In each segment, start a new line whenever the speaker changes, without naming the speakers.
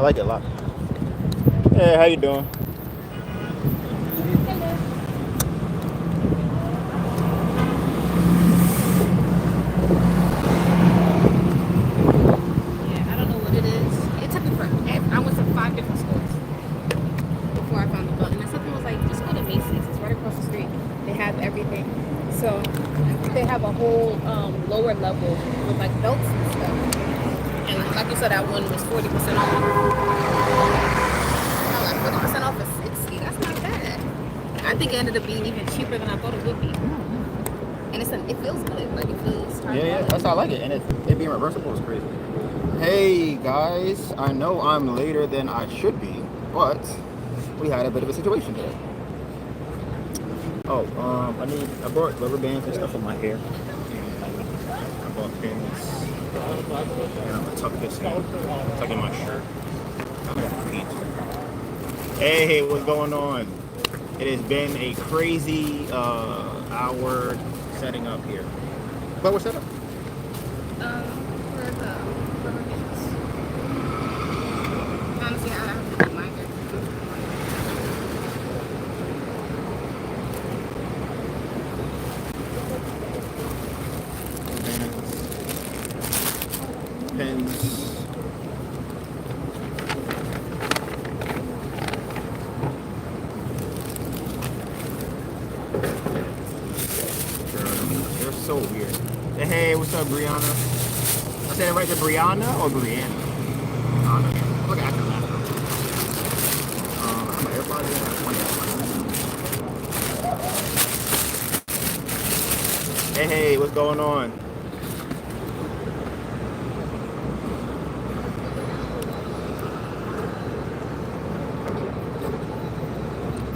like it a lot. Hey, how you doing?
Yeah, I don't know what it is. It took me forever. I went to 5 different stores before I found the button. And something was like, just go to Macy's. It's right across the street. They have everything. So I think they have a whole lower level with like belts and stuff. And like you said, that one was 40% off. I was like 40% off for 60. That's not bad. I think it ended up being even cheaper than I thought it would be. And it feels good. Like it feels.
Yeah, that's how I like it. And it being reversible is crazy. Hey guys, I know I'm later than I should be, but we had a bit of a situation today. Oh, I brought rubber bands and stuff for my hair. I bought pins. And I'm gonna tuck this in. Tuck in my shirt. I'm gonna paint. Hey, what's going on? It has been a crazy hour setting up here. But we're set up.
For the rubber bands. Honestly, I have to do my hair.
Pens. They're so weird. Hey, what's up, Brianna? I said it right to Brianna or Brianna? Brianna. Look at that. My AirPods in. Hey, what's going on?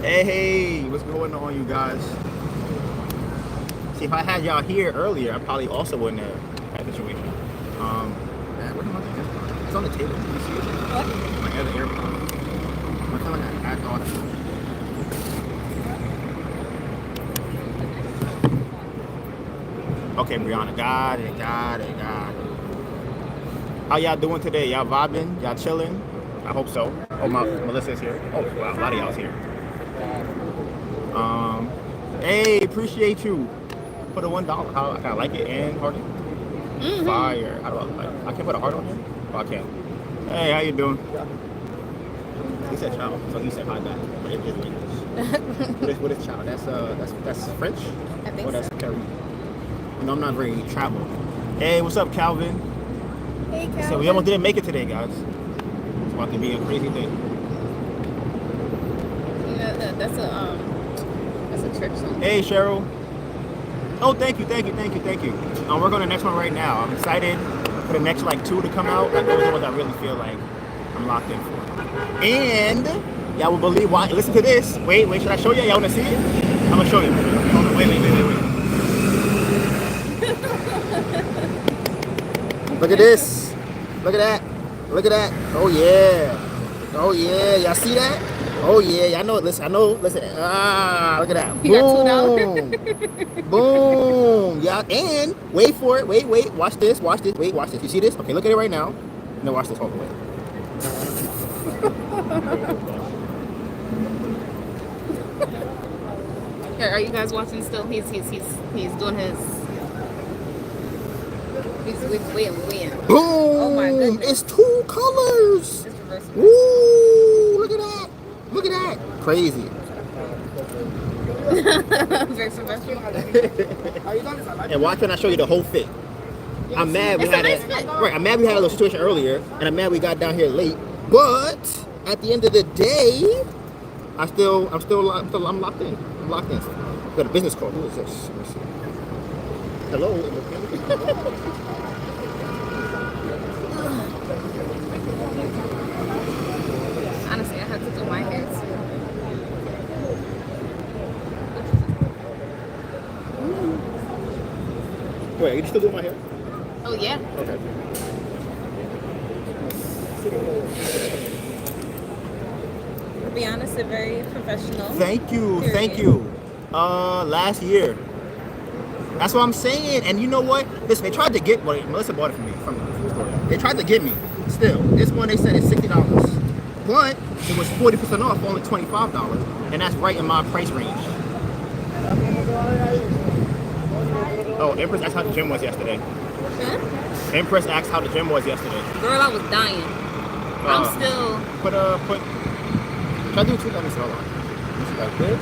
Hey, what's going on, you guys? See, if I had y'all here earlier, I probably also wouldn't have had the situation. Where's my other AirPod? It's on the table. Can you see it?
What?
My other AirPod. I feel like I had all that. Okay, Brianna, got it. How y'all doing today? Y'all vibing? Y'all chilling? I hope so. Oh, Melissa's here. Oh, wow, a lot of y'all's here. Hey, appreciate you for the $1. How I like it and hearty. Fire. How do I like? I can't put a heart on here. Oh, I can. Hey, how you doing? He said ciao, so he said hi back. But it is English. What is ciao? That's French.
I think
or that's
so.
Caribbean. You know, I'm not very traveled. Hey, what's up, Calvin?
Hey, Calvin.
So we almost didn't make it today, guys. It's about to be a crazy day.
Yeah, that's a church song.
Hey, Cheryl. Oh, thank you. I'm working on the next one right now. I'm excited for the next like 2 to come out. Like those are ones I really feel like I'm locked in for. And y'all will believe why. Listen to this. Wait, should I show you? Y'all wanna see it? I'm gonna show you. Wait. Look at this. Look at that. Oh yeah. Y'all see that? Oh yeah. I know. Listen. Listen. Look at that.
You got $2.
Boom. Yeah. And wait for it. Wait. Watch this. Watch this. You see this? Okay. Look at it right now. Now watch this all the way.
Here, are you guys watching still? He's doing his. He's waiting.
Boom.
Oh my goodness.
It's 2 colors.
It's reversible.
Woo! Look at that. Crazy.
Very professional.
And watch when I show you the whole fit. I'm mad we had a little situation earlier, and I'm mad we got down here late. But at the end of the day, I'm locked in. I'm locked in. Got a business call. Who is this? Let me see. Hello.
Honestly, I have to do my hair too.
Wait, are you still doing my hair?
Oh yeah.
Okay.
To be honest, they're very professional.
Thank you.
Period.
Last year. That's what I'm saying. And you know what? Listen, they tried to get Melissa bought it from me from the store. They tried to get me. Still, this one they said is $60, but it was 40% off, only $25, and that's right in my price range. Oh, Empress asked how the gym was yesterday.
Huh?
Empress asked how the gym was yesterday.
Girl, I was dying. I'm still.
Put. Should I do two? Let me see. Hold on. Like this.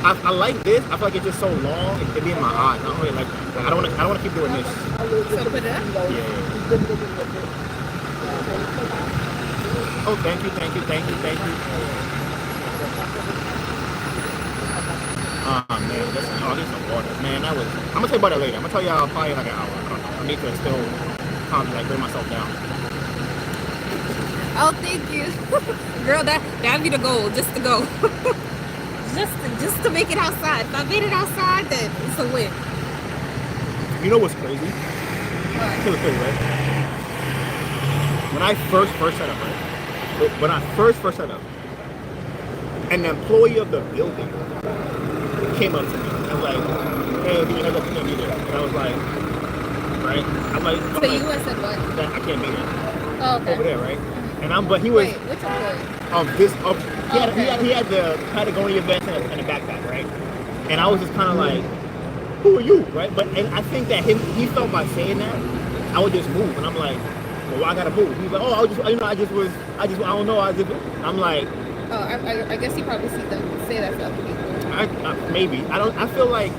I like this. I feel like it's just so long. It be in my eyes. I don't really like that. I don't want to keep doing this.
So to put it up?
Yeah. Oh, thank you. Man, listen. Oh, there's some water. Man, that was. I'm gonna tell you about that later. I'm gonna tell y'all probably like an hour. I need to still kind of like bring myself down.
Oh, thank you. Girl, that'd be the goal, just to go. just to make it outside. If I made it outside, then it's a win.
You know what's crazy?
What?
It was crazy, right? When I first set up, right? When I first set up, an employee of the building came up to me and was like, "Hey, give me a heads up, you can't be there." And I was like, right? I'm like,
So you said what?
That I can't be there.
Oh, okay.
Over there, right? But he was.
Wait, which employee?
He had the Patagonia vest and a backpack, right? And I was just kind of like, who are you, right? And I think that he felt by saying that, I would just move, and I'm like, well, why I gotta move? He's like, oh, I don't know, I'm like,
oh, I guess he probably say that to other people.
Maybe I feel like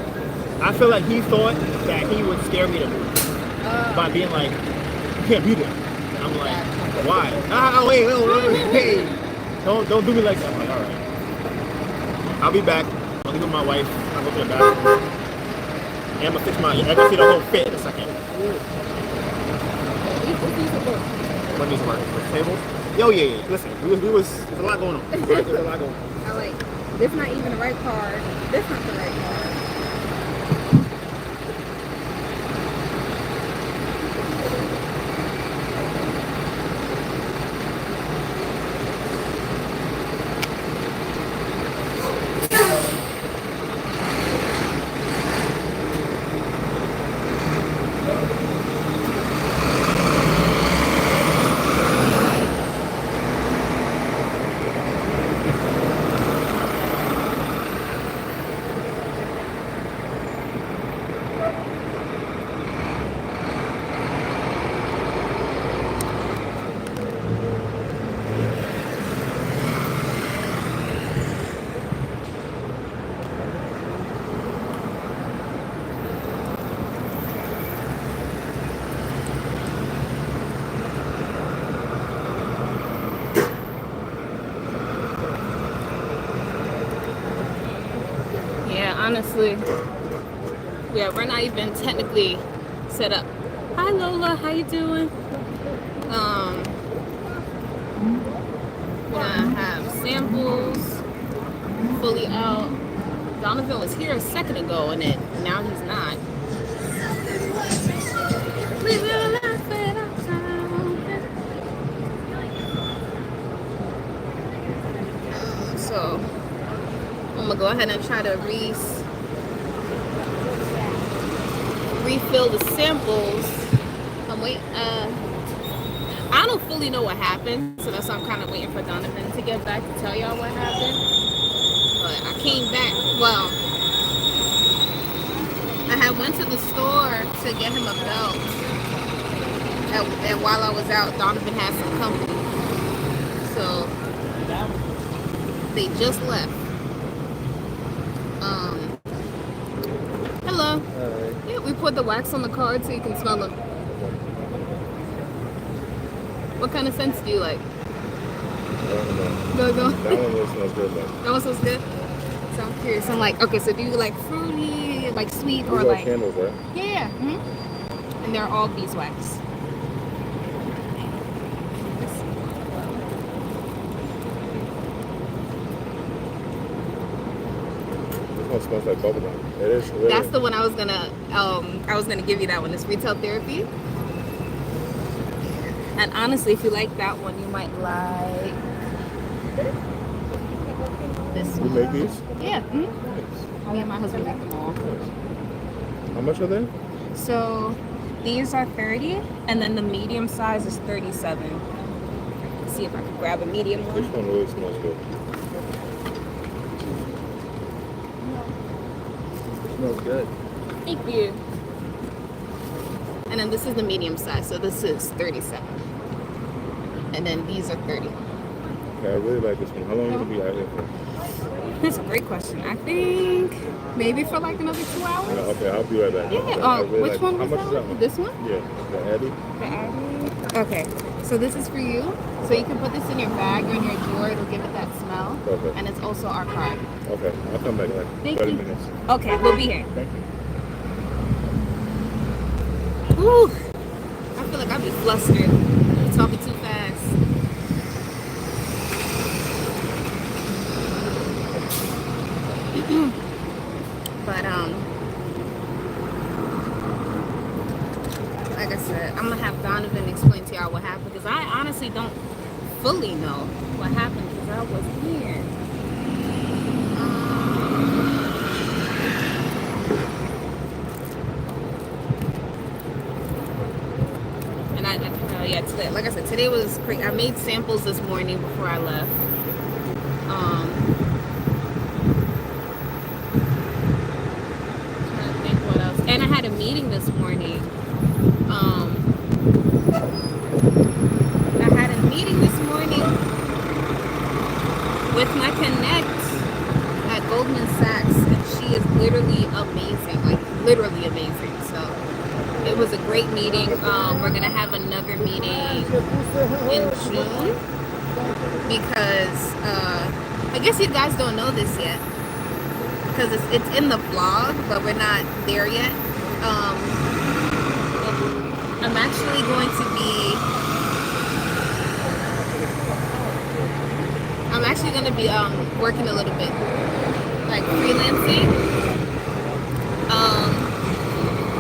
he thought that he would scare me to move by being like, you can't be there. I'm like, why? Wait, hey, don't do me like that. I'm like, all right, I'll be back. I'll leave with my wife. I'll go to the bathroom. And I'm gonna fix I can see the whole fit in a second. What needs work? The tables? Yo, yeah. Listen, there's a lot going on. Right? There's a lot going on.
I like, this not even the right card. This not the right card. Honestly, yeah, we're not even technically set up. Hi Lola, how you doing? We're gonna have samples fully out. Donovan was here a second ago and now he's not. So I'm gonna go ahead and try to refill the samples. I'm waiting. I don't fully know what happened, so that's why I'm kind of waiting for Donovan to get back to tell y'all what happened. But I came back. Well, I had went to the store to get him a belt, and while I was out, Donovan had some company, so they just left. Hello. Yeah, we put the wax on the card so you can smell them. What kind of scents do you like? Go.
That one smells good, though.
That one smells good? So I'm curious. I'm like, okay, so do you like fruity, like sweet, or like...
candles, right?
Yeah. Mm-hmm. And they're all beeswax.
This one smells like bubblegum. It is really...
That's the one I was gonna give you that one. It's Retail Therapy. And honestly, if you like that one, you might like this one.
You make these?
Yeah. Mm-hmm. Me and my husband make them all.
How much are they?
So These are 30, and then the medium size is 37. Let's see if I can grab a medium
This
one.
one really smells good. It smells good.
Thank you. And then this is the medium size, so this is 37. And then these are 30.
Yeah, I really like this one. How long are you gonna be out here for?
That's a great question. I think maybe for like another 2 hours.
Yeah, okay, I'll be right back.
Yeah.
I really
Which
like
one
it. How
was
much
that?
is that one?
This one?
Yeah, the Eddie.
The Addy. Okay. So this is for you. So you can put this in your bag or in your drawer. It'll give it that smell.
Okay.
And it's also our card.
Okay, I'll come back in like
Thank
30
you.
minutes.
Okay, we'll be here.
Thank you.
Whew. I feel like I'll be flustered. Talking too fast. But like I said, I'm gonna have Donovan explain to y'all what happened because I honestly don't fully know what happened because I wasn't here. And yeah, today, like I said, today was crazy. I made samples this morning before I left. Trying to think what else. And I had a meeting this morning. I had a meeting this morning with my connect at Goldman Sachs, and she is literally amazing, like literally amazing. So it was a great meeting. We're gonna have another meeting in June because I guess you guys don't know this yet because it's in the vlog, but we're not there yet. I'm actually going to be working a little bit, like freelancing.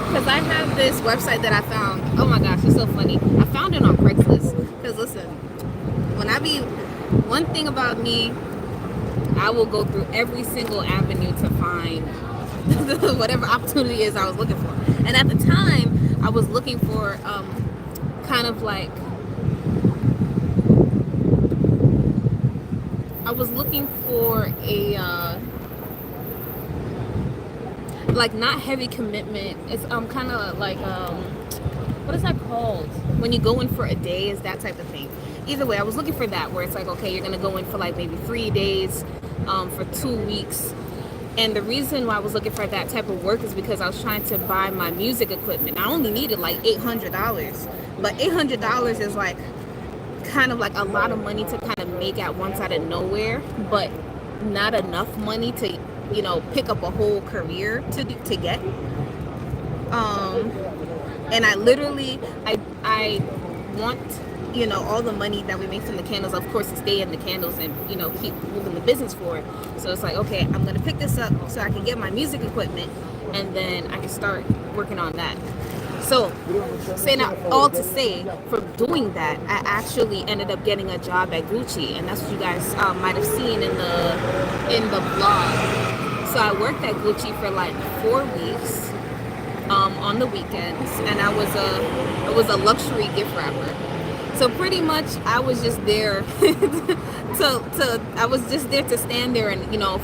Because I have this website that I found. Oh my gosh, it's so funny. I found it on Craigslist. Because listen, one thing about me, I will go through every single avenue to find whatever opportunity is I was looking for. And at the time, I was looking for kind of like, I was looking for a like not heavy commitment. It's kind of like what is that called when you go in for a day? Is that type of thing. Either way, I was looking for that where it's like, okay, you're gonna go in for like maybe 3 days for 2 weeks. And the reason why I was looking for that type of work is because I was trying to buy my music equipment. I only needed like $800, but $800 is like kind of like a lot of money to kind of make at once out of nowhere, but not enough money to, you know, pick up a whole career to get. And I literally, I want, you know, all the money that we make from the candles, of course, to stay in the candles and, you know, keep moving the business forward. So it's like, okay, I'm going to pick this up so I can get my music equipment and then I can start working on that. So, saying that all to say, from doing that, I actually ended up getting a job at Gucci, and that's what you guys might have seen in the vlog. So I worked at Gucci for like 4 weeks on the weekends, and I was a luxury gift wrapper. So pretty much, I was just there I was just there to stand there and, you know,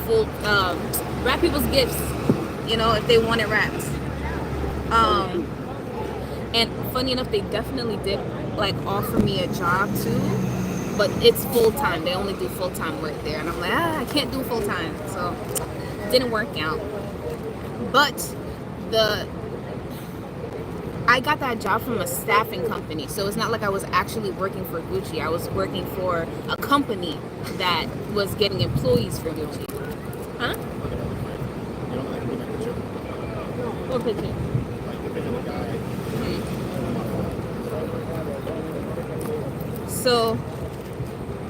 wrap people's gifts, you know, if they want it wrapped. And funny enough, they definitely did like offer me a job too, but it's full-time. They only do full-time work there, and I'm like, I can't do full-time, so it didn't work out. But I got that job from a staffing company, so it's not like I was actually working for Gucci. I was working for a company that was getting employees for Gucci. Huh? What picture? So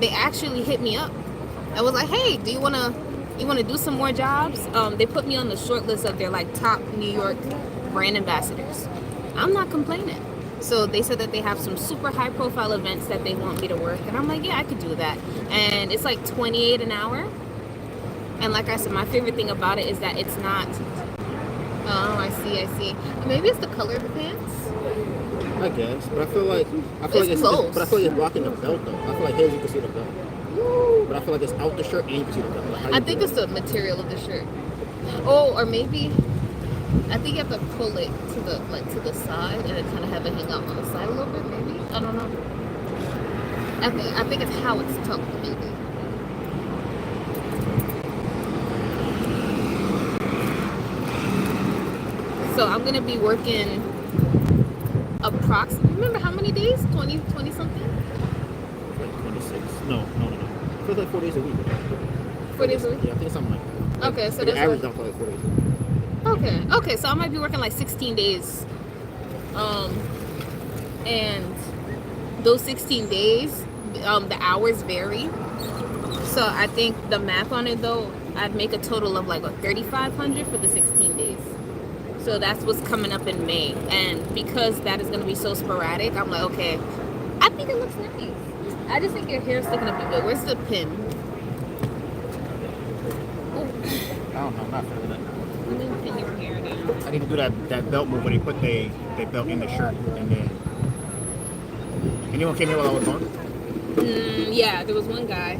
they actually hit me up. I was like, hey, do you wanna do some more jobs? They put me on the short list of their like top New York brand ambassadors. I'm not complaining. So they said that they have some super high profile events that they want me to work, and I'm like, yeah, I could do that. And it's like $28 an hour. And like I said, my favorite thing about it is that it's not Oh, I see, I see. Maybe it's the color of the pants.
I guess, but I feel like
It's close.
but I feel like it's blocking the belt though. I feel like here you can see the belt, but I feel like it's out the shirt and you can see the belt. Like,
I think it's the material of the shirt. Oh, or maybe I think you have to pull it to the side and then kind of have it hang out on the side a little bit. Maybe I don't know. I think it's how it's tucked. Maybe. So I'm gonna be working approximately. Remember how many days? 20 something.
Like 26. No. It feels like 4 days a week.
4 days a week.
Yeah, I think something like that.
Okay, so
the
that's
average
like,
don't feel like 4 days a week.
okay. So I might be working like 16 days. And those 16 days, the hours vary. So I think the math on it though, I'd make a total of like 3,500 for the 16 days. So that's what's coming up in May. And because that is going to be so sporadic, I'm like, okay, I think it looks nice. I just think your hair's sticking up a bit. Where's the pin? Ooh.
I don't know, I'm not feeling it.
Let me pin your hair down.
I need to do that belt move where they put their belt in the shirt and then. Anyone came here while I was gone?
Yeah, there was one guy.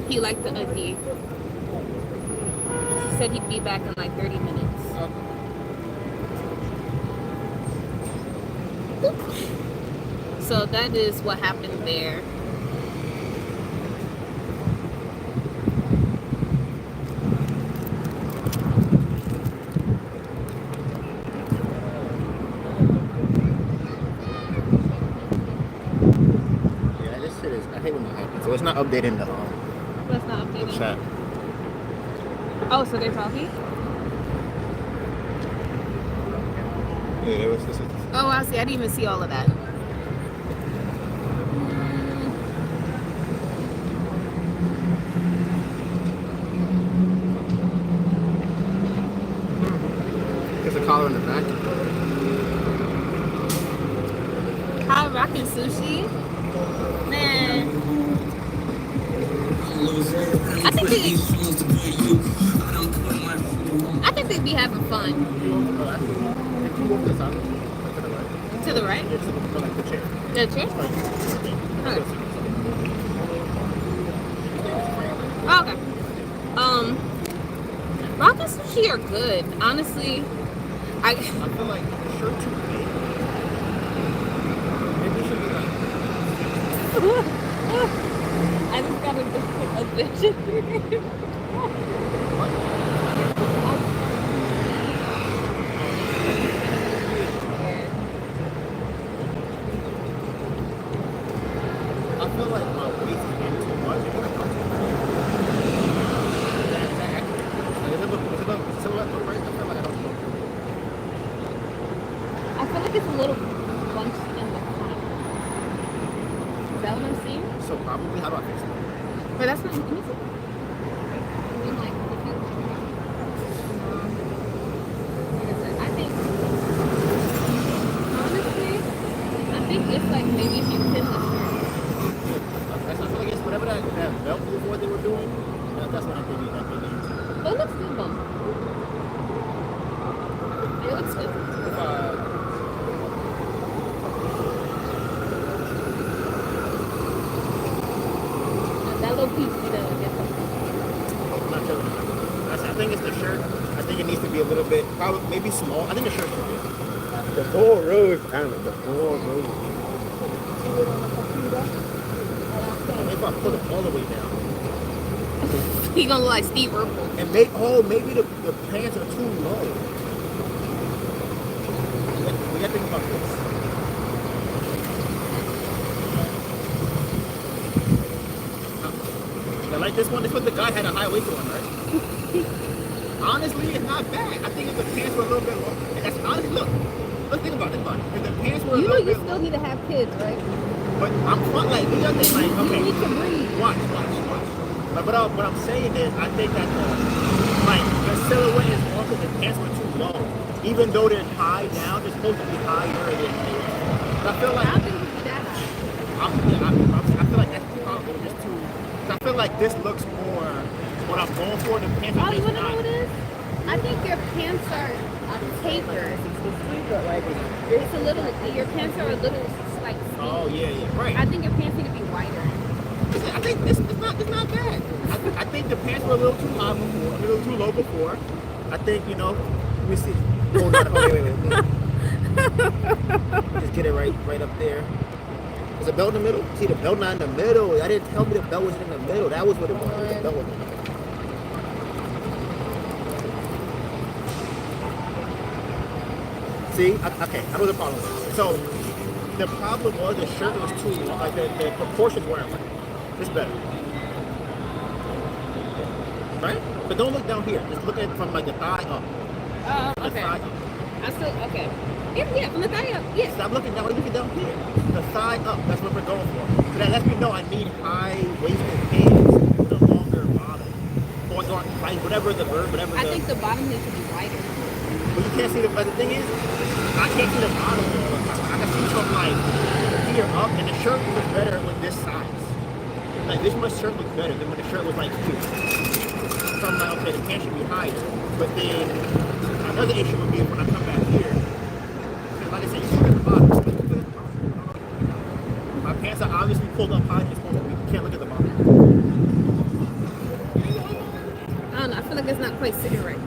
He liked the Uggy. He said he'd be back in like 30 minutes. So that is what happened there.
Yeah, this shit is. I hate when that happens. So it's not updating the
That's not updating.
chat.
Oh, so they're talking?
Yeah, it was. This is.
Oh, I see. I didn't even see all of that.
There's a collar in the back.
How rocking sushi? Man. I think they'd be having fun. To the right?
Yeah, to the chair.
The chair? Okay. Oh, okay. Rockin' sushi are good. Honestly,
I feel like the shirt too big. Maybe it should be like.
I just got a vision.
I feel like my waist is getting too much. Is that accurate? Like, is it a silhouette look right? I feel like I don't know.
I feel like it's a little bunched in the front. Is that what I'm seeing?
So probably, how do I fix it?
But that's not. Let me see. I mean, like, if you. I think. Honestly, I think it's like maybe if you pin the shirt.
I feel like it's whatever that belt move what they were doing. That's what I think that they need.
But it looks good though. It looks good. That little piece, you know,
I'm not sure. I think it's the shirt. I think it needs to be a little bit, probably maybe small. I think the shirt's too big. The whole road, I don't know, the whole road. If I put it all the way down.
he gonna look like Steve Urkel.
And maybe the pants are too low. We gotta think about this. I like this one. This one, the guy had a high-waisted one, right? Honestly, it's not bad. I think if the pants were a little bit low, and that's honestly, look, think about it. If the pants were a
You know
little
you
bit
still
low,
need to have kids, right?
but I'm like, you know, like,
You
okay,
need to breathe.
watch. But what I'm saying is, I think that the silhouette is wrong because the pants were too low. Even though they're high down, they're supposed to be higher than. But I feel like
I don't think it would be that high.
I feel like that's probably just too. I feel like this looks more what I'm going for. The pants
Oh,
are
you
just
wanna know
not.
what it is? I I think your pants are tapered. It's a little. Your pants are a little like.
Oh yeah, right.
I think your pants need to be wider.
I think it's not bad. I think the pants were a little too high before, a little too low before. I think let me see. Oh, wait. Just get it right up there. Is the belt in the middle? See, the belt not in the middle. I didn't tell me the belt was in the middle. That was what it was. The belt was in the middle. See? Okay, that was the problem. So, the problem was the shirt was too long. Like, the proportions weren't right. It's better. Right? But don't look down here. Just look at it from, like, the thigh up.
Oh, okay.
The thigh up.
I still, okay. Yeah, from the thigh up, yeah.
Stop looking down. Look down here. The thigh up. That's what we're going for. So that lets me know I need high-waisted pants with a longer bottom. Or like, whatever the verb, whatever
I think the bottom needs to be wider.
But you can't see but the thing is, I can't see the bottom. I can see from like here up, and the shirt looks better with this size. Like this much shirt looks better than when the shirt was like here. So I'm like, okay, the pants should be higher. But then another issue would be when I come back here. Like I said, you look at the bottom. My pants are obviously pulled up high. You can't look at the bottom.
I don't know. I feel like it's not quite sitting right.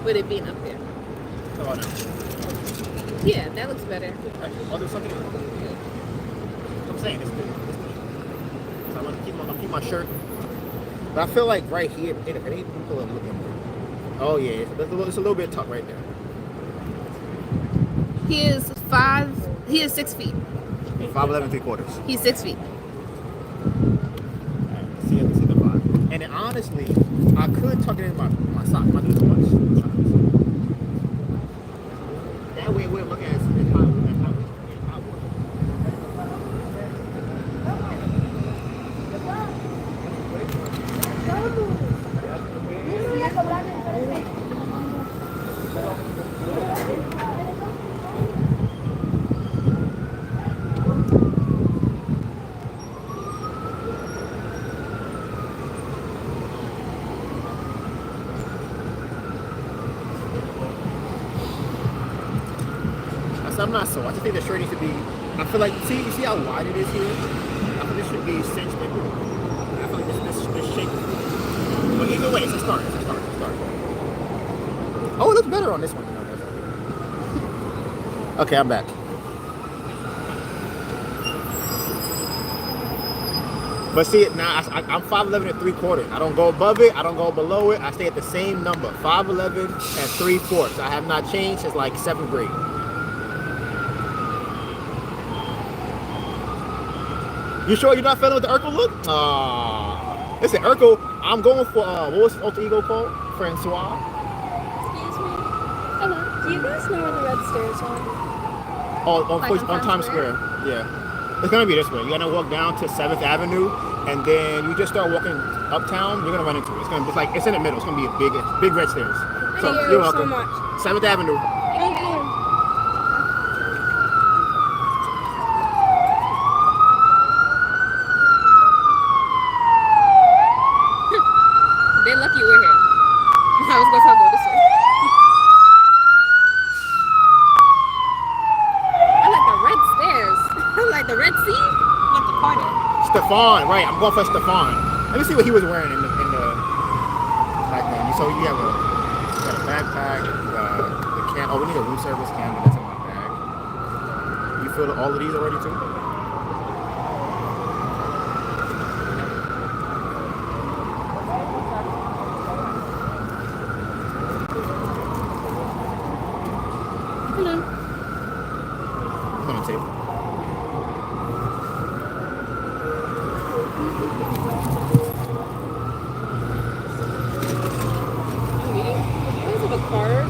With it being up there.
Oh, no.
Yeah, that looks better.
Oh, there's something. I'm saying it's good. So I'm gonna keep my shirt. But I feel like right here, if any people are looking. Oh yeah, it's a little bit tucked right there.
He is 6 feet.
5'11" 3/4.
He's 6 feet.
Alright, see the vibe. And then honestly, I could tuck it in my sock. I do too much. That way we're looking at it high. I'm not so. I just think the shirt needs to be. I feel like you see how wide it is here. I feel this should be cinched in. I feel like this shape. But either way, it's a start. Oh, it looks better on this one. Okay, I'm back. But see it now. I'm 5'11" and 3/4. I don't go above it. I don't go below it. I stay at the same number, 5'11" and 3/4. I have not changed since like 7th grade. You sure you're not feeling with the Urkel look? Listen, Urkel, I'm going for, what was his alter ego called? Francois?
Excuse me. Hello. Do you guys know where the red stairs are?
On Times Square. Yeah. It's going to be this way. You're going to walk down to 7th Avenue, and then you just start walking uptown, you're going to run into it. It's in the middle. It's going to be a big red stairs.
Thank you
you're welcome.
so much.
7th Avenue.
Thank you.
They're lucky we're here. I was going to go this way. I like the red stairs. I like the red sea. I like the party.
Stefan, right. I'm going for Stefan. Let me see what he was wearing in the back then. So you got a backpack, the can. Oh, we need a room service can, but that's in my bag. You filled all of these already too?
Hello.
I'm on the table.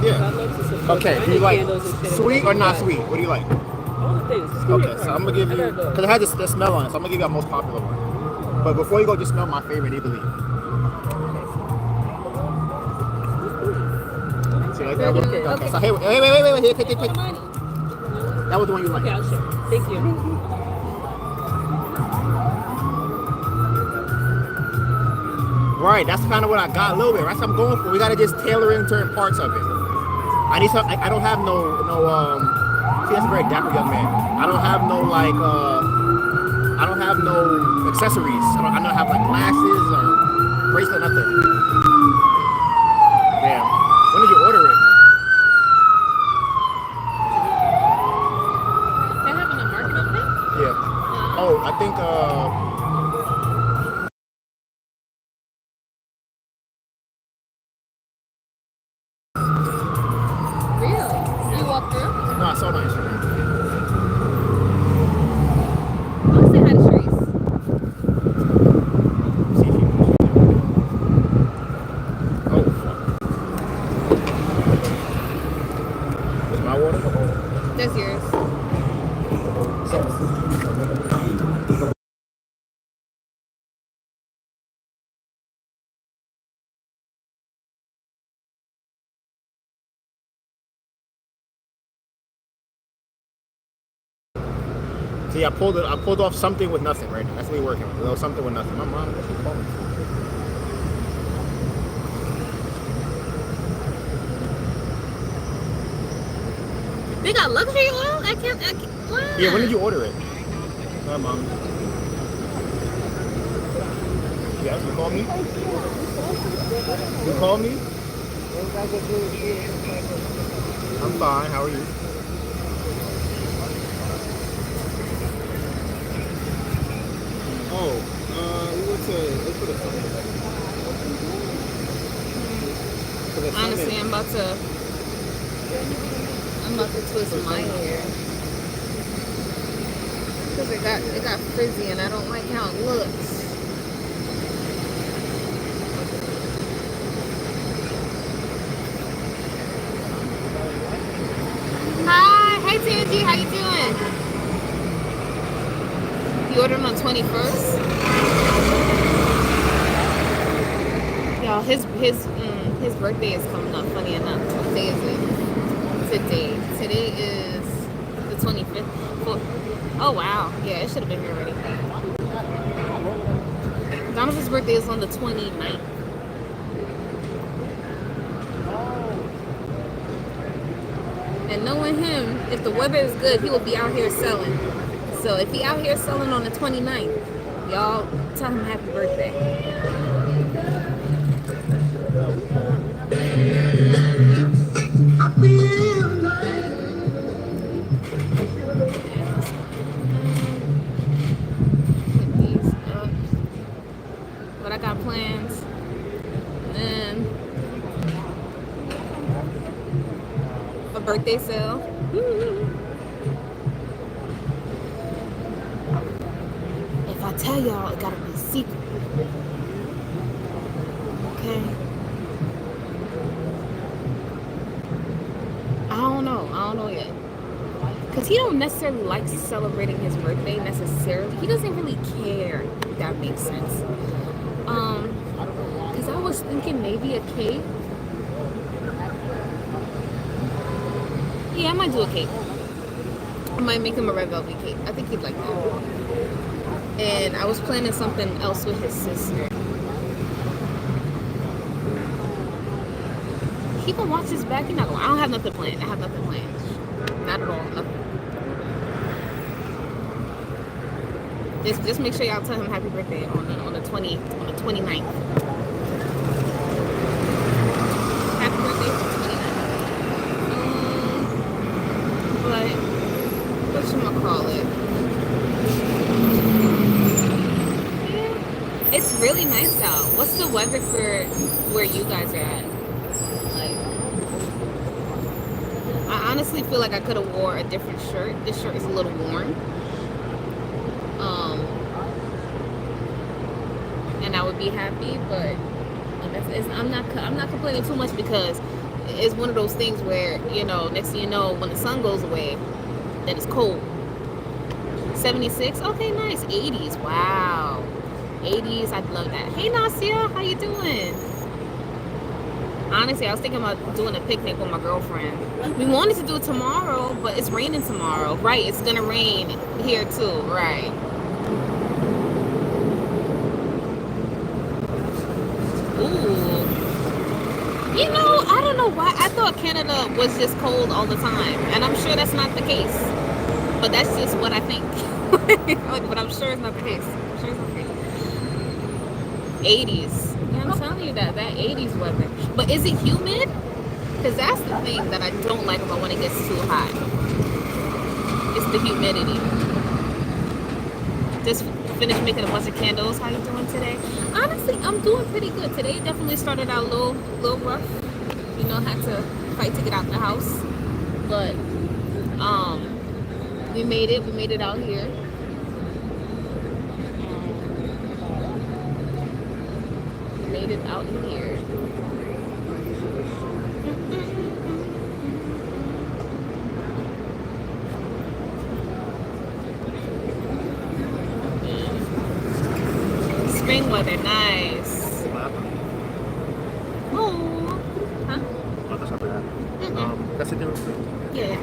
Yeah. Okay, do you like sweet or not sweet? What do you like?
All the things.
Okay, so I'm gonna give you, because it has the smell on it, so I'm gonna give you our most popular one. But before you go, just smell my favorite, Believe. See, like that one? Okay, so hey, wait, here, take. That was the one you like.
Okay, I'll share. Thank you.
Right, that's kind of what I got a little bit. That's what I'm going for. We gotta just tailor in certain parts of it. I need some. I don't have no. See, that's a very dapper young man. I don't have no like. I don't have no accessories. I don't have like glasses or bracelet, nothing. Damn. When did you order it?
They're having a market opening?
Yeah. Oh, I think.
Really? You walked through?
No, I saw it on Instagram.
I'll say hi to Sharice.
See if you. Oh fuck. Is my water?
That's yours.
See, I pulled off something with nothing right now. That's what we're working with. A little something with nothing. My mom, what's she calling?
They got luxury oil? I can't. Wow.
Yeah, when did you order it? Hi, mom. Yes, you called me? You called me? I'm fine. How are you? Oh, we went to the summit.
Honestly, I'm about to twist my hair. Because it got frizzy and I don't like how it looks. Hi, hey Tangy, how you doing? You ordered on 21st? Y'all, his birthday is coming up, funny enough. What day is it? Today is the 25th. Oh wow, yeah, it should have been here already. Donovan's birthday is on the 29th. And knowing him, if the weather is good, he will be out here selling. So if he out here selling on the 29th, y'all tell him happy birthday. Put these up. But I got plans. And then a birthday sale. If I tell y'all, it gotta be a secret. Okay? I don't know yet. Because he don't necessarily like celebrating his birthday necessarily. He doesn't really care, if that makes sense. Because I was thinking maybe a cake. Yeah, I might do a cake. I might make him a red velvet cake. I think he'd like that. And I was planning something else with his sister. He can watch his back. He's not going. I don't have nothing planned. Not at all. Nothing. Just make sure y'all tell him happy birthday on the 29th. Happy birthday on the 29th. But whatchamacallit? Yeah, it's really nice out. What's the weather for where you guys are at? Like, I honestly feel like I could have wore a different shirt. This shirt is a little worn. And I would be happy, but I'm not complaining too much because it's one of those things where, you know, next thing you know, when the sun goes away, then it's cold. 76, okay, nice. 80s, wow. 80s, I'd love that. Hey Nasia, how you doing? Honestly, I was thinking about doing a picnic with my girlfriend. We wanted to do it tomorrow, but it's raining tomorrow. Right, it's gonna rain here too, right. Ooh. You know, I don't know why. I thought Canada was just cold all the time. And I'm sure that's not the case. But that's just what I think. But I'm sure it's not the case. I'm sure it's not the case. 80s. Yeah, I'm telling you that 80s weather. But is it humid? Because that's the thing that I don't like about when it gets too hot. It's the humidity. Just finished making a bunch of candles. How you doing today? Honestly, I'm doing pretty good. Today definitely started out a little rough. You know, had to fight to get out the house. But we made it. We made it out here. Made it out here. Spring weather, nice. Oh, huh?
Oh, that's not bad. That's a different thing.
Yeah.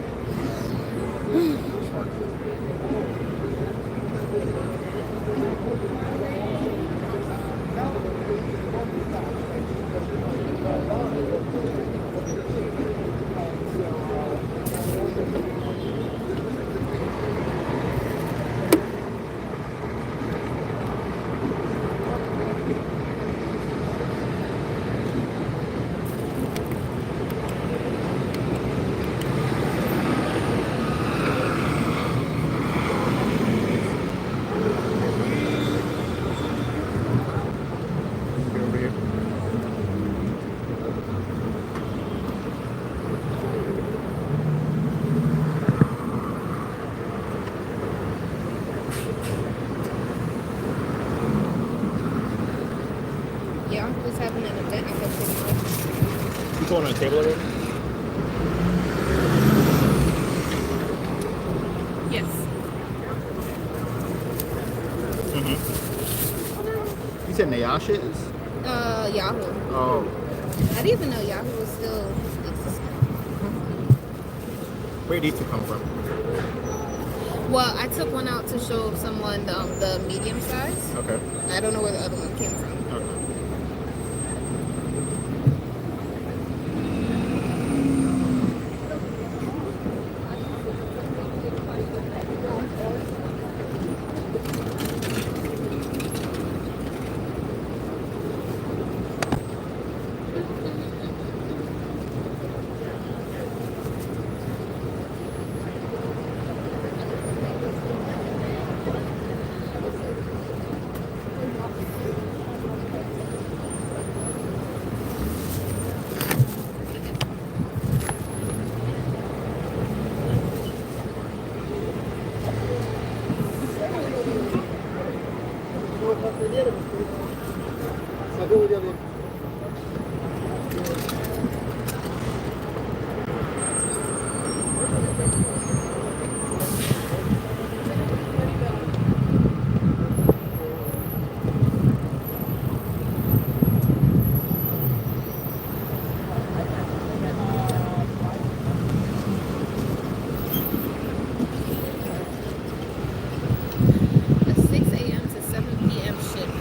Get over here.
Yeah, I'm just having an event. I guess pretty much.
You put one on the table already?
Yes.
Mm-hmm. You said Nayasha is?
Yahoo.
Oh.
I didn't even know Yahoo was still existing.
Where did these two come from?
Well, I took one out to show someone the medium size.
Okay.
I don't know where the other one came from.
Okay.
A 6 a.m. to 7 p.m. shift.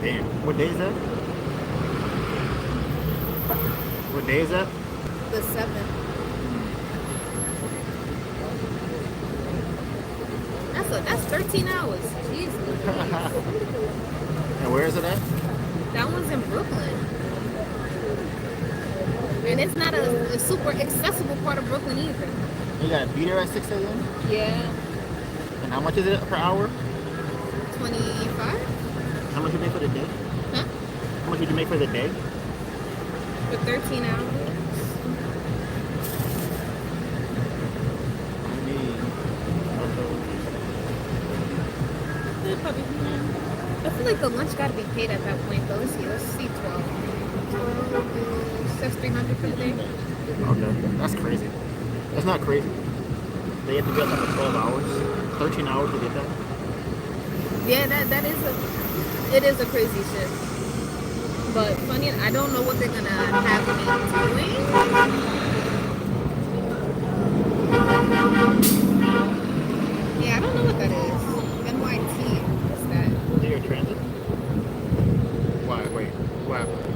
Damn. What day is that? What day is that?
The 7th. That's 13 hours. Jeez Louise.
And where is it at?
That one's in Brooklyn. And it's not a super accessible part of Brooklyn either.
You gotta be there at 6 a.m.?
Yeah.
And how much is it per hour?
25?
How much you make for the day?
Huh?
How much would you make for the day?
For 13 hours? I feel like the lunch gotta be paid at that point though. Let's see 12. 12 is, that's 300 for the day.
Okay, that's crazy. That's not crazy. They have to be up for 12 hours, 13 hours to get that.
Yeah, that is it is a crazy shift. But funny, I don't know what they're gonna have me doing. Yeah, I don't know what that is. NYT, what's that?
Air transit? Why? Wait. What happened?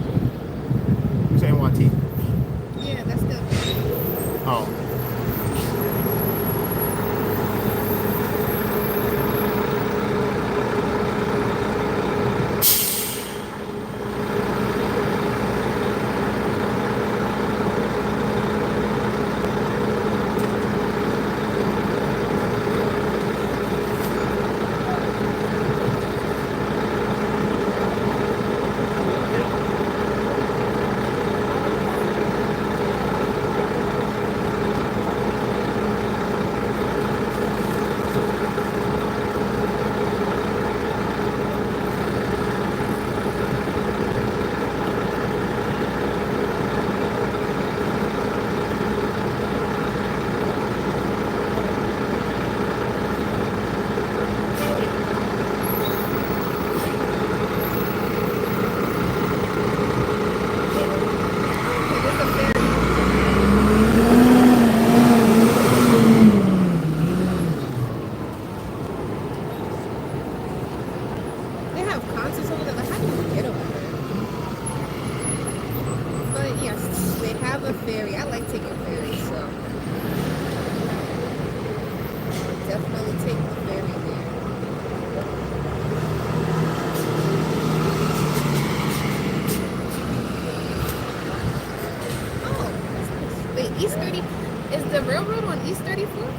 Is the railroad on East 34th?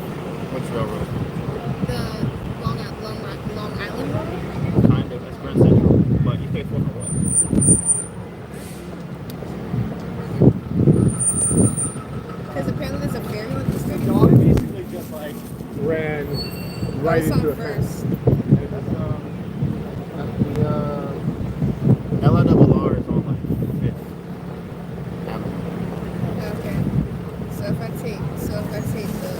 Which railroad?
The Long Island Road?
Kind of. That's Grand Central. But you pay for what?
Because apparently there's a ferry on East
No,
34th.
it basically just like ran right
What's on
into a fence.
first?
The LIRR is on like 5th Avenue.
Okay. So if I take the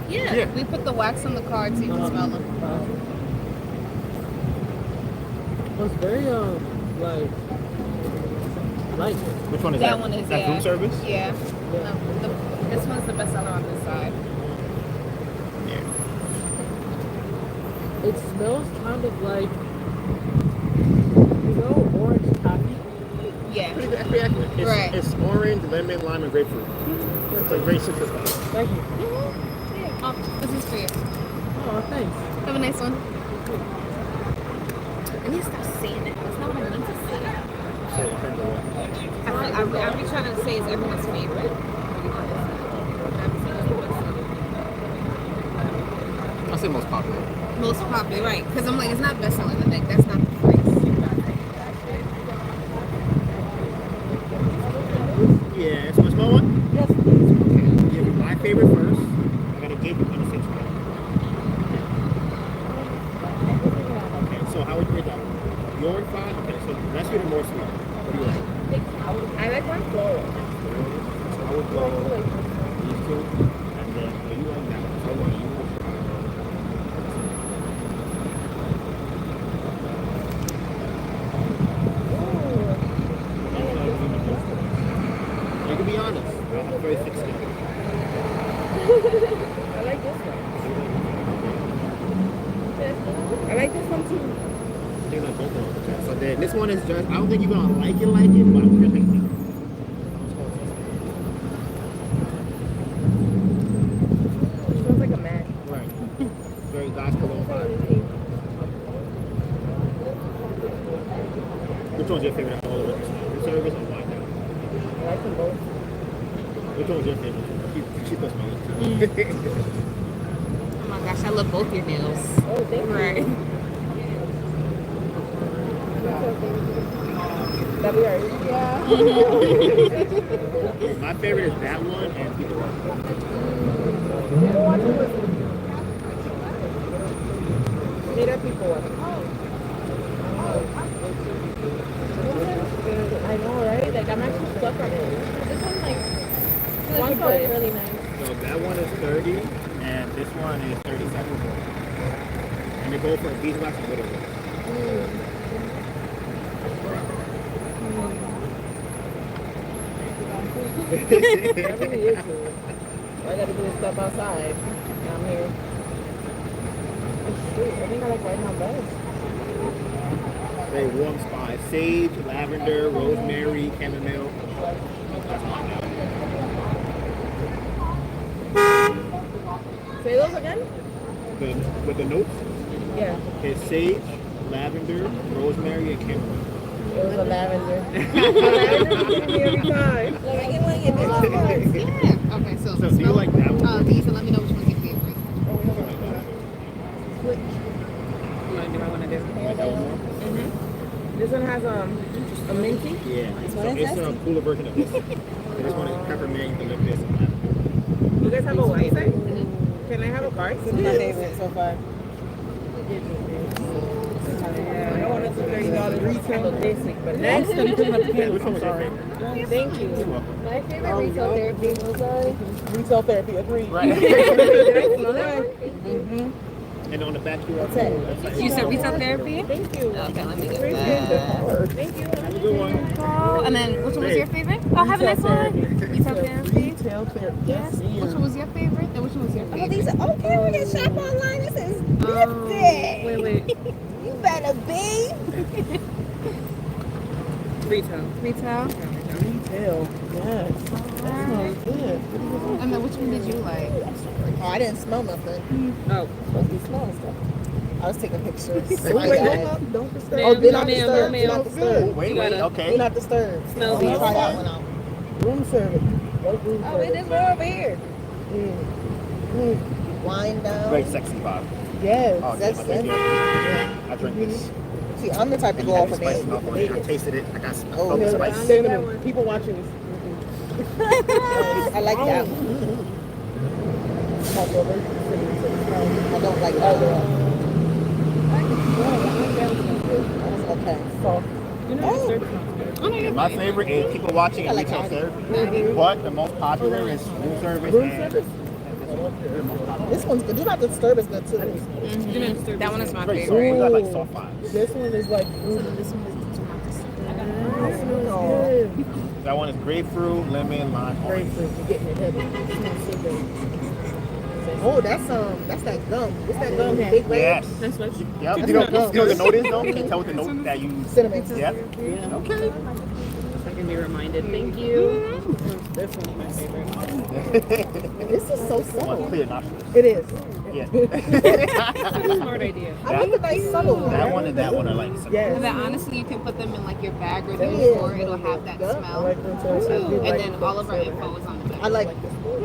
Yeah.
we put the wax on the card so you can smell them.
It's very like light.
Which one is
That
that?
one is,
that
yeah.
room service?
Yeah. This one's the best seller on this side.
Yeah.
It smells kind of like orange coffee.
Yeah.
Pretty accurate. It's,
Right.
It's orange, lemon, lime, and grapefruit. It's a great citrus.
Thank you.
Oh, this is for you.
Oh, thanks.
Have a nice one. I need to stop saying it. That's not what I meant to say.
So it depends on what.
I'll be trying to say it's everyone's favorite.
I'll say most popular.
Most popular, right? Because I'm like, it's not best selling. I think that's not the phrase.
Yeah, it's my small one?
Yes.
Okay. Give me my favorite first. I gotta give you the six one. Okay, so how would you rate that one? Your 5? Okay, so let's get it more small. What do you like?
I like one floral.
So I would go these two, and then what you like that one? So what you You can be honest. I have very thick skin.
I like this one. I like this one too.
I think that's both of them. Okay, so then this one is just, I don't think you're gonna like it, but I'm just making it.
It smells like a mat.
Right. Very God's cologne vibe. Which one's your favorite out of all of it? Room service or wine down?
I like them both.
Which one's your favorite? She does my too.
Oh my gosh, I love both your nails.
Oh, thank you.
Right.
Yeah.
My favorite is that one and People Watch.
Later people watch. I know, right? Like I'm actually stuck on it. This one one color is really nice.
So that one is 30 and this one is 37. And they go for beeswax and whatever.
That really is good. All I gotta do is step outside. And I'm here. Oh, shoot. I think I like right now best.
Very warm spice. Sage, lavender, rosemary, chamomile.
Say those again?
With the notes,
Yeah.
it's sage, lavender, rosemary, and chamomile.
It was a lavender. Lavender gives me every time.
Yeah. Okay, so
So do you like that one?
these and let me know which one's your favorite.
Which one do I want to do?
Like that one more?
This one has a minty.
Yeah. So it's a cooler version of this. So this one is peppermint, you can lick this and lavender.
You guys have a white side? Can I have a card? This is my favorite so far. I don't want to $30 retail basic, but next
Yeah, which one was your favorite?
thank you.
You're welcome.
My favorite retail therapy was
Retail therapy, agreed.
Right.
Did I smell that one?
And on the back here,
That's it.
You said retail therapy?
Thank you.
Okay, let me get
Appreciate
that.
that. Thank you.
have a good one.
Oh, and then which one was your favorite? Oh, have a nice one. Retail therapy.
Retail therapy.
Yes. Which one was your favorite? And which one was your favorite?
These are okay. We can shop online. This is
Wait.
You
wanna be?
Retail.
Retail.
Retail. Yes. That smells good.
And then which one did you like?
Oh, I didn't smell nothing.
Oh.
Supposed to be smelling stuff. I was taking pictures.
Oh,
My
wait,
bad.
don't disturb.
Oh, do
No,
not
ma'am,
disturb.
no,
Do
ma'am.
not disturb.
Wait,
You
wait,
gotta-
okay.
Do not disturb.
Smells
I'm gonna
good.
try that one out. Room service. What room
Oh, it is more over here.
Wind down.
Very sexy vibe.
Yes.
Oh,
That's
yeah,
it.
I drink this.
See, I'm the type to
And
go
you
off
have
of
the spice
that.
enough on it. I tasted it. I got some
Oh,
the
yeah,
spice.
Cinnamon.
People watching this. I like that. I don't like that. Okay. So,
You know,
Oh.
dessert smells good.
Oh, no, you're
My
fine.
favorite is people watching and
I like
retail
Aldi.
service, but the most popular is room service.
Room
and
service? This one's good. Do not disturb is good too.
Mhm. That one is my
Very soft.
favorite.
You got like soft vibes.
This one is like.
This one is too
That one is grapefruit, lemon, lime, orange.
Grapefruit, you're getting it heavy. Oh, that's that gum. What's that gum? Big red?
Yes.
That's what
Yep.
That's
You know
not gum.
what the note is though? Can you tell what the note that you?
Cinnamon.
Yep.
Yeah.
Okay.
I can be reminded. Thank you. This one's my favorite.
This is so
One
subtle.
clear nostrils.
It is.
Yeah.
Smart idea.
I like the nice subtle one.
That one and that one are like.
Yes.
But honestly, you can put them in like your bag or
Yeah.
the store. It'll have that
Yeah. I
smell.
like them too.
too. And then all of our info is on the back.
I like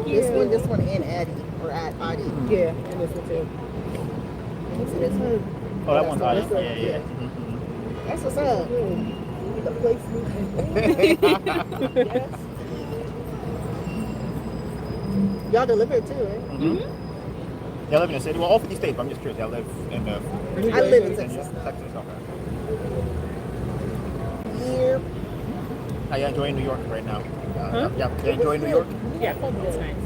this one, and Addie or Addie. Yeah, and this one too. See this one?
Oh, that one's
That's
hot.
the-
Yeah, yeah.
That's what's up. The place yes. Y'all deliver too, right?
Mm-hmm. Y'all live in the city? Well, all 50 states, but I'm just curious. Y'all live in the.
I live in Texas.
Texas, okay.
Here.
How you enjoying New York right now?
Huh?
Yeah, you enjoying New York?
Yeah, it's nice.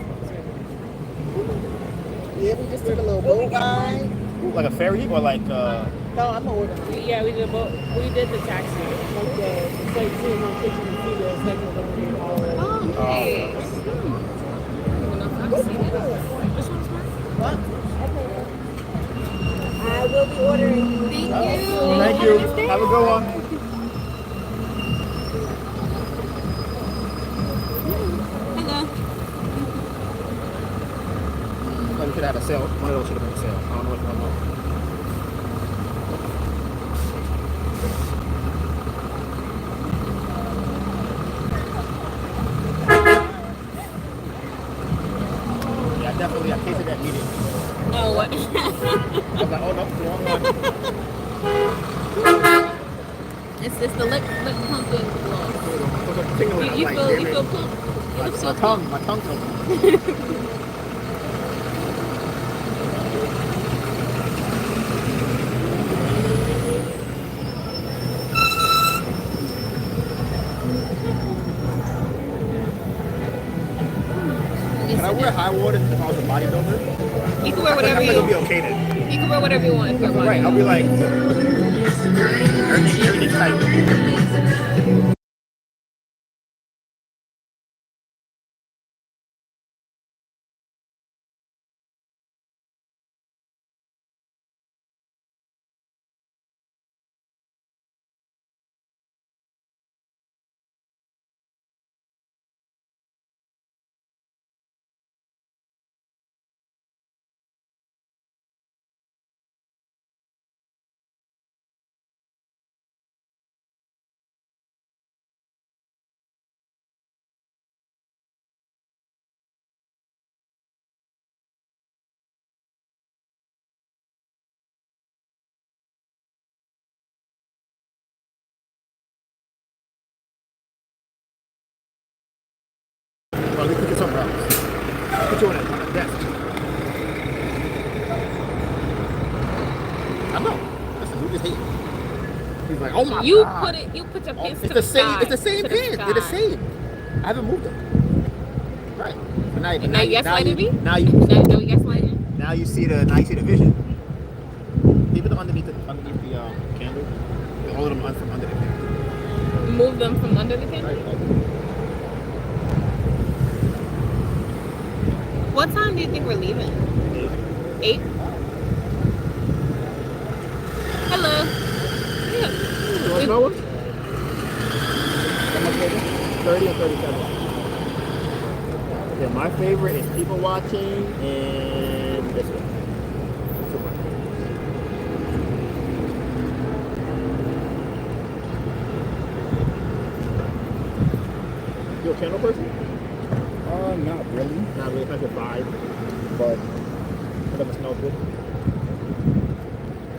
Yeah, we just took a little boat ride.
Like a ferry or like
No, I'm gonna order.
Yeah, we did the taxi.
Like it's like seeing on pictures and see the second one.
Oh, nice. I've seen it. Which one's mine?
What?
I will be ordering.
Thank you.
Thank you. Have a good one.
Hello.
Oh, we should have had a sale. One of those should have been a sale. I don't know which one was. Yeah, I tasted that immediately.
Oh, what?
I was like, oh no, the wrong one.
It's the lip pumping gloss. You feel plump? You look so
My
plump.
tongue feels. Can I wear high water if I was a bodybuilder?
You can wear whatever
I'm
you
gonna be
want.
okay then.
You can wear whatever you want. If you're
Right, I'll be like everything's tight. Well, let me get something else. Put you on that desk. I know. Listen, who just hate? He's like, oh my
You
god.
you put your
Oh,
pins
it's
to
the same.
side.
It's the same
To
pins. They're the
side.
same. I haven't moved them. Right. But
Now you gaslighting me?
Now
Now we gaslighting?
now you see the vision. You put them underneath the candle. All of them from under the candle.
Move them from under the candle?
Right.
What time do you think we're leaving? 8? Hello.
small one? How much favorite? 30 or 37? Okay, my favorite is people watching and this one. You a candle person?
Not really,
Not really, it's not your vibe.
but
It doesn't smell good.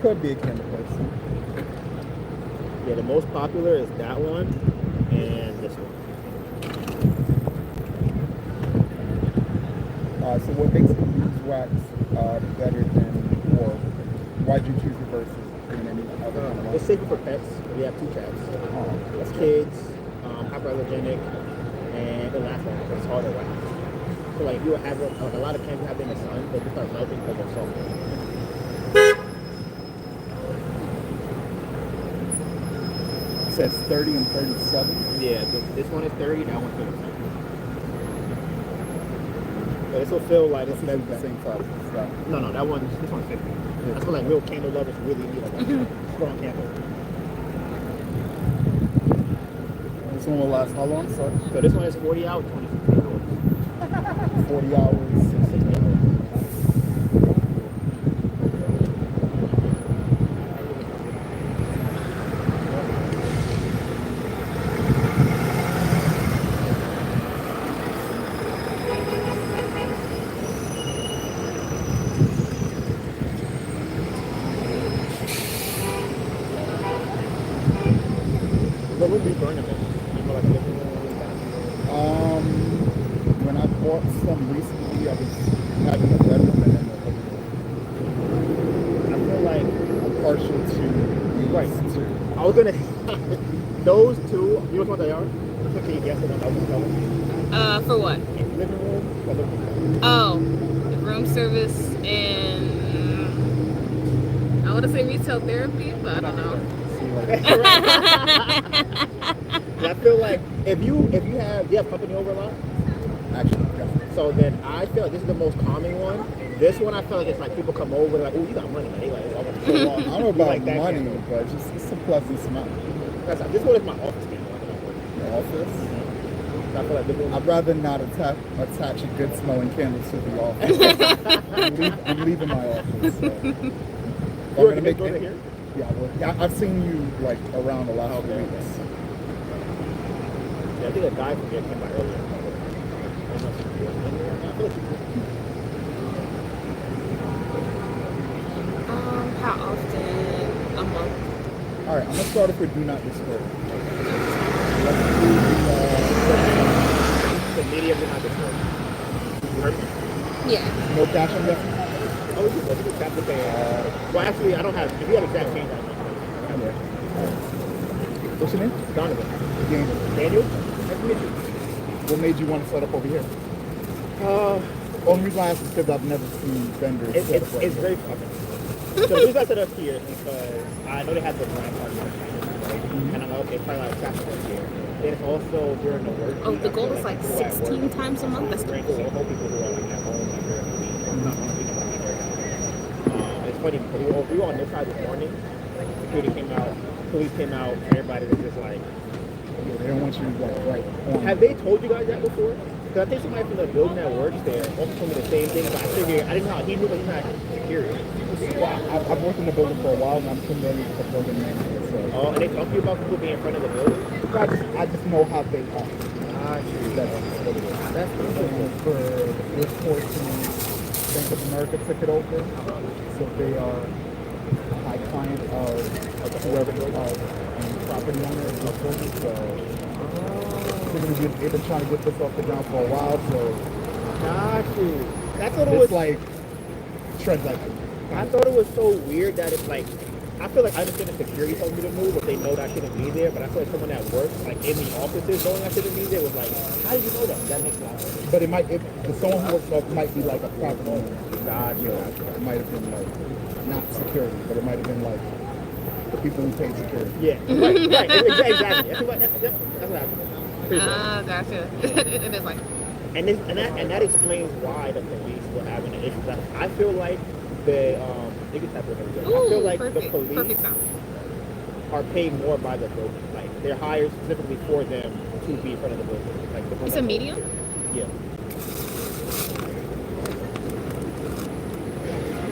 could be a candle person.
Yeah, the most popular is that one and this one.
So what makes beeswax better than, or why'd you choose it versus doing any other kind of
It's safer for pets. We have 2 cats.
Oh,
It's kids, hyperallergenic, and it lasts longer because it's harder to wax. So like if you have a lot of candles have in the sun, they just start melting because they're soft.
it says 30 and 37.
Yeah, this one is 30, that one's 37. But this will feel like
This is the same size as that.
No, this one's 50. That's what like real candle lovers really need, like a strong candle.
This one will last how long, sir?
So this one is 40 hours, 26 hours.
40 hours, 60 hours.
What would be burning it? You know, like a living room, bathroom.
When I bought some recently, I was having a bedroom and then a living room.
I feel like
I'm partial to these
Right.
two.
I was gonna those two. You know what they are? Can you guess what I was telling?
For what?
Living room or living room?
Oh, the room service and I want to say retail therapy, but I don't know.
See, like,
And I feel like if you have company over a lot,
actually, yeah.
so then I feel like this is the most calming one. This one I feel like it's like people come over like, oh, you got money, they like, I want to show off.
I don't know about
like that
money,
candle.
but just it's a pleasant smell.
This one is my office candle.
The office.
So I feel like this one.
I'd rather not attach a good smelling candle to the office. I'm leaving my office. So.
You want to make it here?
Yeah, well, yeah, I've seen you like around a lot of
Okay.
weeks.
Yeah, I think a guy from here came by earlier.
How often a month?
All right, I'm gonna start off with do not disturb. Let's do
The medium did not disturb. You heard me?
Yeah.
no cash on that.
Oh, you can tap the pay. Well, actually, I don't have. If you have exact change, I don't know.
What's your name?
Donovan.
Daniel.
Daniel? Nice to meet you.
What made you want to set up over here? Only reason I ask is because I've never seen vendors set up right
It's
here.
very fucking. So the reason I set up here is because I know they have the brand card market, right? And I'm like, okay, probably a lot of traffic up here. Then it's also during the work.
Oh,
week,
the
I
goal
feel
is like
people at
16
work
times a month. That's
bring
cool.
people who are like at home, like during the week. Not on the weekend, but like during the week. It's funny because we were on this side this morning. Security came out, police came out, everybody was just like.
They don't want you to like right on.
Have they told you guys that before? Because I think somebody from the building that works there also told me the same thing, but I figured I didn't know how he knew, but he's not security.
Well, I've worked in the building for a while and I'm familiar with the building manager. So
Oh, and they talk to you about people being in front of the building?
I just know how they are. That's interesting. For this portion, Bank of America took it over, so they are a high client of whoever property owner is this building. So they've been trying to get this off the ground for a while. So
Got you. That's what it was
it's like tread lightly.
I thought it was so weird that it's like, I feel like I understand the security told me to move, but they know that I shouldn't be there. But I feel like someone that works, like in the offices, knowing I shouldn't be there was like, how do you know that? That makes a lot of sense.
But it might, if someone who works off might be like a property owner.
Gotcha.
It might have been like not security, but it might have been like the people who pay security.
Yeah, right, exactly. That's what happened. Pretty sure.
Gotcha. It is like,
And that explains why the police were having an issue. I feel like the you can tap it over there. I feel
ooh,
like
perfect.
the police
Perfect sound.
are paid more by the building. Like they're hired specifically for them to be in front of the building. Like the
It's a medium?
Yeah.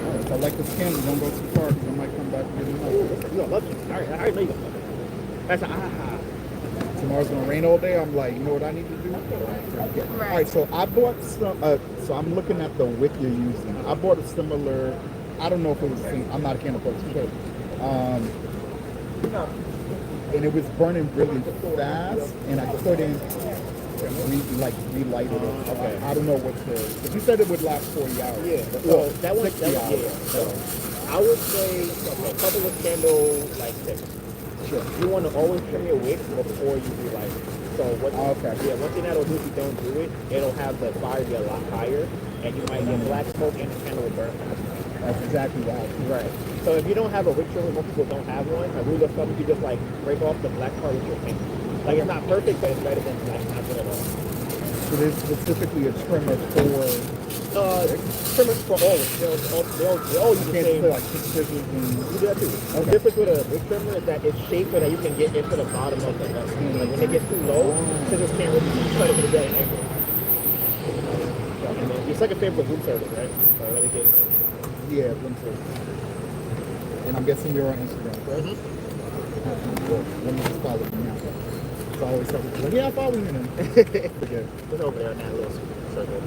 Alright, so I like this candle. Don't go too far because I might come back and get another.
You gonna love it. I already know you gonna love it. That's an aha.
Tomorrow's gonna rain all day. I'm like, you know what I need to do? All right, so I bought some. So I'm looking at the wick you're using. I bought a similar. I don't know if it was the same. I'm not a candle person. And it was burning really fast, and I couldn't relighted it.
Okay.
I don't know what to. But you said it would last 40 hours.
Yeah.
Well,
So that was
60 hours.
yeah. So I would say a couple of candle like tips.
Sure.
You want to always trim your wick before you relight it. So what?
Okay.
Yeah. One thing that'll do if you don't do it, it'll have the fire be a lot higher, and you might get black smoke, and the candle will burn faster.
That's exactly what happened.
Right. So if you don't have a wick trimmer, most people don't have one. A rule of thumb, you just like break off the black part with your finger. Like it's not perfect, but it's better than like not good at all.
So there's specifically a trimmer for.
Trimmers for all. They all use the
Can't
same.
say like scissors and.
You do that too. The difference with a wick trimmer is that it's shaped so that you can get into the bottom of the nut. Like when they get too low, scissors can't really cut it to the dead angle. And then your second favorite was room service, right? So let me get.
Yeah, room service. And I'm guessing you're on Instagram, correct? Well, let me just follow you now. So I always tell people, like, yeah, I follow you. And then forget.
Just over there in that little circle.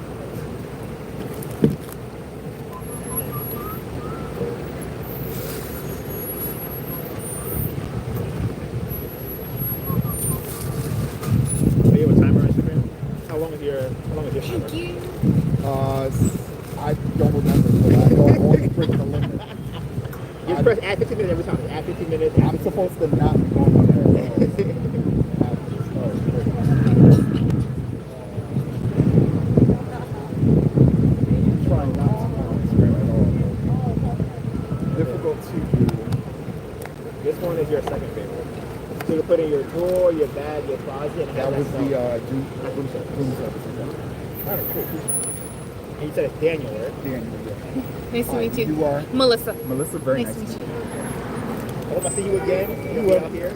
Do you have a timer on Instagram? How long is your timer?
Thank you.
I don't remember, but I know I'm always breaking the limit.
You just press add 15 minutes every time. Add 15 minutes.
I'm supposed to not be going on there. Trying not to go on Instagram at all. Difficult to do.
This one is your second favorite. So you put in your drawer, your bag, your closet. And
That was the
room service.
room service.
Alright, cool. And you said it's Daniel, right?
Daniel, yeah.
Nice to meet you.
You are
Melissa.
Melissa. Very
Nice
nice.
to meet you.
I hope I see you again.
You
will
will.
out here.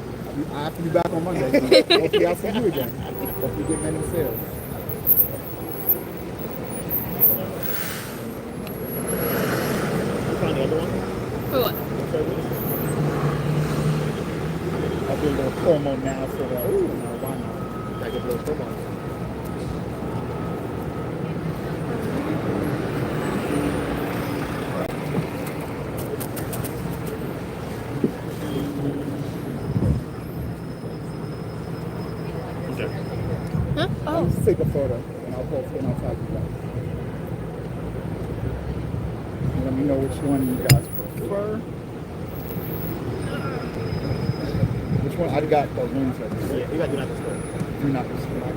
I have to be back on Monday. So hopefully I'll see you again. Hopefully get many sales.
You found the other one?
For what?
Room service?
I'll do a little promo now, so why not?
I get a little promo. Okay.
Huh?
I'll
Oh.
just take a photo and I'll post it and I'll tag you guys. And let me know which one you guys prefer. Which one? I got the room service.
Yeah, you gotta do that this way.
Do not disturb.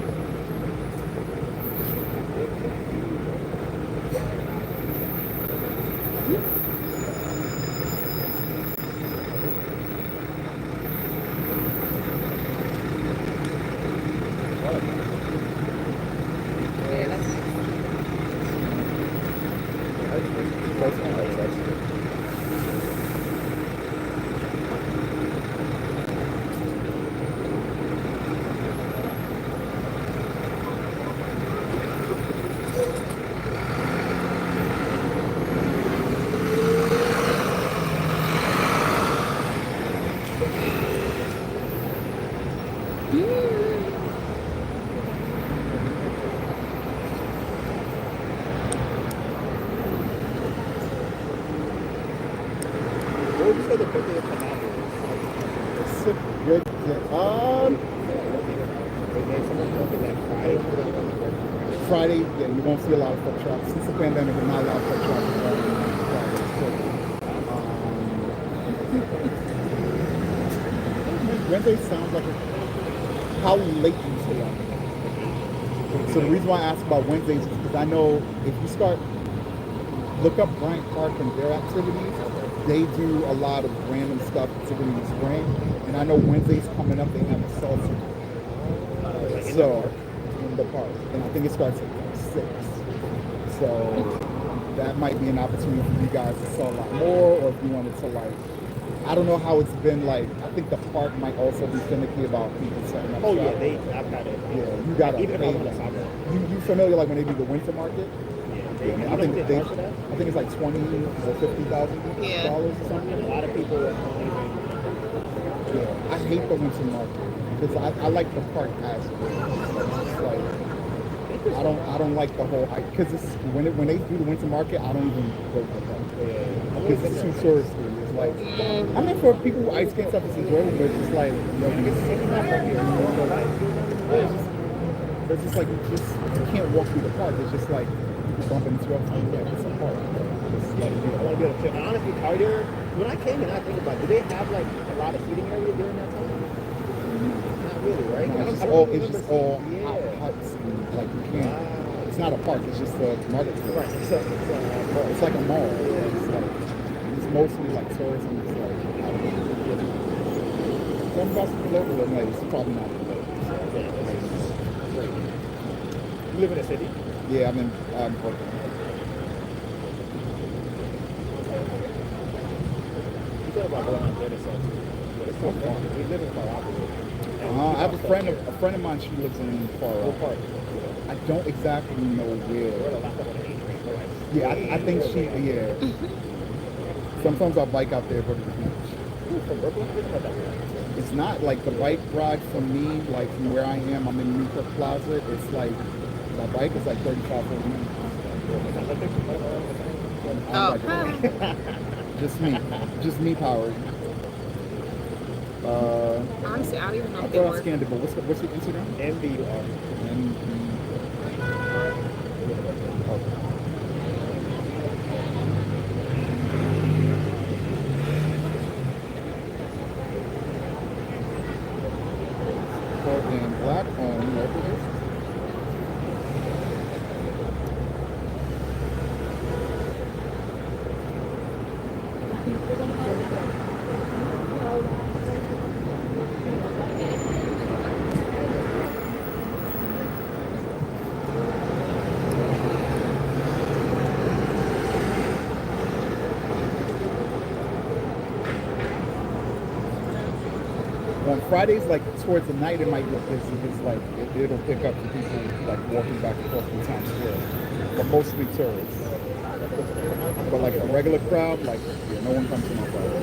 Yeah, that's nice.
That's nice, actually.
What would you say the birthday of Pineapple is?
It's a good thing.
They made someone told me that Friday.
Friday, yeah, you won't see a lot of foot trucks. Since the pandemic, there's not a lot of foot trucks. Wednesday sounds like how late you stay up. So the reason why I asked about Wednesdays is because I know if you start look up Bryant Park and their activities, they do a lot of random stuff, particularly in the spring. And I know Wednesdays coming up, they have a salsa. So in the park, and I think it starts at 6. So that might be an opportunity for you guys to sell a lot more, or if you wanted to like I don't know how it's been like. I think the park might also be finicky about people setting up.
Oh yeah,
shop.
I've got it.
Yeah, you got to
even if I
pay.
was on the sidewalk.
You familiar like when they do the winter market?
Yeah,
I think
they charge for that.
I think it's like $20,000 or $50,000
Yeah.
or something.
A lot of people don't even.
Yeah, I hate the winter market because I like the park aspect. It's like I don't like the whole hype because it's when they do the winter market I don't even go to the park because it's too touristy. It's like I mean for people who ice skate stuff it's enjoyable, but it's just like it's just like you can't walk through the park. It's just like people bumping into us and like it's a park. It's like,
I want to be able to. And honestly, are there? When I came in, I think about, do they have like a lot of seating area during that time? Not really, right?
no, it's just all huts and like you can't. It's not a park. It's just a market.
Right.
It's like a mall. It's like it's mostly like tourism. It's like I don't know. Some about some local and like it's probably not local.
You live in a city?
Yeah, I'm in Brooklyn.
You thought about going out there to sell too. But it's so far. We live in Far Rockaway.
I have a friend of mine. She lives in Far Rock.
What part?
I don't exactly know where.
We're like up on the 8th Street, right?
Yeah, I think she. Yeah. Sometimes I bike out there, go to the beach.
From Brooklyn? It's not that way.
It's not like the bike ride from me, like from where I am. I'm in Newport Plaza. It's like my bike is like 35, 40 minutes.
Oh.
Just me powered.
Honestly, I don't even know
I
if they
thought I
work.
scanned it, but what's your Instagram?
MBur.
And Portland Black owned local business. On Fridays, like towards the night, it might get busy because like it'll pick up the people like walking back and forth from Times Square, but mostly tourists. But like a regular crowd, like yeah, no one comes to my Fridays.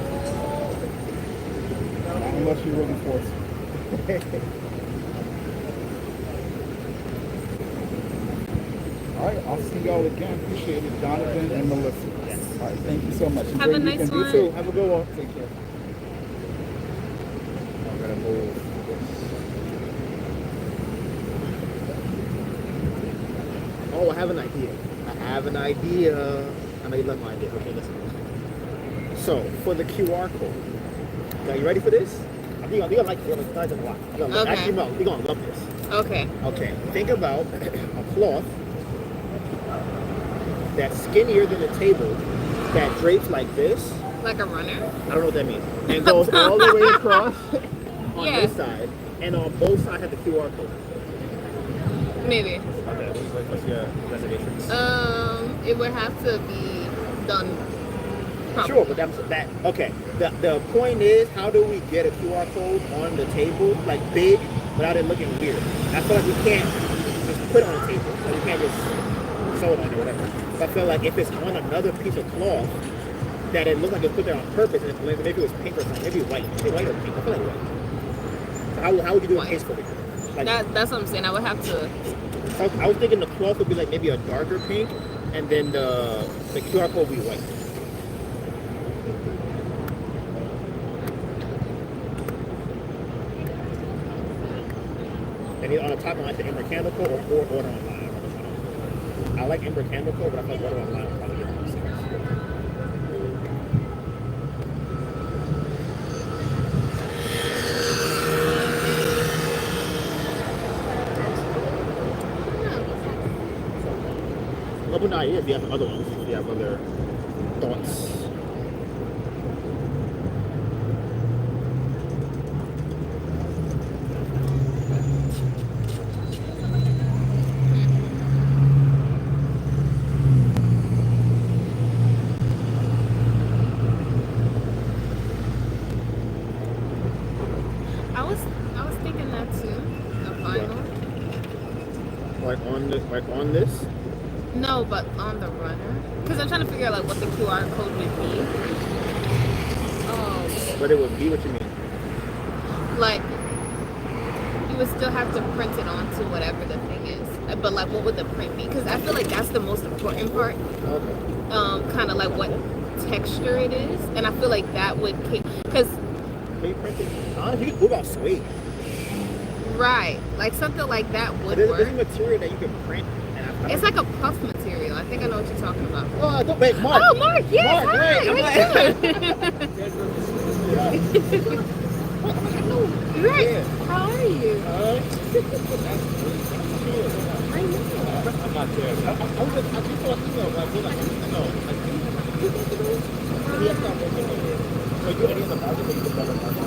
Not unless you're really forced. All right, I'll see y'all again. Appreciate it, Donovan and Melissa.
Yes.
All right, thank you so much.
Have
Enjoy
a
your
nice
weekend.
one.
You too. Have a good one. Take care. I'm gonna move this.
Oh, I have an idea. I know you love my idea. Okay, listen. So, for the QR code, are you ready for this? You're gonna like it. It's not a lot.
Okay.
Actually, no, you're gonna love this.
Okay.
Okay, think about a cloth that's skinnier than a table that drapes like this.
Like a runner?
I don't know what that means. And goes all the way across on
Yeah.
this side, and on both sides have the QR code.
Maybe.
Okay, what's your reservations?
It would have to be done properly.
Sure, but that okay. The point is, how do we get a QR code on the table, like big, without it looking weird? I feel like we can't just put it on a table. Like we can't just sew it on or whatever. So I feel like if it's on another piece of cloth, that it looks like it's put there on purpose, and maybe it was pink or something, maybe white, maybe white or pink. I feel like white. So how would you do it
White.
tastefully? Like,
That's what I'm saying. I would have to.
I was thinking the cloth would be like maybe a darker pink, and then the QR code would be white. And on the top, I like the MBur Candle Co or order online. I like MBur Candle Co, but I feel like order online will probably get more sales. Open ideas if you have other ones, if you have other thoughts.
I was thinking that too. A vinyl.
Like on this.
No, but on the runner. Because I'm trying to figure out like what the QR code would be.
But it would be what you mean.
Like you would still have to print it onto whatever the thing is. But like what would the print be? Because I feel like that's the most important part.
Okay.
Kind of like what texture it is, and I feel like that would because
Can you print it? Honestly, what about suede?
right, like something like that would
There's
work.
a material that you can print. And
It's like a puff material. I think I know what you're talking about.
Oh, don't wait, Mark.
Oh, Mark, yes,
Mark,
hi,
right,
how you doing? Right.
Yeah.
How are you? I know.
I'm not there. I was just, I just saw an email, but I feel like, no, like 2 months ago. He has not working there. So you any of the market, but you can better market.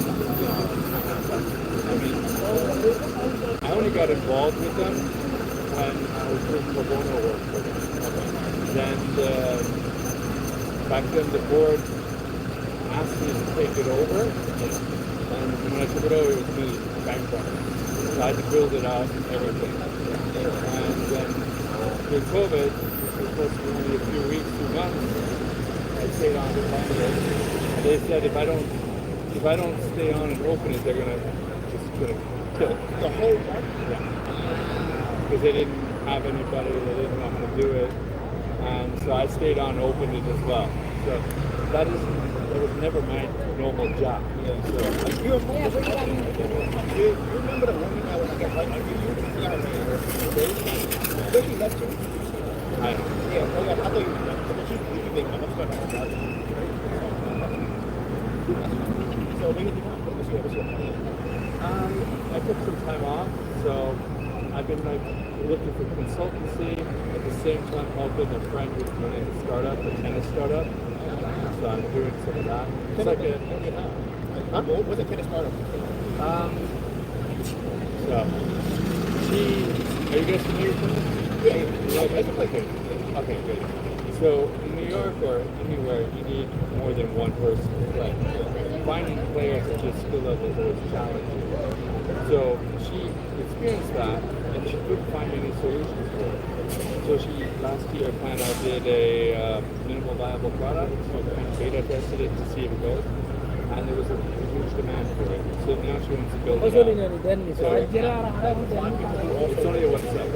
I only got involved with them when I was doing pro bono work for them. Then back then the board asked me to take it over, and when I took it over, it was me bankrupt. So I had to build it out, everything. And then through COVID, which was supposed to be only a few weeks, 2 months, I stayed on the longer. They said if I don't stay on and open it, they're gonna kill it.
The whole market?
Yeah. Because they didn't have anybody, they didn't know how to do it. And so I stayed on and opened it as well. So that was never my normal job.
Yeah. So, you remember the woman that was like right under you? Yeah, she left you?
I don't know.
Yeah, oh yeah, I thought you were like, she big man. Let's go. So when did you come? What's your plan?
I took some time off, so I've been like looking for consultancy, at the same time helping a friend who's running a startup, a tennis startup. So I'm doing some of that. It's like a
What's a tennis startup?
so are you guys familiar with tennis?
Yeah.
Okay, good. So in New York or anywhere, you need more than one person to play. Finding players at your skill level is always challenging. So she experienced that, and she couldn't find any solutions for it. So she last year kind of did a minimal viable product, so kind of beta tested it to see if it goes, and there was a huge demand for it. So now she wants to build it out. So it's only a website.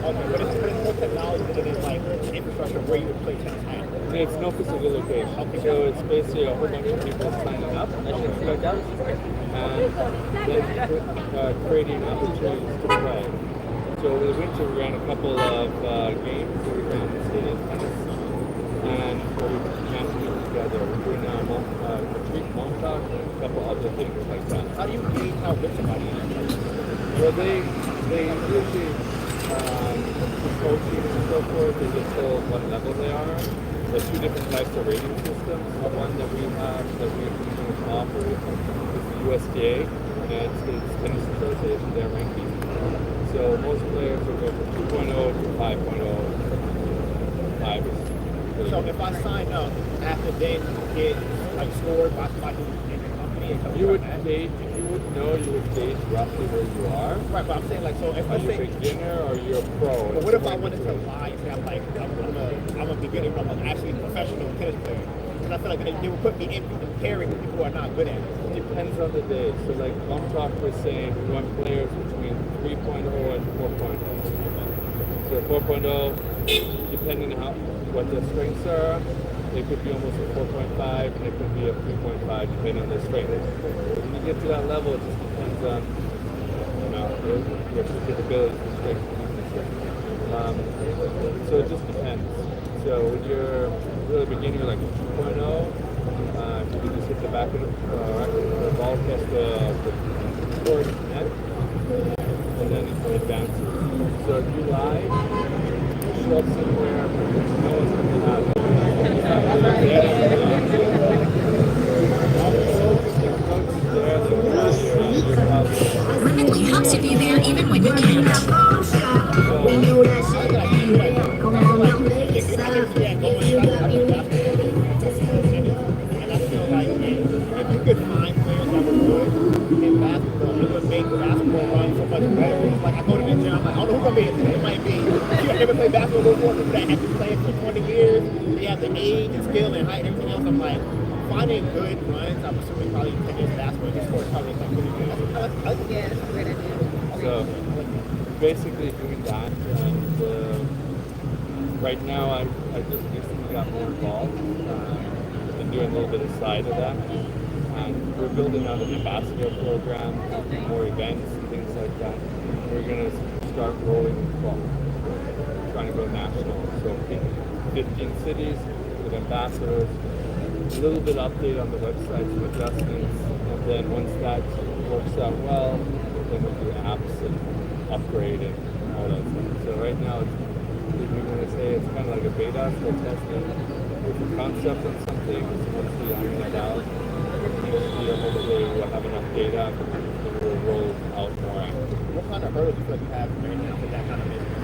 Okay, but it's more technology than it's like infrastructure where you would play tennis.
It's no physical location. So it's basically a whole bunch of people signing up and then creating opportunities to play. So in the winter we ran a couple of games where we ran stadium tennis and where we matched people together. We're doing retreat, Montauk, and a couple other things like that.
How do you gauge how good somebody is?
Well, they usually coaching and so forth, they get told what level they are. There's 2 different types of rating systems. The one that we have that we offer is the USDA, United States Tennis Association, their ranking. So most players will go from 2.0 to 5.0. 5 is really
So if I sign up after they get like scored by somebody in the company,
you would gauge, if you would know, you would gauge roughly where you are.
right? But I'm saying like, so if
Are
I
you a
say,
beginner or you're a pro?
but what if I wanted to lie and say I'm like I'm a beginner, but I'm actually a professional tennis player? Because I feel like they would put me in pairing with people who are not good at it.
It depends on the day. So like Bum Talk was saying, we want players between 3.0 and 4.0. So 4.0, depending on what their strengths are, it could be almost a 4.5 and it could be a 3.5 depending on their strength. When you get to that level, it just depends on your capabilities, your strength, weaknesses. So it just depends. So when you're really beginner, like 2.0, you can just hit the back of the ball, test the court net, and then it advances. So if you lie, show up somewhere, no one's going to have it.
Remitly helps you be there even when you can't.
And I feel like if you could find players that were good, in basketball, it would make basketball run so much better. It's like I go to the gym, I'm like, I don't know who's gonna be in today. It might be. You never played basketball before, people that have been playing for 20 years. They have the age and skill and height and everything else. I'm like, finding good runs. I'm assuming probably tennis, basketball, this sport probably not really good.
Yeah, that's a great idea.
So basically doing that, and right now I just recently got more involved. Been doing a little bit of side of that, and we're building out an ambassador program, more events and things like that. We're gonna start rolling, well, trying to go national. So 15 cities with ambassadors. A little bit update on the website, some adjustments, and then once that works out well, then we'll do apps and upgrade and all that stuff. So right now, we're going to say it's kind of like a beta, still testing with the concept and something. So once we iron that out, hopefully we'll have enough data and we'll roll out more.
What kind of hurdles do you feel like you have right now for that kind of business?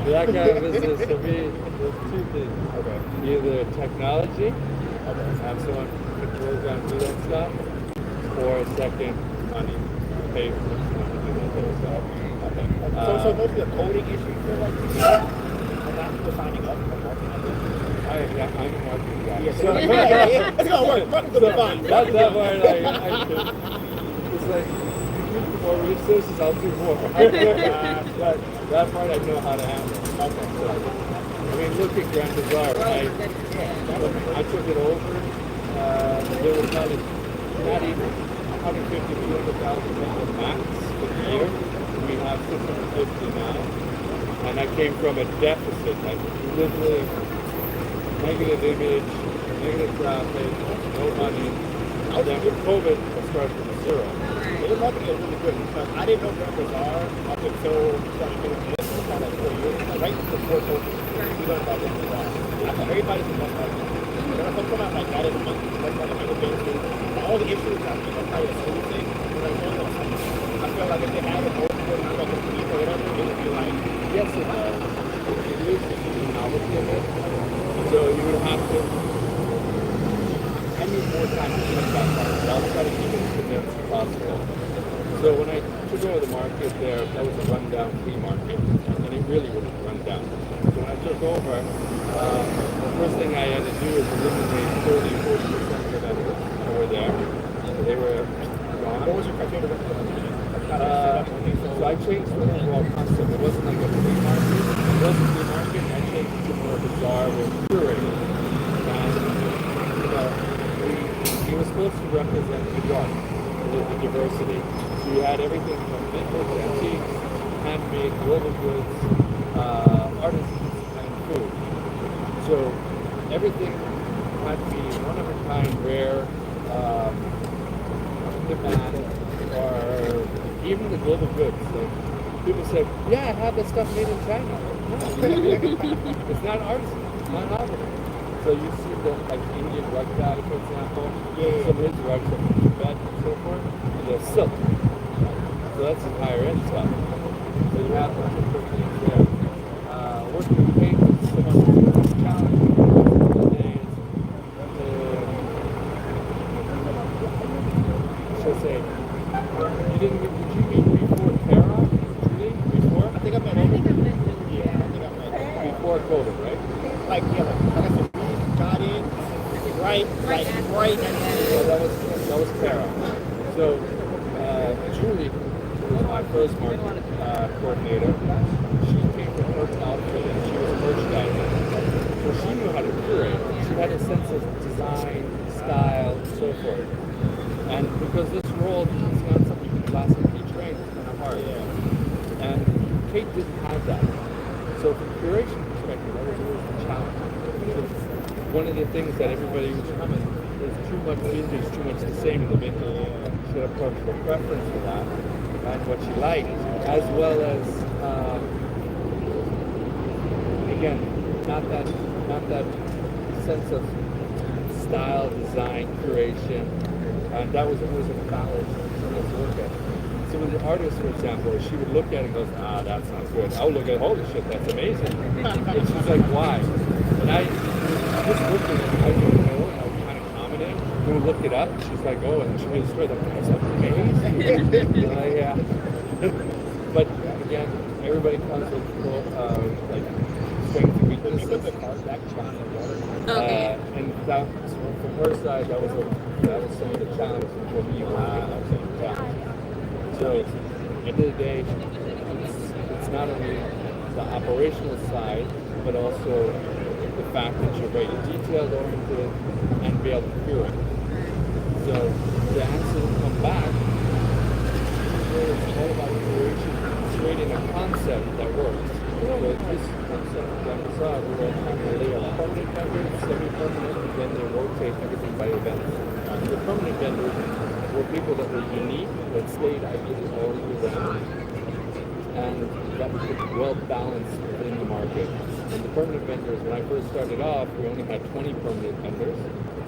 For that kind of business, for me, there's two things. Okay. Either technology, have someone who can program do that stuff, or second, money, pay for someone to do that other stuff. Okay.
So most of the coding issue you feel like you have, are not people signing up for marketing on this?
I'm a marketing guy.
Yeah, so it's gonna work. Marketing's gonna be fine.
That's that part it's like, you give me more resources, I'll do more. But that part I know how to handle. Okay. So, I mean, look at Grand Bazaar, right? I took it over. There was not even 150, 200,000 people max for the year. We have 650 now. And I came from a deficit, like literally negative image, negative traffic, no money. And then with COVID, I started from zero.
Your marketing is really good because I didn't know Grand Bazaar up until started doing this for like 4 years. Like right before COVID, we learned about Grand Bazaar. I thought everybody's in marketing. When I come out like that is much like a bigger business. All the issues I think are probably a smooth thing. I feel like if they had it more like a week or whatever, it would be like,
yes, it does. It loses the novelty of it. So you would have to, I need more time to think about that. I'll try to keep it as condensed as possible. So when I took over the market there, that was a rundown flea market, and it really was a rundown. So when I took over, the first thing I had to do is eliminate 30-40% of the vendors that were there. They were gone.
what was your criteria?
So I changed the overall concept. It wasn't like a flea market. It wasn't a flea market. I changed it to more bizarre with curated. And he was supposed to represent New York, the diversity. So you had everything from vintage, antiques, handmade, global goods, artisans, and food. So everything had to be one of a kind, rare, demand, or even the global goods. Like people say, yeah, I have this stuff made in China. No, it's not artisan, it's not happening. So you see the like Indian rug guy, for example, some of his rugs are from Tibet and so forth, and they're silk. So that's some higher end stuff. So you have to put things there. Working with paint is so much challenging nowadays. Should say, did you meet before Tara? Really? Before?
I think I met
before COVID, right?
like I said, we got in right at
So that was Tara. So Julie was my first market coordinator. She came from Earth Outfit and she was a merchandiser. So she knew how to curate. She had a sense of design, style, and so forth. And because this role is not something you can classically train, it's kind of hard. And Kate didn't have that. So from a curation perspective, that was always a challenge. One of the things that everybody was coming is too much vintage, too much the same in the vintage. She had a personal preference for that and what she liked, as well as again, not that sense of style, design, curation, and that was always a balance to look at. So with the artist, for example, she would look at it and goes, that's not good. I would look at, holy shit, that's amazing. And she's like, why? And I just looked at it, I didn't know, and I was kind of commenting. go look it up. She's like, oh, and she was straight up, that's amazing. Yeah. But again, everybody comes with like strengths and weaknesses.
Okay.
And that, from her side, that was some of the challenges for me. So at the end of the day, it's not only the operational side, but also the fact that you're very detailed oriented and be able to cure it. So the answer to come back, it's all about creating a concept that works. So this concept that we saw, we were trying to lay a permanent vendor, semi-permanent, and then they rotate everything by events. The permanent vendors were people that were unique, that stayed ideally all year round, and that was well balanced within the market. And the permanent vendors, when I first started off, we only had 20 permanent vendors,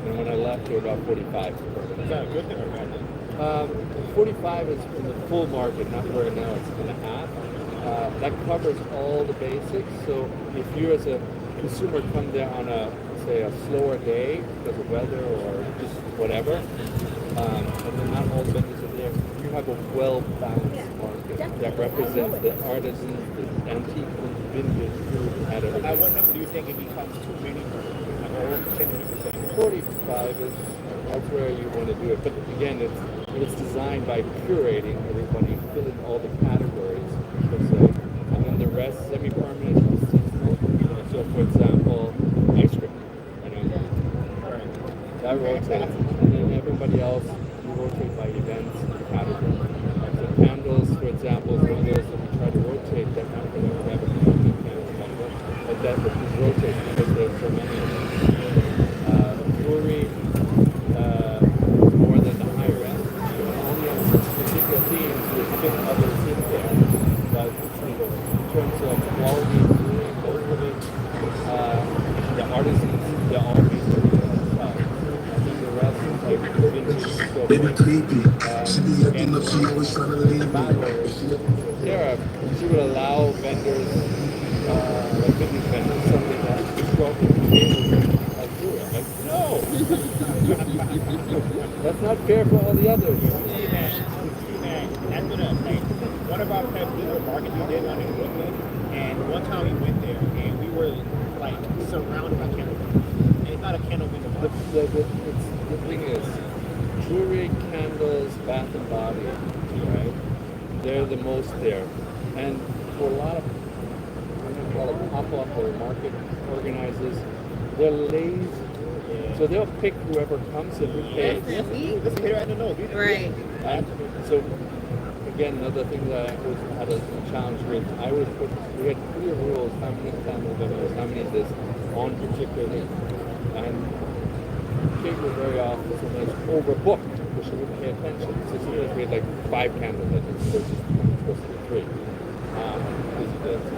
and when I left, there were about 45 permanent.
Is that a good thing or bad thing?
45 is in the full market, not where now it's in a half. That covers all the basics. So if you as a consumer come there on a, say, a slower day because of weather or just whatever, and then not all the vendors are there, you have a well-balanced market that represents the artisans, the antique vintage food at everything.
At what number do you think it becomes too many? Like, what percentage would you say?
45 is that's where you want to do it. But again, it's designed by curating everybody, filling all the categories, per se. And then the rest, semi-permanent, seasonal. So for example, ice cream. That rotates. And then everybody else, you rotate by events and categories. So candles, for example, is one of those that we try to rotate that not going to have a permanent candle vendor, but that would just rotate because there's so many of them. Jewelry, more than the higher end. Only on such particular themes would fit others in there. But in terms of quality of jewelry, locally, the artisans, they're all based on themselves. I think the rest is like vintage and so
Baby
forth.
creepy. She be acting up, she always trying to leave me.
She would allow vendors, like vintage vendors, something that is broken tables of jewelry. I'm like, no! That's not fair for all the others.
See, man, that's gonna, like, one of our pet peeves markets we did one in Brooklyn, and one time we went there, and we were, like, surrounded by candles. And it's not a candle vendor market.
The thing is, jewelry, candles, bath and body, right? They're the most there. And for a lot of, I'm going to call it pop-up or market organizers, they're lazy. So they'll pick whoever comes and who pays.
Listen here, I don't know.
Right.
And so, again, another thing that I had a challenge with, we had clear rules, how many candle vendors, how many of this, on particular things. And Kate was very often sometimes overbooked because she wouldn't pay attention. So sometimes we had like 5 candle vendors versus supposed to be 3.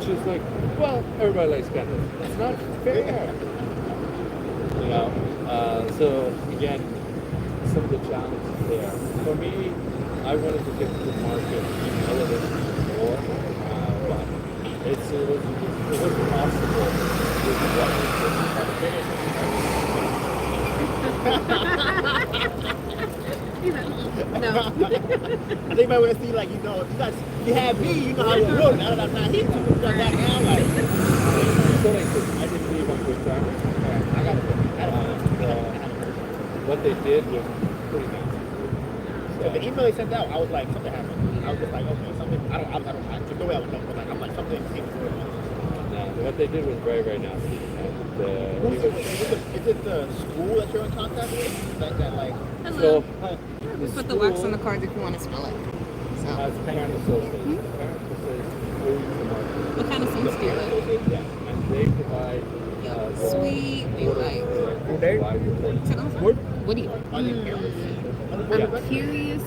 She's like, well, everybody likes candles. It's not fair. You know, so again, some of the challenges there. For me, I wanted to get to the market and elevate it more, but it was possible with
No.
I think I want to see, like, you have me, you know how you look. Now that I'm not here, you got that now, like.
So like this, I didn't leave on good terms.
I got it.
What they did was pretty nice.
So the email they sent out, I was like, something happened. I was just like, okay, something. I don't. There's no way I would know, but like, I'm like, something came through.
No, what they did was very, very nice. And,
Is it the school that you're in contact with? That like.
Hello.
so
Just put the wax on the cards if you want to smell it. So.
As parent association, parent association owns the market.
What kind of scents do you like?
Yeah, and they provide
Sweet. We like.
Wood?
Woody. I'm curious.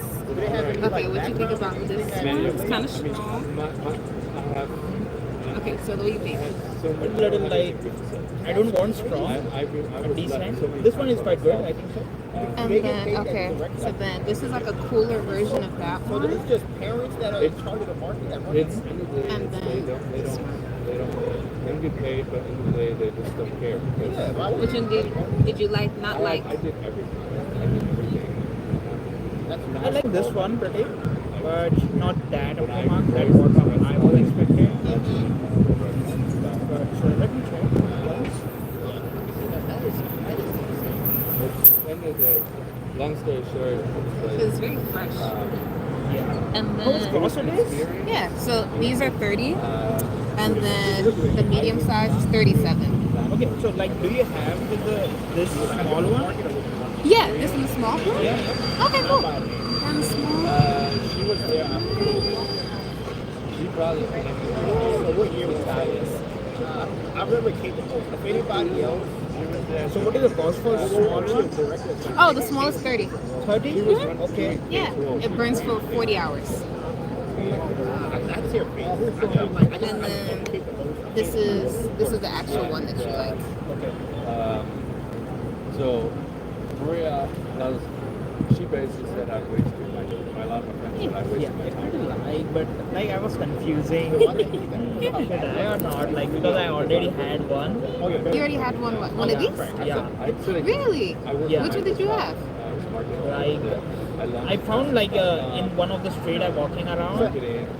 Okay, what do you think about this? It's kind of strong.
I have
Okay, so what do you think?
so much
Little like, I don't want strong.
I was
Decent.
so many
This one is
times
quite good, I think so.
And then, okay, so then this is like a cooler version of that
So
one.
it's just parents that are in charge of the market that run
It's
it?
And
they don't get paid, but in the day they just don't care. Because
Yeah, why would
Which one did you like? Not like.
I did everything. mean, everything.
I like this one pretty, but not that up the mark. That what I was expecting. But so let me check.
End of the day, long story short,
It's very fresh.
Yeah.
And
How much
then,
cost it is?
yeah, so these are 30, and then the medium size is 37.
Okay, so like, do you have this small one?
Yeah, this is a small one?
Yeah.
Okay, cool. And small.
she was there after COVID. She probably came in.
So what year was that? I remember Kate the most. If anybody else,
So what is the cost for small one?
Oh, the small is 30.
30? Okay.
Yeah, it burns for 40 hours.
that's your face.
And then this is the actual one that you like.
So Maria, she basically said I wasted my lot of my friends said I wasted
Yeah,
my
it's
time.
pretty light, but like I was confusing. Should I or not? Like because I already had one.
You already had one of these?
Yeah.
Really?
Yeah.
Which one did you have?
Like I found like in one of the street I'm walking around,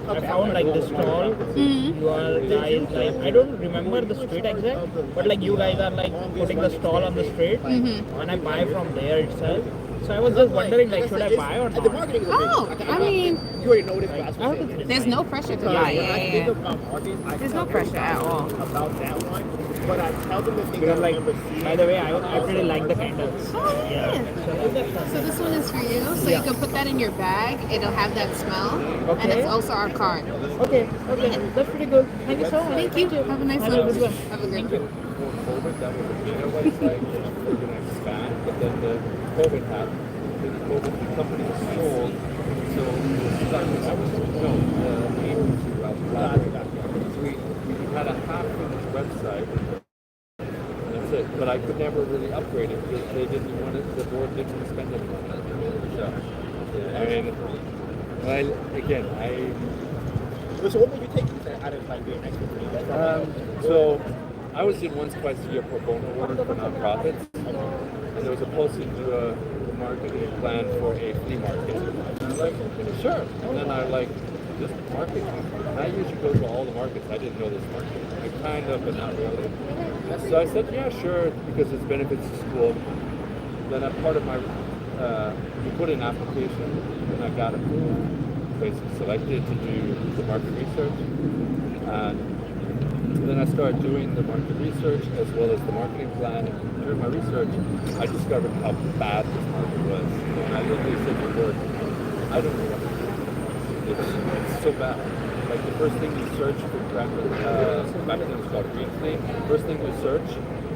I found like this stall. You are guys like I don't remember the street exact, but like you guys are like putting the stall on the street, and I buy from there itself. So I was just wondering like should I buy or not?
Oh, I mean,
You already know this, but
I have to think.
there's no pressure to buy. Yeah. There's no pressure at all.
about that one, but I tell them the thing
Because
I
like
remember seeing.
by the way, I pretty like the candles.
Oh, yeah. So this one is for you. So you can put that in your bag. It'll have that smell. And
Okay.
it's also our card.
Okay, that's pretty good. Thank you so much.
Thank you. Have a nice
Have a
one.
good one.
Have a good one.
Before COVID, that was a beta website. We're going to expand, but then the COVID happened. The company was sold, so we were stuck with the agency was so we had a half-finished website. And that's it. But I could never really upgrade it because they didn't want it. The board didn't spend any money. So, I mean,
So what would you take out of like being an expert?
So I was doing once, twice a year pro bono work for nonprofits, and there was a posting to a marketing plan for a flea market. And I'm like, sure. And then I like this market. And I usually go to all the markets. I didn't know this market. I kind of, but not really. So I said, yeah, sure, because it's benefits to school. Then a part of my, you put in an application, and I got approved. Basically selected to do the market research. And then I started doing the market research as well as the marketing plan. And during my research, I discovered how bad this market was. And I literally said to work, I don't know what to do. It's so bad. Like the first thing you search for back then it was called green flea. First thing you search,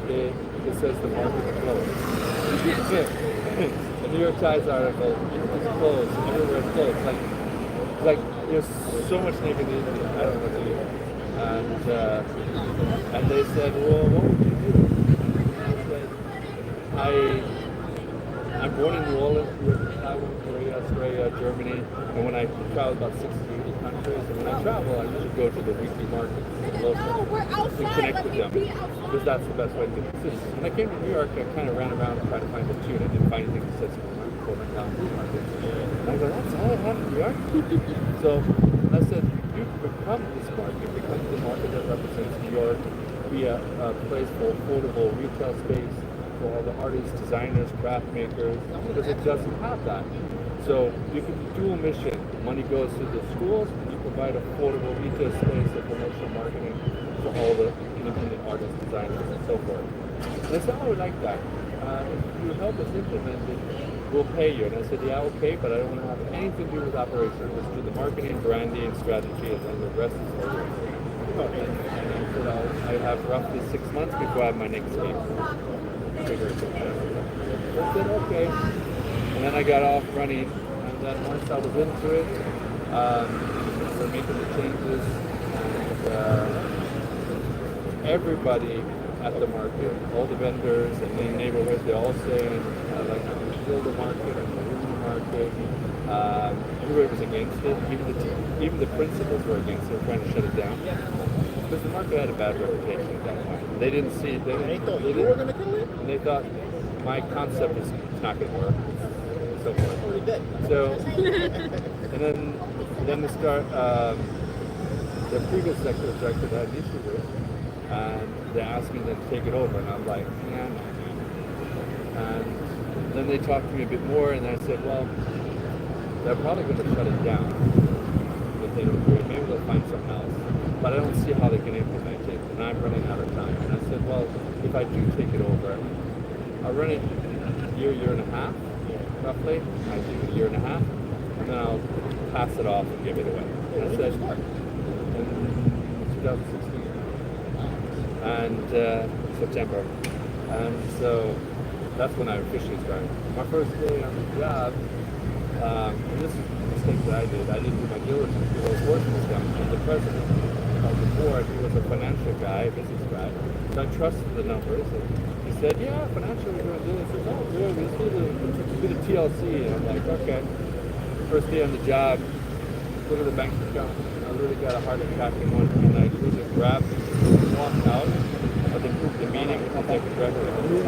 it says the market is closed. The New York Times article, it's closed, everywhere it's closed. Like there's so much negativity. I don't know what to do. And they said, well, what would you do? I said, I'm born in New Orleans, Korea, Australia, Germany, and when I travel about 60 to 80 countries, and when I travel, I usually go to the weekly markets locally and connect with them, because that's the best way to get the When I came to New York, I kind of ran around and tried to find a tune. I didn't find anything that says going down flea markets. And I go, that's all I have in New York? So I said, you become this market, become the market that represents New York, be a place for affordable retail space for all the artists, designers, craft makers, because it doesn't have that. So you can dual mission. Money goes to the schools, and you provide affordable retail space and promotional marketing for all the independent artists, designers, and so forth. And I said, oh, I would like that. If you help us implement it, we'll pay you. And I said, yeah, okay, but I don't want to have anything to do with operations. Let's do the marketing, branding, strategy, and then the rest is over. And I said, I have roughly 6 months before I have my next game. Figure it out. So I said, okay. And then I got off running. And then once I was into it, we're making the changes. And everybody at the market, all the vendors and the neighborhood, they're all saying, like, build the market and the market. Everybody was against it. Even the principals were against it, trying to shut it down. Because the market had a bad reputation at that point. They didn't see it. They thought you were going to kill it? And they thought my concept is not going to work. so forth. So, and then the start, the previous sector director that I had an issue with, and they asked me to take it over, and I'm like, nah. And then they talked to me a bit more, and I said, well, they're probably going to shut it down if they don't do it. Maybe they'll find something else. But I don't see how they can implement it, and I'm running out of time. And I said, well, if I do take it over, I'll run it a year and a half, roughly. I do a year and a half, and then I'll pass it off and give it away. And I said, in 2016, and September. And so that's when I officially started. My first day on the job, and this is a mistake that I did. I didn't do my diligence because I was working with him. And the president of the board, he was a financial guy, a business guy. So I trusted the numbers. And he said, yeah, financially we're going to do this. I said, oh, good. Let's do the TLC. And I'm like, okay. First day on the job, go to the bank account. I really got a heart attack in one, and I really grabbed, walked out. The meeting with the executive director and the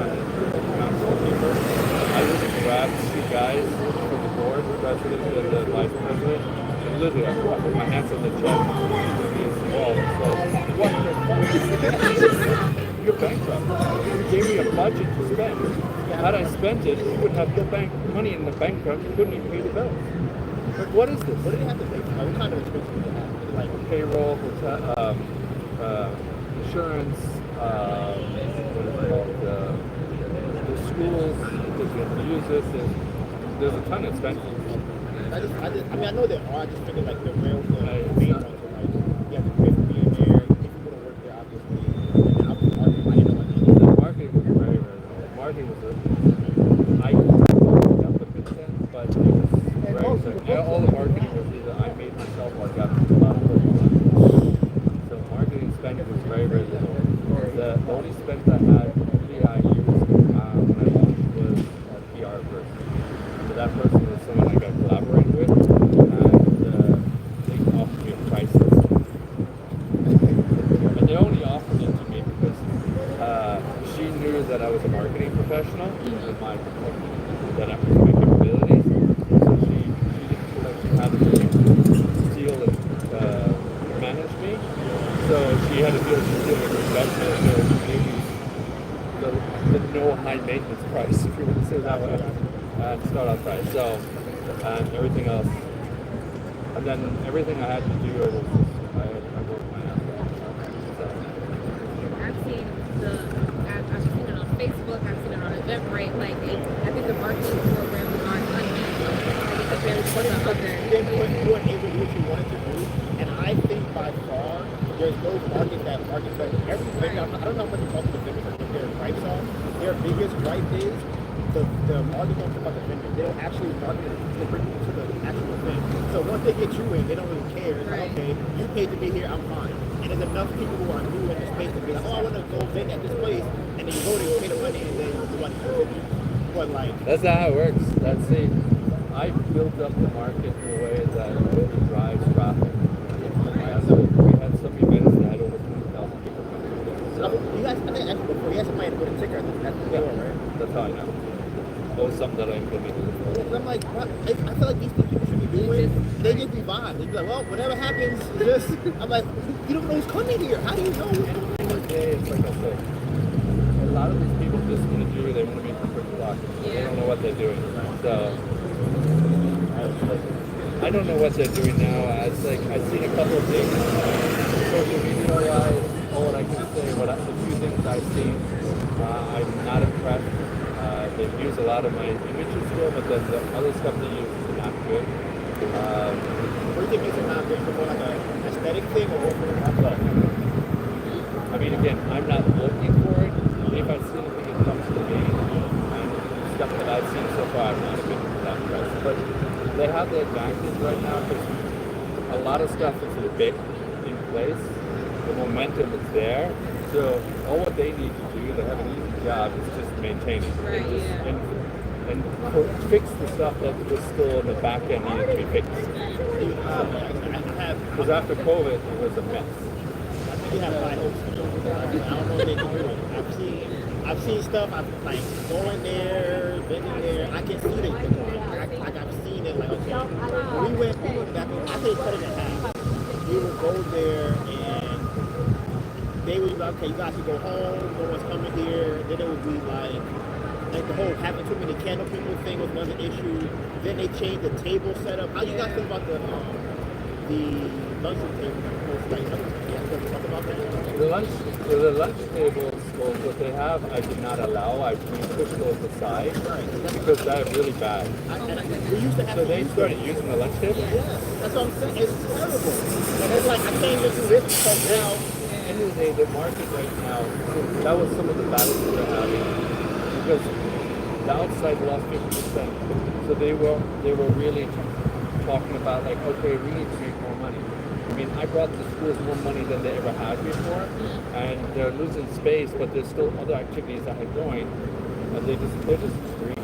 council keeper. I just grabbed two guys from the board, the president and the vice president, and literally I put my hands on the chest against the wall and said, what the fuck? You're bankrupt. You gave me a budget to spend. Had I spent it, you would have no bank money in the bank account. You couldn't even pay the bills. Like, what is this?
What did they have to pay for? What kind of expenses did they have?
Like payroll, hotel, insurance, what is it called? The schools that you have to use this. There's a ton of expenses.
I mean, I know there are. I just figured like the main ones are like you have to pay for being there. If you want to work there, obviously. And
The marketing was very, very low. Marketing was I got the good sense, but it was very. Yeah, all the marketing was either I made myself or I got a lot of work. So marketing spending was very, very low. The only spend I had really I used when I launched was a PR person. So that person was someone I got collaborated with, and they offered me prices. And they only offered it to me because she knew that I was a marketing professional with my capabilities. So she didn't feel like she had to steal and manage me. So she had to deal with investment, so maybe the no high maintenance price, if you want to say that way, and start out price. So, and everything else, and then everything I had to do, I worked my ass off. So.
I've seen it on Facebook. I've seen it on Eventbrite. Like, I think the marketing programs are unmatched compared to the other.
You weren't able to do what you wanted to do, and I think by far there's no market that markets better. Everything. I don't know how much you talk to the vendors like what their gripes are. Their biggest gripe is the market don't talk about the vendor. They don't actually market it. They bring people to the actual thing. So once they get you in, they don't really care. It's like, okay, you paid to be here, I'm fine. And there's enough people who are new in the space to be like, oh, I want to go vend at this place, and then you go there, you pay the money, and then you want to go with you. But like,
that's not how it works. That's it. I built up the market in a way that really drives traffic. We had some events that had over 20,000 people coming through. So
you guys, I think I asked you before, you had somebody to put a ticker at the door, right?
That's how I know. That was something that I implemented.
And I'm like, what? I feel like these things people should be doing. They just be vibes. They be like, well, whatever happens, just. I'm like, you don't know who's coming here. How do you know who's coming here?
It's like I said, a lot of these people just want to do. They want to make a quick buck. They don't know what they're doing. So I don't know what they're doing now. It's like I've seen a couple of things, social media wise. All I can say, the few things I've seen, I'm not impressed. They use a lot of my images still, but then the other stuff they use is not good.
What do you think makes it not good? More like an aesthetic thing or more for the market?
I mean, again, I'm not looking for it. If I see anything, it comes to me. And stuff that I've seen so far, I've not been that impressed. But they have the advantage right now because a lot of stuff is a bit in place. The momentum is there. So all what they need to do, they have an easy job, is just maintain it.
Right,
And fix the stuff that was still in the back end needed to be fixed. Because after COVID, it was a mess.
I think you have high hopes. I don't know if they can do it. I've seen stuff. I'm like going there, bending there. I can see the decline. like I've seen it. Like okay, we went back. I say cut it in half. We would go there and they would be like, okay, you guys should go home. No one's coming here. Then it would be like the whole having too many candle people thing was another issue. Then they changed the table setup. How do you guys feel about the luncheon table? Like, talk about that.
The lunch tables, well, what they have, I did not allow. I pushed those aside because they're really bad.
We used to have
So they started using the lunch table?
Yeah, that's what I'm saying. It's terrible. And it's like I can't even do this because now.
End of the day, the market right now, that was some of the battles we were having because the outside lost 50%. So they were really talking about like, okay, we need to make more money. I mean, I brought the schools more money than they ever had before, and they're losing space, but there's still other activities that are going, and they're just extreme.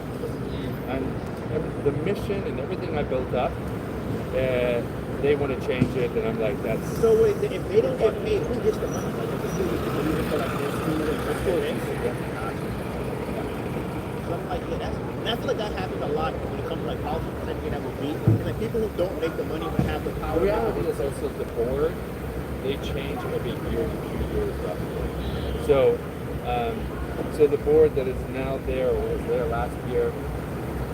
And the mission and everything I built up, they want to change it, and I'm like, that's...
So if they don't get paid, who gets the money? Like, if the school gets the money for like their school and their students? So I'm like, yeah, and I feel like that happens a lot when it comes to like politics, and everything that would be. And like people who don't make the money but have the power.
The reality is also the board, they change every year to 2 years roughly. So, so the board that is now there or was there last year,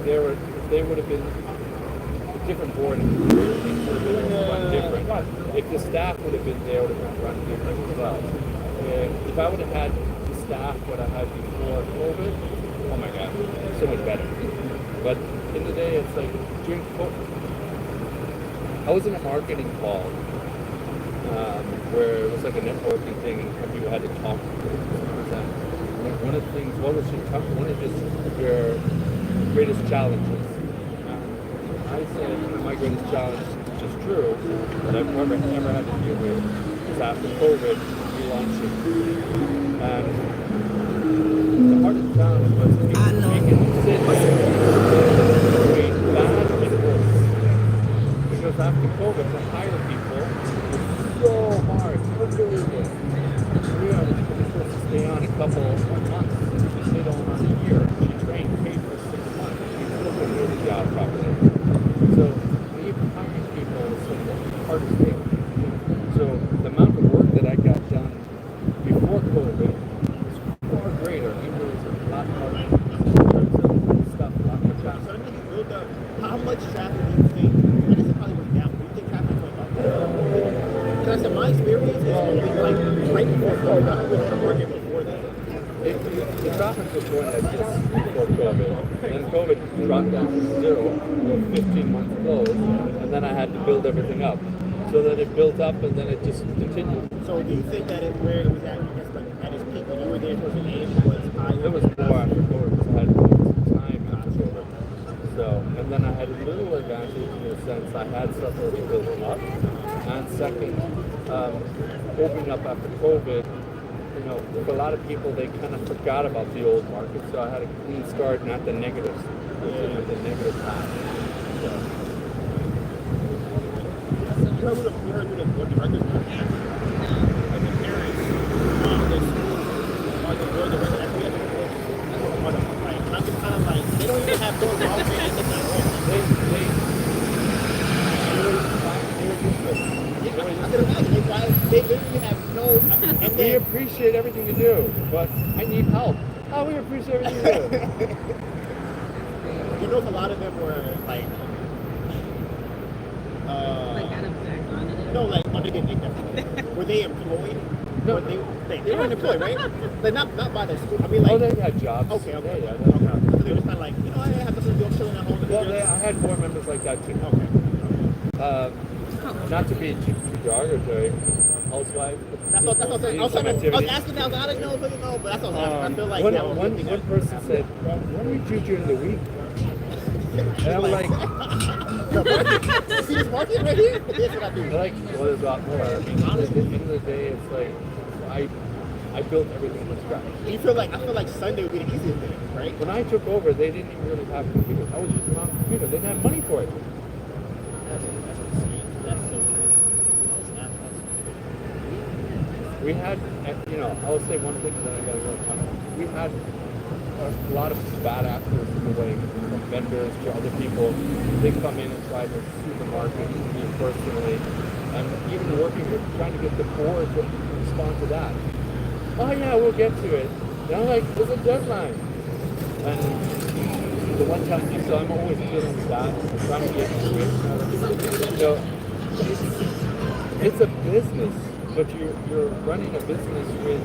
they would have been a different board and things would have been run different. If the staff would have been there, it would have been run different as well. If I would have had the staff what I had before COVID, oh my God, so much better. But in the day, it's like during COVID, I was in a marketing call where it was like a networking thing and people had to talk to customers. And one of the things, what was one of your greatest challenges? I said, my greatest challenge, which is true, that I've never had to deal with, is after COVID, relaunching. And the hardest challenge was making decisions between bad and worse. Because after COVID, to hire people was so hard, unbelievable. We are supposed to stay on a couple of months. She stayed on a year. She trained, paid for 6 months. She still couldn't do the job properly. So even hiring people was some of the hardest thing. So the amount of work that I got done before COVID was far greater. MBur was a lot more stuff, a lot more jobs.
So you build up. How much traffic do you think? I guess it probably went down. Do you think traffic went up? Because I said my experience is only like right before COVID. I was on the market before that.
The traffic was going like this before COVID. And then COVID dropped down to 0 with 15 months closed. And then I had to build everything up. So that it built up and then it just continued.
So do you think that where it was at, I guess, like at its peak when you were there towards the end was higher?
It was more after COVID because I had more time after COVID. So, and then I had a little advantage in the sense I had stuff already built up. And second, opening up after COVID, you know, for a lot of people, they kind of forgot about the old market. So I had a clean start, not the negatives, not the negative path. So.
You heard what the records were? Like the parents, the schools, or the board, the record, like, I'm just kind of like, they don't even have doors open, and it's not open. They literally have no, and
we appreciate everything you do, but I need help. Oh, we appreciate everything you do.
You know, if a lot of them were like
kind of background in it.
no, like, oh, they didn't make that. Were they employed?
No.
Or they weren't employed, right? Like, not by the school. I mean, like,
Oh, they had jobs.
okay.
Yeah,
Okay.
yeah.
They were kind of like, you know, I have nothing to do. I'm chilling at home.
Well, I had board members like that too.
Okay.
Not to be too derogatory, housewife.
That's what I'm saying. I was asking now. I didn't know, but that's what I feel like that was
one person said, "What do we do during the week?" And I'm like,
see this market right here? This is what I do.
like, well, there's a lot more. I mean, honestly, at the end of the day, it's like I built everything from scratch.
I feel like Sunday would be the easiest thing, right?
When I took over, they didn't even really have computers. I was using my computer. They didn't have money for it.
That's so cool.
We had, you know, I would say one thing that I got to work on. We had a lot of bad actors in the way, from vendors to other people. They come in and try to sue the market, me personally, and even trying to get the board to respond to that. Oh yeah, we'll get to it. And I'm like, there's a deadline. And the one time, so I'm always dealing with that, trying to get to it. It's a business, but you're running a business with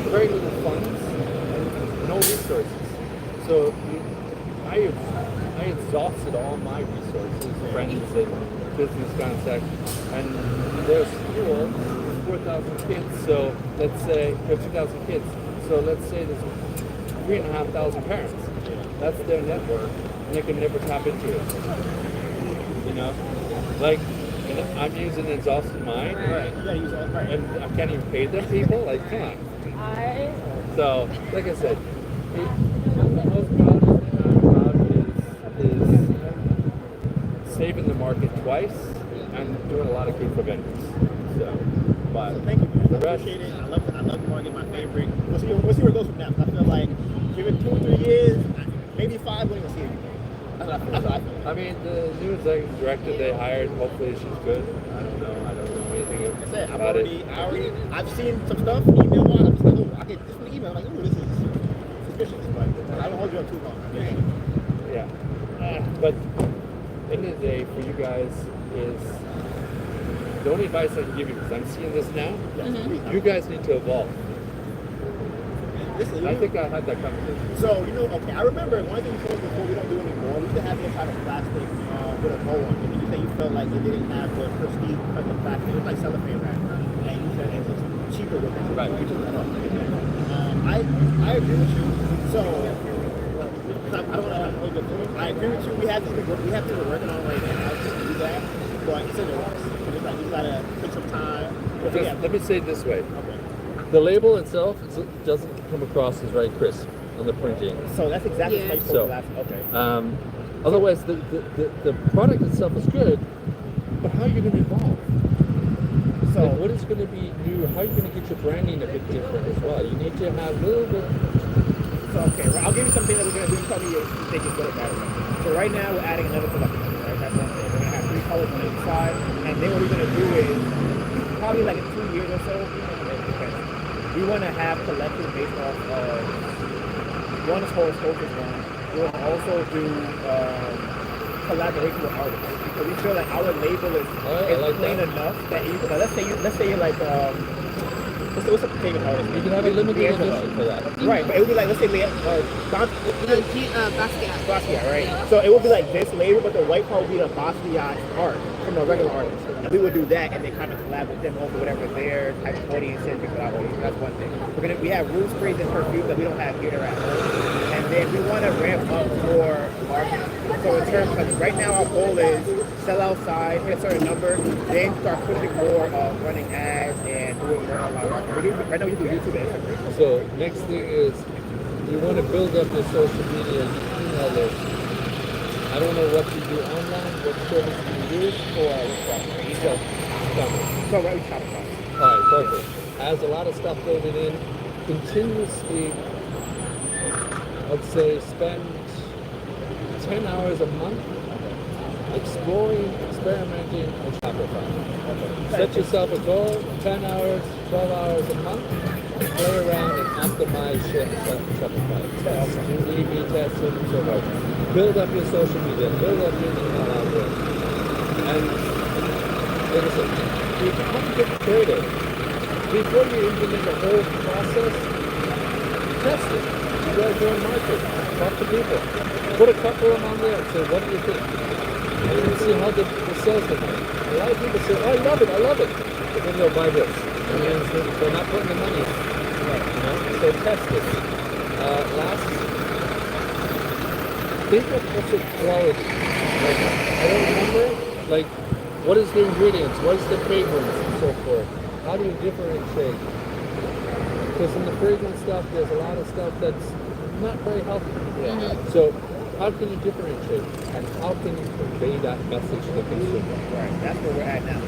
very little funds and no resources. So I exhausted all my resources, friends and business contacts, and there's school, 4,000 kids, so let's say, or 2,000 kids, so let's say there's 3,500 parents. That's their network, and they can never tap into it. You know? Like, I'm using an exhausted mind,
Right. You gotta use all right.
and I can't even pay them people, like, come on. So, like I said, the most proud thing I'm proud is saving the market twice and doing a lot of good for vendors. So, but
So thank you, man.
the
I
rest,
appreciate it. I love the market, my favorite. We'll see where it goes from now. I feel like give it 2 or 3 years, maybe 5, we won't see anything. That's what I feel.
I mean, the new executive director they hired, hopefully she's good. I don't know anything
Like I said,
about it.
I've seen some stuff, email wise. I'm just like, oh, I get this from the email. I'm like, oh, this is suspicious, but I don't hold you up too long.
Yeah. But end of the day, for you guys, is the only advice I can give you, because I'm seeing this now, you guys need to evolve.
Listen,
I think I had that conversation.
So, okay, I remember one thing you told me before we don't do anymore, we used to have this kind of plastic with a bow on it. And you said you felt like it didn't have the prestige of the plastic. It was like cellophane wrap. And you said it was cheaper with it.
Right.
You took that off. I agree with you. So, I don't want to hold your point. I agree with you. We have things we're working on right now to do that. But it's in the works. It's like you got to take some time.
Let me say it this way.
Okay.
The label itself doesn't come across as very crisp on the printing.
So that's exactly
Yeah.
what I spoke last. Okay.
Otherwise, the product itself is good, but how are you going to evolve?
So
Like, what is going to be new? How are you going to get your branding a bit different as well? You need to have a little bit.
So okay, well, I'll give you something that we're gonna do. Tell me if you think it's good or bad. So right now we're adding another collection, right? That's one thing. We're gonna have 3 colors on each side, and then what we're gonna do is probably like in 2 years or so, we want to have collections based off of one is horoscopic one. We want to also do collaboration with artists because we feel like our label is
like
plain
that.
enough that you, let's say you're like what's a favorite artist?
You can have a limited edition for that.
Right, but it would be like, let's say, Basquiat, right? So it would be like this label, but the white part would be the Basquiat art from a regular artist. And we would do that and then kind of collab with them over whatever their type of audience is with our audience. That's one thing. We have room sprays and perfume that we don't have here at home. And then we want to ramp up more marketing. So in terms of, right now our goal is sell outside, hit a certain number, then start pushing more running ads and doing more online marketing. Right now we do YouTube and Instagram.
So next thing is you want to build up your social media email list. I don't know what you do online, what service you use for
So right, we Shopify.
All right, perfect. Has a lot of stuff building in. Continuously, I'd say spend 10 hours a month exploring, experimenting, and Shopify. Set yourself a goal, 10 hours, 12 hours a month, play around and optimize Shopify. Test, do A/B testing, and so forth. Build up your social media, build up your email address. And like I said, you have to get creative. Before you implement the whole process, test it. You guys go and market, talk to people. Put a couple of them on there and say, what do you think? And see how the sales are going. A lot of people say, oh, I love it. But then they'll buy this. And then they're not putting the money in. You know? So test it. Last, think of what's the quality. Like, I don't remember, like, what is the ingredients? What is the fragrance and so forth? How do you differentiate? Because in the fragrance stuff, there's a lot of stuff that's not very healthy.
Mm-hmm.
So how can you differentiate? And how can you convey that message to the consumer?
Right, that's where we're at now. I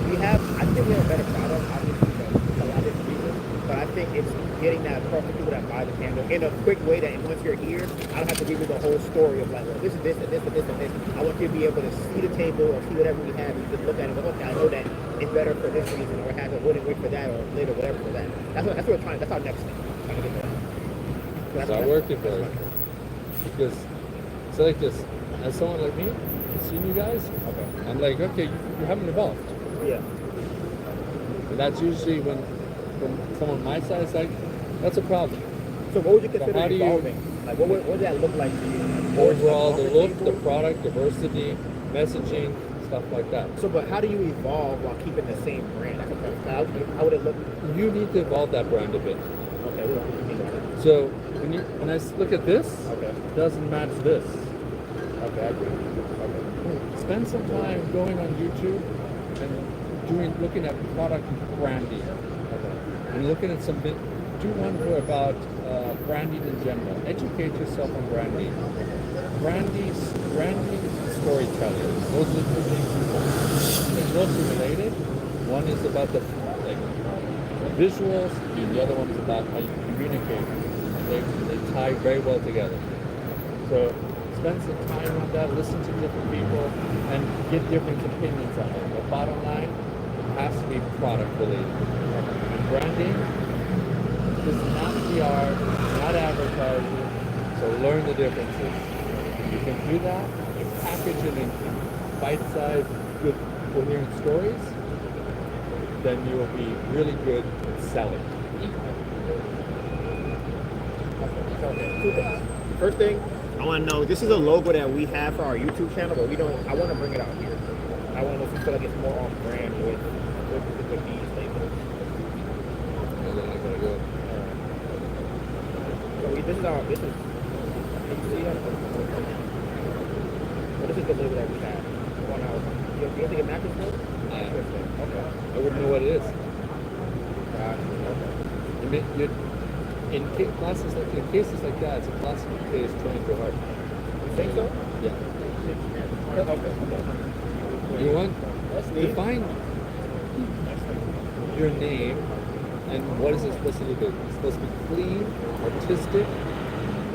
think we have a better product, obviously, because a lot of different reasons. But I think think it's getting that across to people that buy the candle in a quick way that once you're here, I don't have to give you the whole story of like, well, this is this and this and this and this. I want you to be able to see the table or see whatever we have. You can look at it and go, okay, I know that it's better for this reason, or it has a wooden wick for that, or later whatever for that. That's what we're trying. That's our next thing. Trying to get to that.
It's not working for us. Because it's like this. As someone like me, seeing you guys, I'm like, okay, you haven't evolved.
Yeah.
And that's usually when someone my size, like, that's a problem.
So what would you consider
how do you-
evolving? Like what does that look like to you?
Overall, the look, the product, diversity, messaging, stuff like that.
So, but how do you evolve while keeping the same brand? That's what I'm saying. How would it look?
You need to evolve that brand a bit.
Okay, what do you mean by that?
So when I look at this,
Okay.
it doesn't match this.
Okay, I agree. Okay.
Spend some time going on YouTube and looking at product branding. And looking at do one for about branding in general. Educate yourself on branding. Branding storytelling. Those are the two things you want. They're closely related. One is about the visuals, and the other one is about how you communicate. They tie very well together. So spend some time on that, listen to different people, and get different opinions on it. But bottom line, it has to be product related. And branding is not PR, not advertising, so learn the differences. If you can do that, you package it in bite-sized, good, coherent stories, then you will be really good at selling.
Okay, two things. First thing, I want to know, this is a logo that we have for our YouTube channel, but I want to bring it out here. I want to know if you feel like it's more on brand with these labels.
And then I'm gonna go.
So this is, can you see that? Well, this is the label that we have. You don't think it matches well? Okay.
I wouldn't know what it is.
Okay.
In cases like that, it's a classic case trying too hard.
You think so?
Yeah.
Okay.
You want to define your name and what is it supposed to do? It's supposed to be clean, artistic,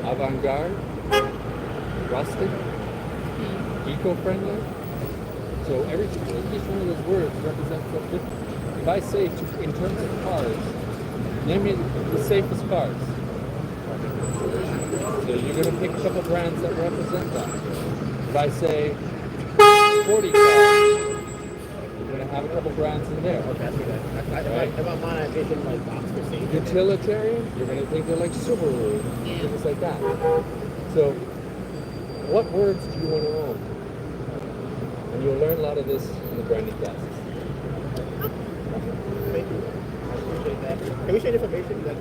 avant-garde, rustic, eco-friendly. So each one of those words represents something different. If I say in terms of cars, name me the safest cars. So you're going to pick a couple brands that represent that. If I say sporty cars, you're going to have a couple brands in there.
Okay, I see that. Right? In my mind, I envision like Oxford Safe.
Utilitarian, you're going to think they're like Subaru, things like that. So, what words do you want to own? And you'll learn a lot of this in the branding classes.
Thank you. I appreciate that. Can we share information? Like,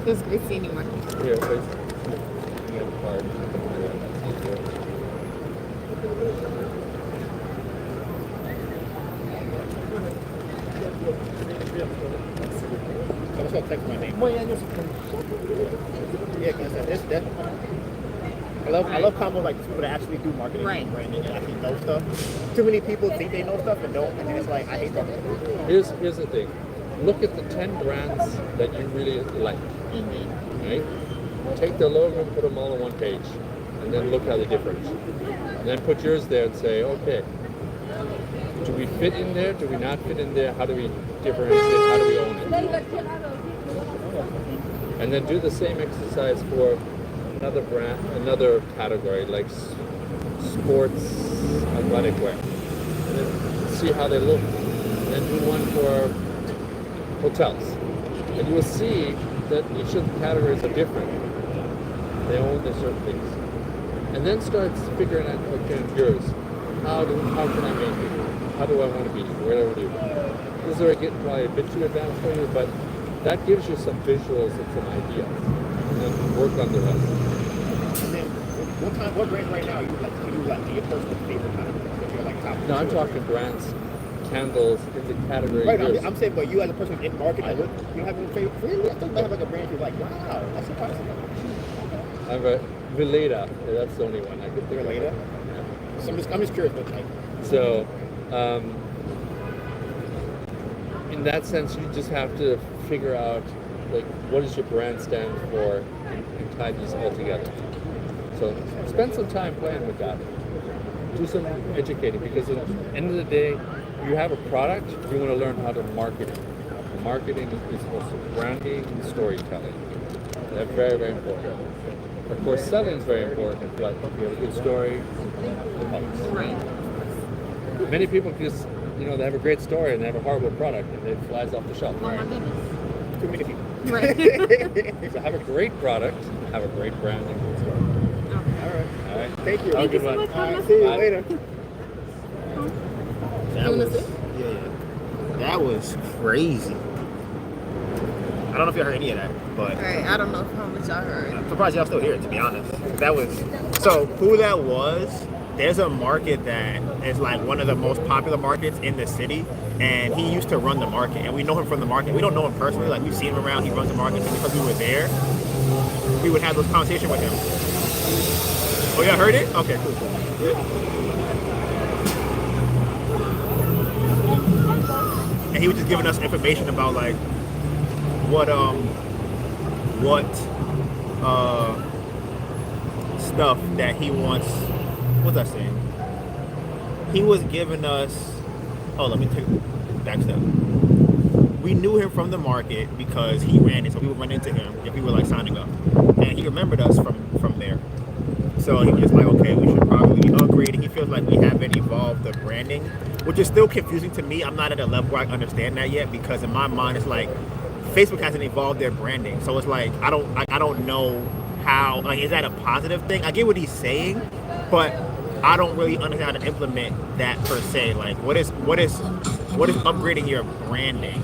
It was great seeing you, Mark.
Here, please. You have a card.
I'm just gonna text my name. Yeah, because that. I love combos like people that actually do marketing and branding and actually know stuff. Too many people think they know stuff and don't, and then it's like I hate that.
Here's the thing. Look at the 10 brands that you really like. Right? Take the logo and put them all on one page, and then look how they differ. And then put yours there and say, okay, do we fit in there? Do we not fit in there? How do we differentiate? How do we own it? And then do the same exercise for another brand, another category like sports athletic wear. And then see how they look. And then do one for hotels. And you will see that each of the categories are different. They own their certain things. And then start figuring out, okay, yours. How can I make it? How do I want to be? Where do I want to be? This is where I get probably a bit too advanced for you, but that gives you some visuals and some ideas. And then work on the rest.
And then, what brand right now you like your personal favorite kind of brand? If you're like top.
No, I'm talking brands, candles in the category.
Right, I'm saying, but you as a person in marketing, you have a favorite. Really, I think I have like a brand you're like, wow, that's surprising.
I have a Veleda. That's the only one I could think of.
Veleda? So I'm just curious what type.
So, in that sense, you just have to figure out like what does your brand stand for and tie these all together. So spend some time playing with that. Do some educating because at the end of the day, you have a product, you want to learn how to market it. Marketing is also branding and storytelling. They're very, very important. Of course, selling is very important, but if you have a good story, it helps.
Right.
Many people just, they have a great story and they have a horrible product and it flies off the shelf.
Oh my goodness.
Too many people.
Right.
So have a great product, have a great brand and good story. All right.
Thank you.
Have a good one.
All right, see you
Bye.
later. That
wanna
was,
see?
yeah. That was crazy. I don't know if y'all heard any of that, but
Right, I don't know how much I heard.
I'm surprised y'all still here, to be honest. That was, so who that was, there's a market that is like one of the most popular markets in the city, and he used to run the market, and we know him from the market. We don't know him personally, like we've seen him around, he runs the market, and because we were there, we would have those conversations with him. Oh, y'all heard it? Okay, cool. And he was just giving us information about like what stuff that he wants. What's that saying? He was giving us. Oh, let me take back step. We knew him from the market because he ran it, so we would run into him if we were like signing up, and he remembered us from there. So he was just like, okay, we should probably upgrade. And he feels like we haven't evolved the branding, which is still confusing to me. I'm not at a level where I understand that yet because in my mind it's like Facebook hasn't evolved their branding. So it's like I don't know how, like, is that a positive thing? I get what he's saying, but I don't really understand how to implement that per se. Like what is upgrading your branding?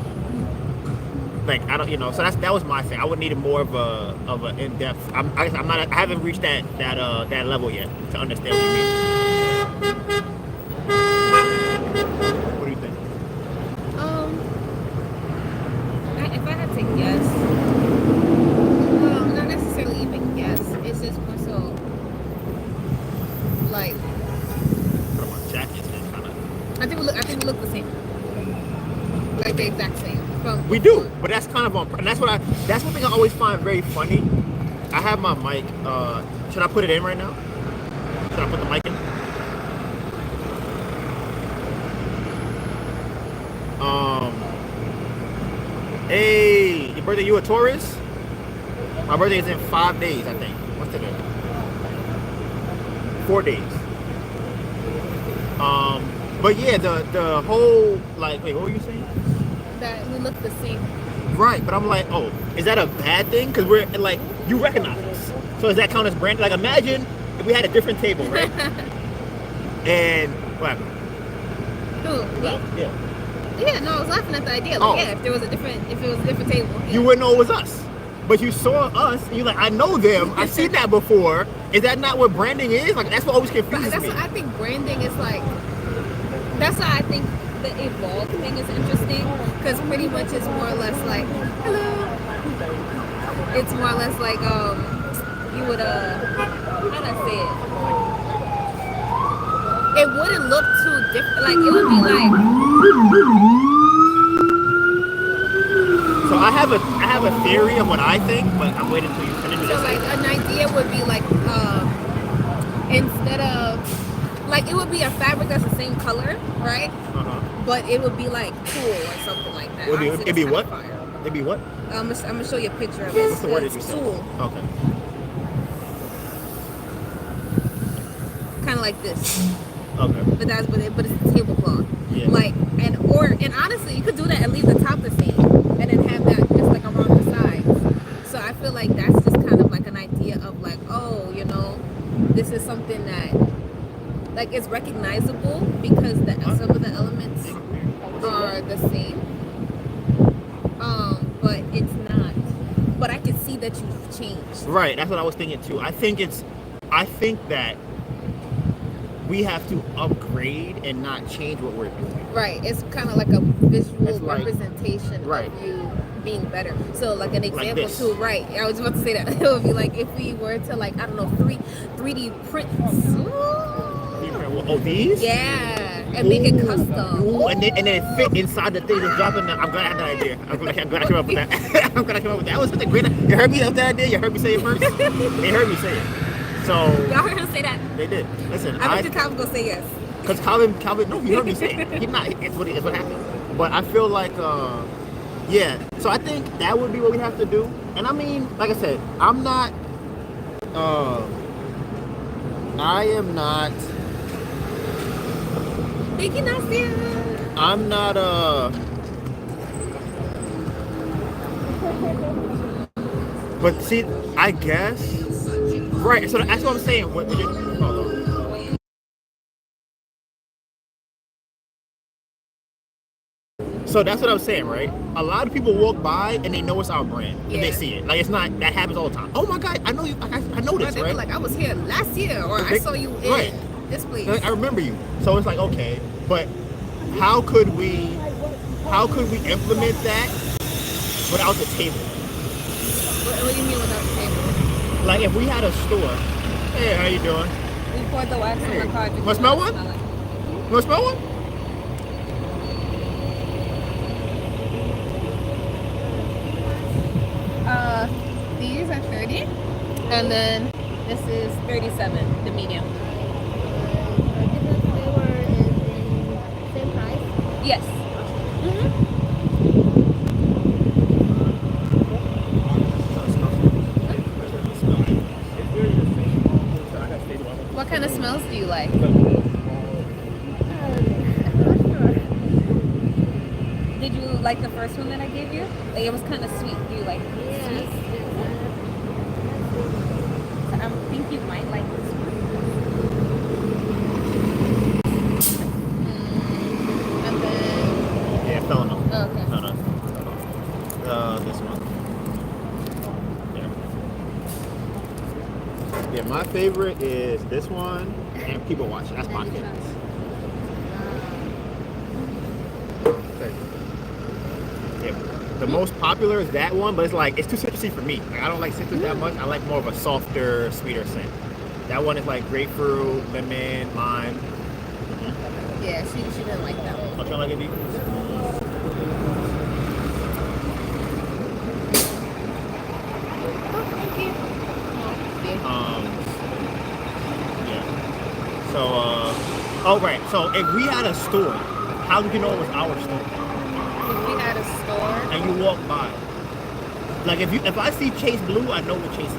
Like I don't, so that was my thing. I would need more of a in-depth. I haven't reached that level yet to understand what you mean. What do you think?
If I had to guess, not necessarily even guess. It's just more so like
Put on my jacket and kind of.
I think we look the same, like the exact same.
We do, but that's kind of on. And that's one thing I always find very funny. I have my mic. Should I put it in right now? Should I put the mic in? Hey, your birthday? You a Taurus? My birthday is in 5 days, I think. What's today? 4 days. But yeah, the whole like, wait, what were you saying?
That we look the same.
Right, but I'm like, oh, is that a bad thing? Because we're like, you recognize us. So does that count as brand? Like, imagine if we had a different table, right? And what happened?
Who? Me?
Yeah.
Yeah, no, I was laughing at the idea. Like, yeah, if it was a different table. Yeah.
You wouldn't know it was us. But you saw us, and you're like, I know them. I've seen that before. Is that not what branding is? Like, that's what always confuses me.
I think branding is like, that's why I think the evolved thing is interesting, because pretty much it's more or less like, hello. It's more or less like, you would, how do I say it? It wouldn't look too different. Like, it would be like.
So I have a theory of what I think, but I'm waiting until you finish it.
So like an idea would be like, instead of, like it would be a fabric that's the same color, right?
Uh-huh.
But it would be like cool or something like that.
It'd be what? It'd be what?
I'm gonna show you a picture of it.
What's the word that you said?
Tulle.
Okay.
Kind of like this.
Okay.
But it's a tablecloth.
Yeah.
Like and honestly, you could do that and leave the top the same, and then have that just like around the sides. So I feel like that's just kind of like an idea of like, oh, this is something that like is recognizable because some of the elements are the same. But it's not. But I can see that you've changed.
Right. That's what I was thinking too. I think that we have to upgrade and not change what we're doing.
Right. It's kind of like a visual
like,
representation
right.
of you being better. So like an
Like
example
this.
too, right. I was about to say that. It would be like if we were to like, I don't know, 3D print.
Oh, these?
Yeah. And make it custom.
Ooh, and then it fit inside the thing that's dropping. I'm glad I had that idea. I'm glad I came up with that. I'm glad I came up with that. That was such a great. You heard me have that idea. You heard me say it first. They heard me say it. So
Y'all heard him say that?
they did. Listen,
I bet you Calvin gonna say yes.
Because Calvin, no, he heard me say it. He's not. It's what happened. But I feel like, yeah. So I think that would be what we have to do. And I mean, like I said, I'm not. I am not.
Thinking I see.
I'm not. But see, I guess. Right. So that's what I'm saying. Hold on. So that's what I'm saying, right? A lot of people walk by and they know it's our brand.
Yeah.
And they see it. Like, it's not, that happens all the time. Oh my God, I know you, I know this,
They
right?
were like, I was here last year, or I saw you in
right.
this place.
Like, I remember you. So it's like, okay, but how could we implement that without the table?
What do you mean without the table?
Like, if we had a store, hey, how you doing?
We poured the wax on the card.
Wanna smell one? You wanna smell one?
These are 30, and then this is 37, the medium.
Different flavor and same price.
Yes. What kind of smells do you like? Did you like the first one that I gave you? Like, it was kind of sweet. Do you like sweet? I think you might like this one. And then...
Yeah, fellow.
Oh, okay.
No. This one. Yeah, my favorite is this one and People Watch. That's my favorite. Yeah, the most popular is that one, but it's like, it's too citrusy for me. Like, I don't like citrus that much. I like more of a softer, sweeter scent. That one is like grapefruit, lemon, lime.
Yeah, she didn't like that one.
Oh, you don't like it, D? Yeah. So, oh right. So if we had a store, how would you know it was our store?
If we had a store,
And you walk by, like if I see Chase Blue, I know what Chase is.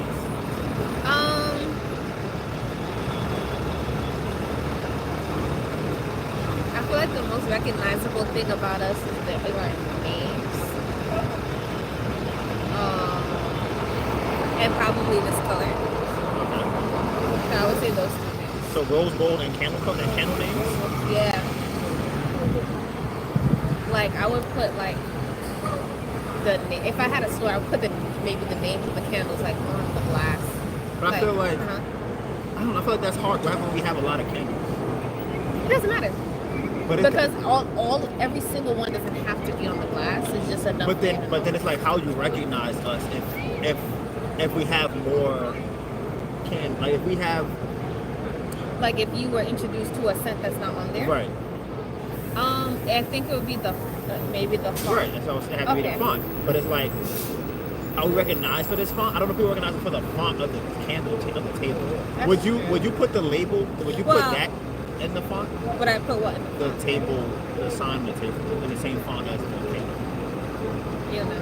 I feel like the most recognizable thing about us is that we are names. And probably this color.
Okay.
So I would say those two things.
So rose gold and candle names.
Yeah. Like I would put like if I had a store, I would put maybe the names of the candles like on the glass.
But I feel like I don't know. I feel like that's hard. What happens when we have a lot of candles?
It doesn't matter.
But
Because every single one doesn't have to be on the glass. It's just enough.
But then it's like how you recognize us if we have more like if we have
like if you were introduced to a scent that's not on there.
right.
I think it would be maybe the font.
Right. That's what it has to be the font. But it's like are we recognized for this font? I don't know if we recognize for the font of the candle of the table.
That's
Would
true.
you put the label? Would you put that in the font?
Would I put what?
The table, the sign on the table, in the same font as the candle.
You know.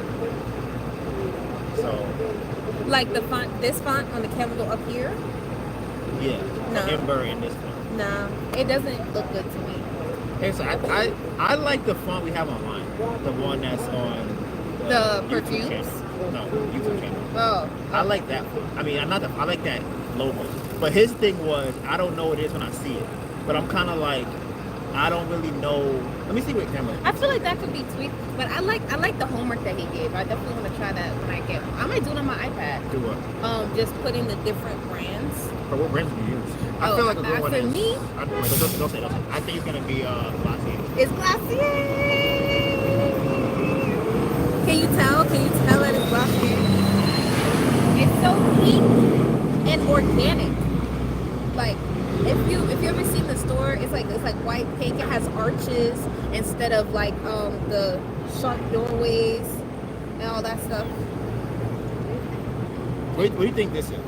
So
Like the font, this font on the candle up here.
yeah,
No.
MBur in this one.
No, it doesn't look good to me.
Hey, so I like the font we have online, the one that's on
The
YouTube
perfumes?
channel. No, YouTube channel.
Oh,
I like that font. I mean, I like that logo. But his thing was, I don't know what it is when I see it. But I'm kind of like, I don't really know. Let me see what camera.
I feel like that could be tweaked, but I like the homework that he gave. I definitely want to try that when I get. I might do it on my iPad.
Do what?
Just putting the different brands.
Or what brands do you use? I
Oh,
feel like a good one
for
is.
me?
Don't say. I think it's gonna be Glossier.
It's Glossier. Can you tell? Can you tell that it's Glossier? It's so pink and organic. Like if you ever seen the store, it's it's like white pink. It has arches instead of like the sharp doorways and all that stuff.
What do you think this is?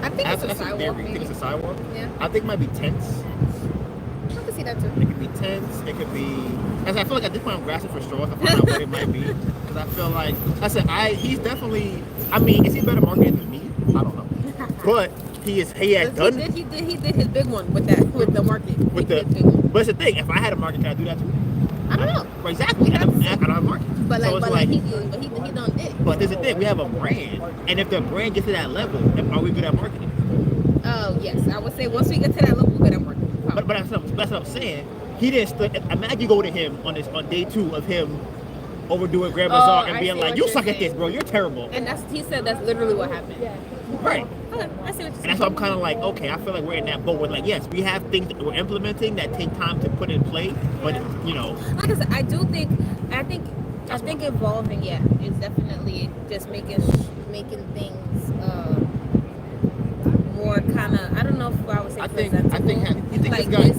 I think it's a
That's
sidewalk.
You
Maybe.
think it's a sidewalk?
Yeah,
I think it might be tents.
I can see that too.
It could be tents. It could be. As I feel like at this point I'm grasping for straws to find out what it might be. Because I feel like I said he's definitely. I mean, is he better marketed than me? I don't know. But he has done.
He did his big one with the market.
With the. But it's the thing. If I had a market, can I do that too?
I don't know.
Well, exactly. I don't have a market.
But
So it's
he done did.
But there's the thing. We have a brand, and if the brand gets to that level, are we good at marketing?
Oh yes, I would say once we get to that level, we're good at marketing.
But that's what I'm saying. He didn't. Imagine you go to him on day 2 of him overdoing Grand Bazaar and being like, "You suck at this, bro. You're terrible."
And he said that's literally what happened.
Yeah.
Right.
Okay, I see what you're saying.
And that's why I'm kind of like, okay, I feel like we're in that boat. We're like, yes, we have things that we're implementing that take time to put in play, but you know.
Like I said, I think evolving, is definitely just making things more kind of. I don't know if I would say presentable.
You think
like
this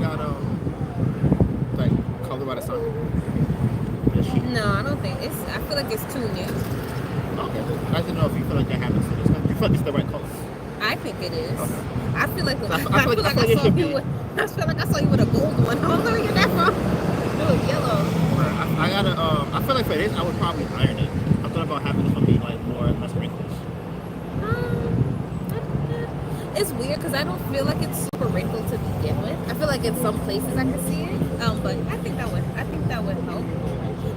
got like colored by the sun?
No, I don't think it's. I feel like it's too new.
Okay. I don't know if you feel like that happens to this. You feel like it's the right color.
I think it is.
Okay.
I feel like
I feel like it should be.
I feel like I saw you with a gold one. I was where you get that from? It was yellow.
I gotta. I feel like for this, I would probably iron it. I thought about having this one be like less wrinkles.
It's weird because I don't feel like it's super wrinkled to begin with. I feel like in some places I can see it. But I think that would help.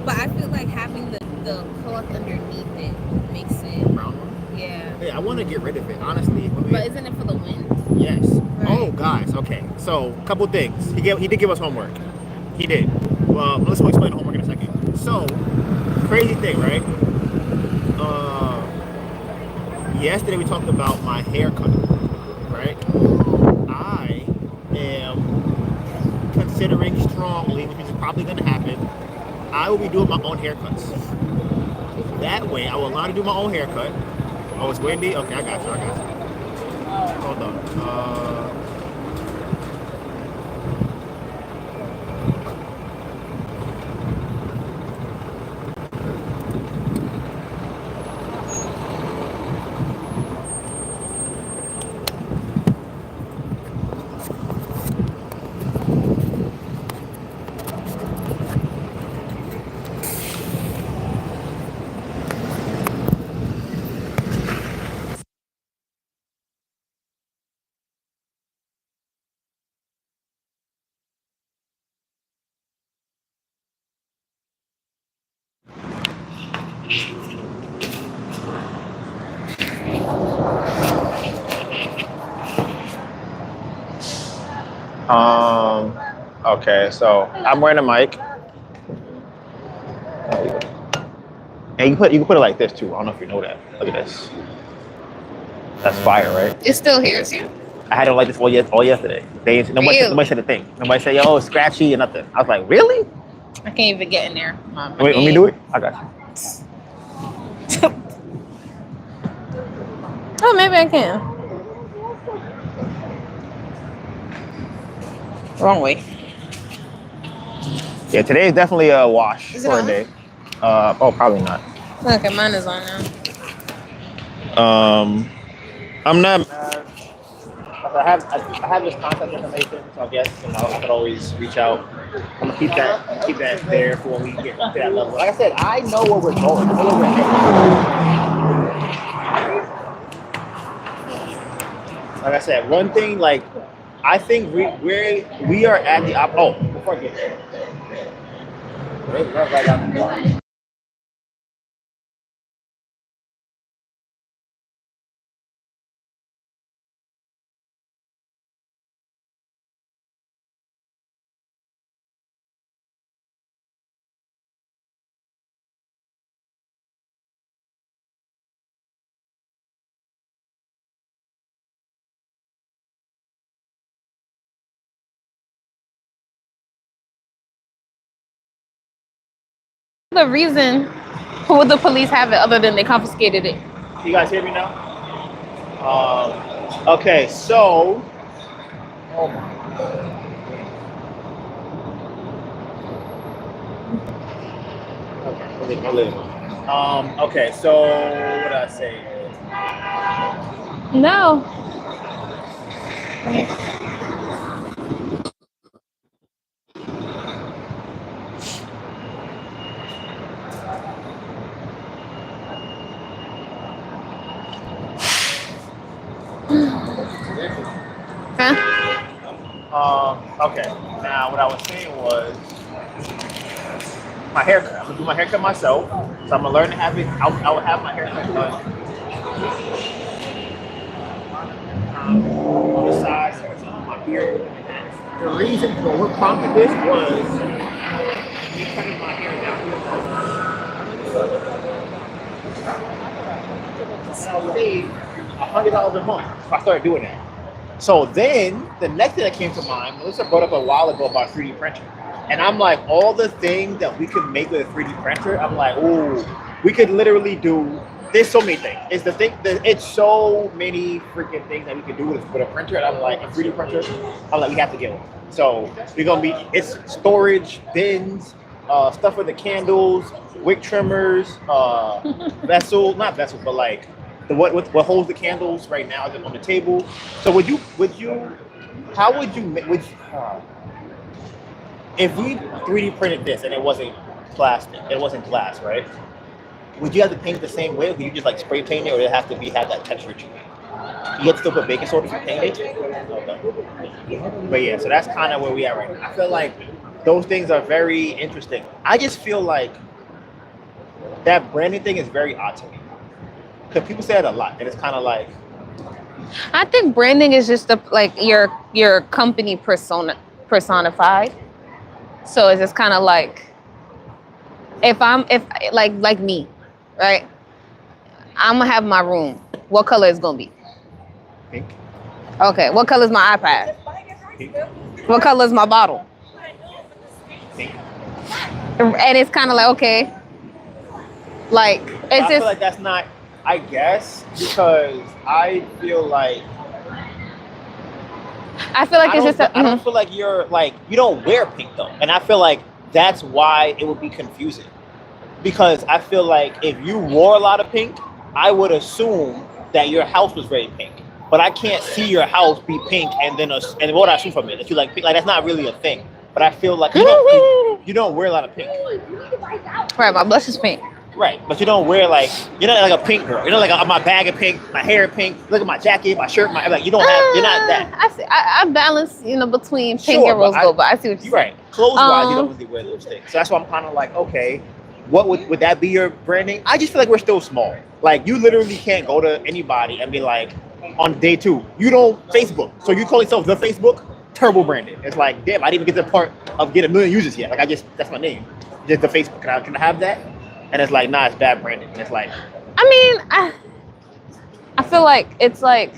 But I feel like having the cloth underneath it makes it
Brown one?
Yeah.
Yeah, I want to get rid of it, honestly.
But isn't it for the wind?
Yes.
Right.
Oh, guys. Okay. So, couple things. He did give us homework. He did. Well, let's explain the homework in a second. So, crazy thing, right? Yesterday we talked about my haircut, right? I am considering strongly, which is probably going to happen, I will be doing my own haircuts. That way, I will allow to do my own haircut. Oh, it's windy? Okay, I got you. Hold on. Okay, so I'm wearing a mic. And you can put it like this too. I don't know if you know that. Look at this. That's fire, right?
It's still here. See?
I had it like this all yesterday. Nobody said a thing. Nobody said, "Yo, it's scratchy" or nothing. I was like, "Really?"
I can't even get in there.
Wait, let me do it. I got you.
Oh, maybe I can. Wrong way.
Yeah, today is definitely a wash
Is it
for a
on?
day. Probably not.
Okay, mine is on now.
I'm not. I have this contact information, so I guess I could always reach out. I'm gonna keep that there for when we get to that level. Like I said, I know where we're going. I know where we're heading. Like I said, one thing, like I think we are at the before I get there. Right down the bar.
The reason would the police have it other than they confiscated it?
You guys hear me now? Okay, so, oh my Okay, so what did I say?
No. Huh?
Okay. Now what I was saying was my haircut. I'm gonna do my haircut myself, so I'm gonna learn to have it. I would have my haircut done on the sides, on my beard. The reason for what prompted this was me cutting my hair down here. I'll save $100 a month if I started doing that. So then the next thing that came to mind, Melissa brought up a while ago about 3D printing. And I'm like, all the things that we could make with a 3D printer, I'm like, ooh, we could literally do, there's so many things. It's the thing that it's so many freaking things that we could do with a printer. And I'm like, a 3D printer, I'm like, we have to get one. So we're gonna be, it's storage, bins, stuff for the candles, wick trimmers, vessel, not vessel, but like the what holds the candles right now is on the table. So would you how would you make if we 3D printed this and it wasn't plastic, it wasn't glass, right? Would you have to paint it the same way? Or would you just like spray paint it, or it have to have that texture to it? You have to still put baking soda to paint it. Okay. But yeah, so that's kind of where we are right now. I feel like those things are very interesting. I just feel like that branding thing is very odd to me because people say it a lot, and it's kind of like.
I think branding is just like your company personified. So it's just kind of like if like me, right? I'm gonna have my room. What color is gonna be?
Pink.
Okay. What color is my iPad?
Pink.
What color is my bottle?
Pink.
And it's kind of like okay, like it's
I
just.
feel like that's not. I guess because I feel like
it's just.
I don't feel like you're like you don't wear pink though, and I feel like that's why it would be confusing. Because I feel like if you wore a lot of pink, I would assume that your house was very pink. But I can't see your house be pink and and what I assume from it that you like pink. Like that's not really a thing. But I feel like you don't wear a lot of pink.
Right, my blush is pink.
Right, but you don't wear like you're not like a pink girl. You're not like my bag of pink, my hair pink. Look at my jacket, my shirt, my like. You don't have. You're not that.
I see. I balance, between pink and rose gold, but I see what you're saying.
Right, clothes wise, you don't really wear those things. So that's why I'm kind of like, okay, what would that be your branding? I just feel like we're still small. Like you literally can't go to anybody and be like, on day 2, you don't Facebook, so you call yourself the Facebook. Terrible branding. It's like, damn, I didn't even get to the part of getting 1 million users yet. Like that's my name, just the Facebook. Can I have that? And it's like, nah, it's bad branding. And it's like,
I mean, I feel like it's like.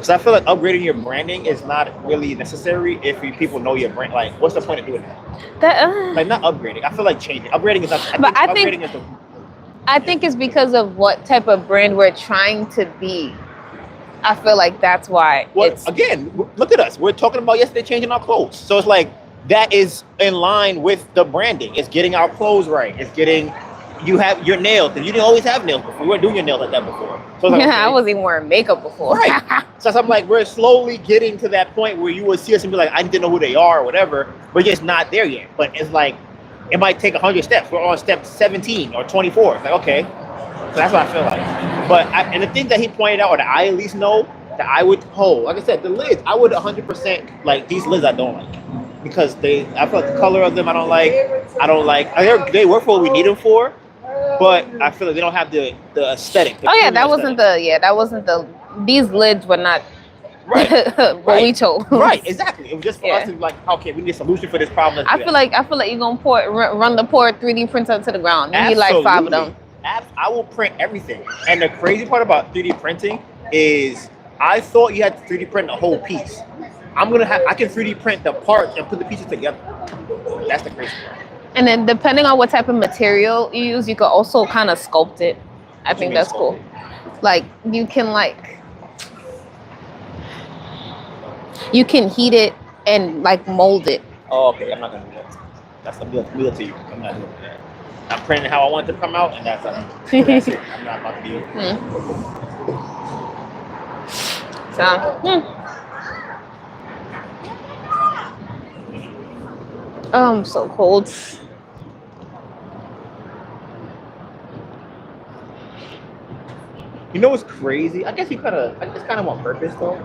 So I feel like upgrading your branding is not really necessary if people know your brand. Like, what's the point of doing that? Like, not upgrading. I feel like changing. Upgrading is not.
I think it's because of what type of brand we're trying to be. I feel like that's why.
Well, again, look at us. We're talking about yesterday changing our clothes. So it's like, that is in line with the branding. It's getting our clothes right. It's getting, you have your nails. And you didn't always have nails before. You weren't doing your nails like that before. So like,
I wasn't even wearing makeup before.
Right. So I'm like, we're slowly getting to that point where you would see us and be like, I didn't know who they are or whatever. We're just not there yet. But it's like, it might take 100 steps. We're on step 17 or 24. It's like, okay. So that's what I feel like. But, and the thing that he pointed out, or that I at least know, that I would hold, like I said, the lids, I would 100%, like, these lids I don't like. Because I feel like the color of them I don't like. They work for what we need them for, but I feel like they don't have the aesthetic.
That wasn't the. These lids were not.
Right.
What we chose.
Right. Exactly. It was just for us to be like, okay, we need a solution for this problem.
I feel like you're gonna run the 3D printer to the ground. You need like 5 of them.
I will print everything. And the crazy part about 3D printing is, I thought you had to 3D print a whole piece. I can 3D print the parts and put the pieces together. That's the crazy part. And
then depending on what type of material you use, you can also kind of sculpt it. I think that's cool. Like you can You can heat it and like mold it.
Oh, okay. I'm not gonna do that. That's a meal to you. I'm not doing that. I'm printing how I want it to come out, and that's it. I'm not about to be.
So, oh, I'm so cold.
You know what's crazy? I guess it's kind of on purpose though.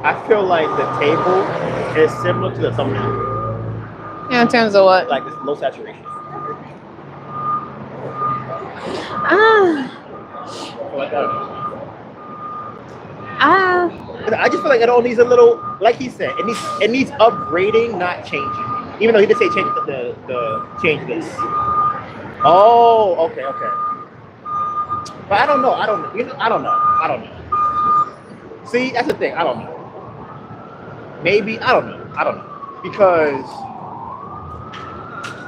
I feel like the table is similar to the thumbnail.
Yeah, in terms of what?
Like it's low saturation. I just feel like it all needs a little, like he said, it needs upgrading, not changing. Even though he did say change the change this. Oh, okay. But I don't know. I don't know. See, that's the thing. I don't know. Maybe I don't know. Because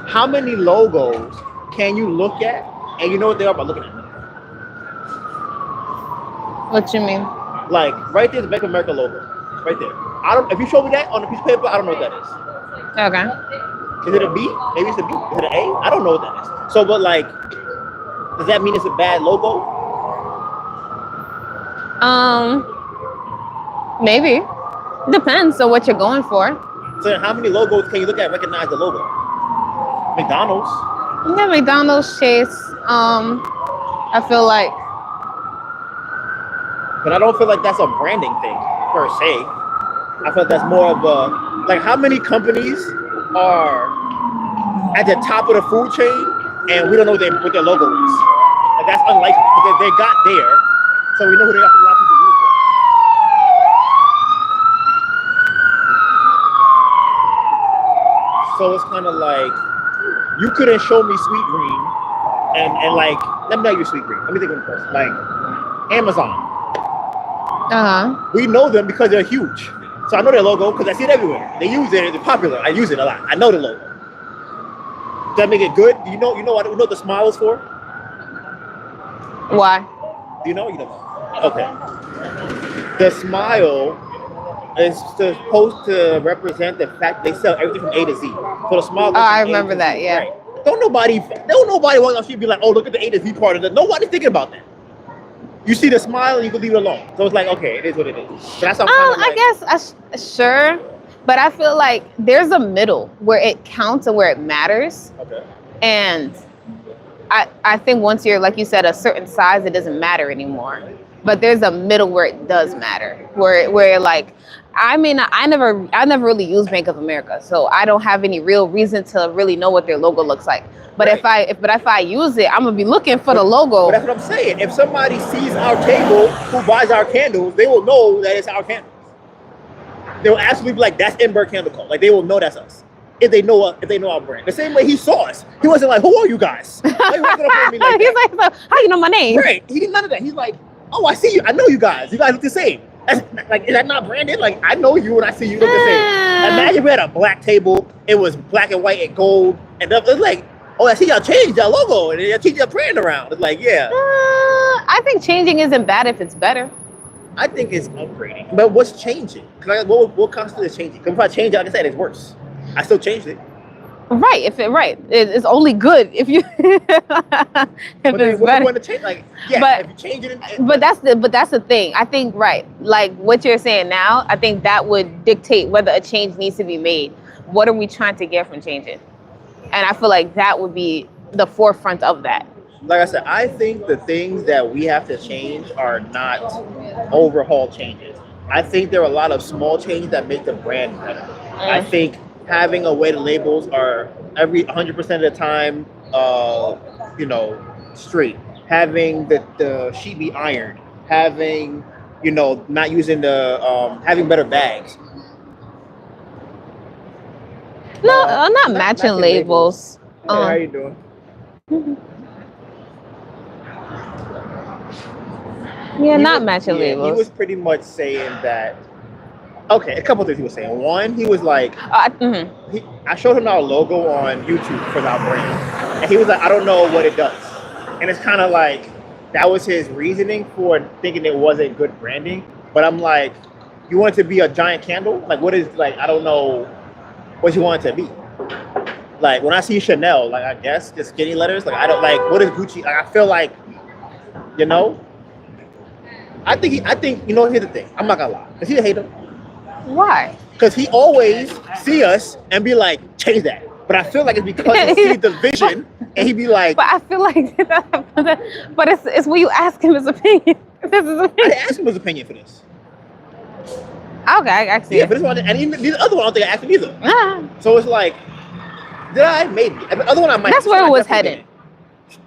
how many logos can you look at and you know what they are by looking at them?
What you mean?
Like right there's the Bank of America logo. Right there. If you show me that on a piece of paper, I don't know what that is.
Okay.
Is it a B? Maybe it's a B. Is it an A? I don't know what that is. So but like, does that mean it's a bad logo?
Maybe. Depends on what you're going for.
So how many logos can you look at and recognize the logo? McDonald's.
Yeah, McDonald's, Chase. I feel like.
But I don't feel like that's a branding thing per se. I feel like that's more of a, like how many companies are at the top of the food chain and we don't know what their logo is. Like that's unlikely because they got there, so we know who they are for a lot of people use them. So it's kind of like you couldn't show me Sweet Green and like let me know your Sweet Green. Let me think of it first. Like Amazon. We know them because they're huge. So I know their logo because I see it everywhere. They use it. They're popular. I use it a lot. I know the logo. Does that make it good? Do you know what the smile is for?
Why?
Do you know? You don't know. Okay. The smile is supposed to represent the fact they sell everything from A to Z. So the smile.
Oh, I remember that. Yeah.
Right. Don't nobody walk down the street and be like, oh, look at the A to Z part of it. Nobody's thinking about that. You see the smile and you can leave it alone. So it's like, okay, it is what it is. So that's how
I guess sure, but I feel like there's a middle where it counts and where it matters.
Okay.
And I think once you're, like you said, a certain size, it doesn't matter anymore. But there's a middle where it does matter, where like I never really use Bank of America, so I don't have any real reason to really know what their logo looks like. But
right.
if I use it, I'm gonna be looking for the logo.
But that's what I'm saying. If somebody sees our table who buys our candles, they will know that it's our candles. They will absolutely be like, "That's MBur Candle Co." Like they will know that's us if they know our brand. The same way he saw us, he wasn't like, "Who are you guys?" Like, he wasn't up on me like
He's like, "How you know my name?"
Right. He did none of that. He's like, "Oh, I see you. I know you guys. You guys look the same." That's, like, is that not branded? Like, I know you and I see you look the same. Imagine if we had a black table. It was black and white and gold, and it's like, oh, I see y'all changed your logo and y'all changed your brand around. It's like, yeah.
I think changing isn't bad if it's better.
I think it's upgrading. But what's changing? What constantly is changing? Because if I change it, like I said, it's worse. I still changed it.
Right. It's only good if you if it's better.
To change? Like, yeah,
but
if you change it,
but that's the thing. I think like what you're saying now, I think that would dictate whether a change needs to be made. What are we trying to get from changing? And I feel like that would be the forefront of that.
Like I said, I think the things that we have to change are not overhaul changes. I think there are a lot of small changes that make the brand better. I think having a way the labels are every 100% of the time, straight. Having the sheet be ironed. Having, not using having better bags.
No, not matching labels.
Hey, how you doing?
Yeah, not matching labels.
He was pretty much saying that. Okay, a couple things he was saying. One, he was like, I showed him our logo on YouTube for our brand, and he was like, I don't know what it does. And it's kind of like that was his reasoning for thinking it wasn't good branding. But I'm like, you want it to be a giant candle? Like, what is like? I don't know what you want it to be. Like when I see Chanel, like I guess the skinny letters. Like I don't like what is Gucci. Like I feel like, you know. I think you know. Here's the thing. I'm not gonna lie. Is he a hater?
Why?
Because he always see us and be like, change that. But I feel like it's because he sees the vision and he be like.
But I feel like, but it's when you ask him his opinion. This is his
I
opinion.
didn't ask him his opinion for this.
Okay, I actually.
Yeah, but this one and even the other one I don't think I asked him either.
Ah,
So it's like, did I? Maybe. And the other one I might.
that's where it was headed.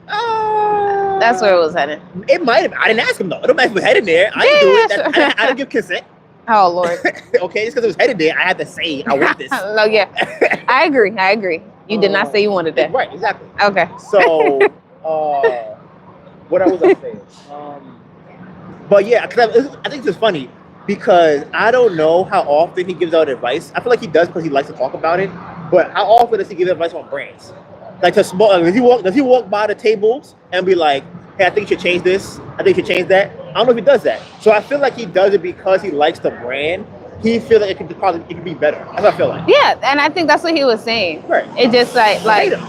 Oh.
That's where it was headed.
It might have. I didn't ask him though. It don't matter if it was headed there. I didn't do it. I didn't give consent.
Oh Lord.
Okay, just because it was headed there, I had to say I want this.
No, yeah, I agree. You did not say you wanted that.
Right, exactly.
Okay.
So, what I was saying? But yeah, because I think it's funny because I don't know how often he gives out advice. I feel like he does because he likes to talk about it. But how often does he give advice on brands? Like to small, does he walk by the tables and be like, "Hey, I think you should change this. I think you should change that." I don't know if he does that. So I feel like he does it because he likes the brand. He feels like it could be better. That's what I feel like.
Yeah, and I think that's what he was saying.
Right.
It just like
Hate him.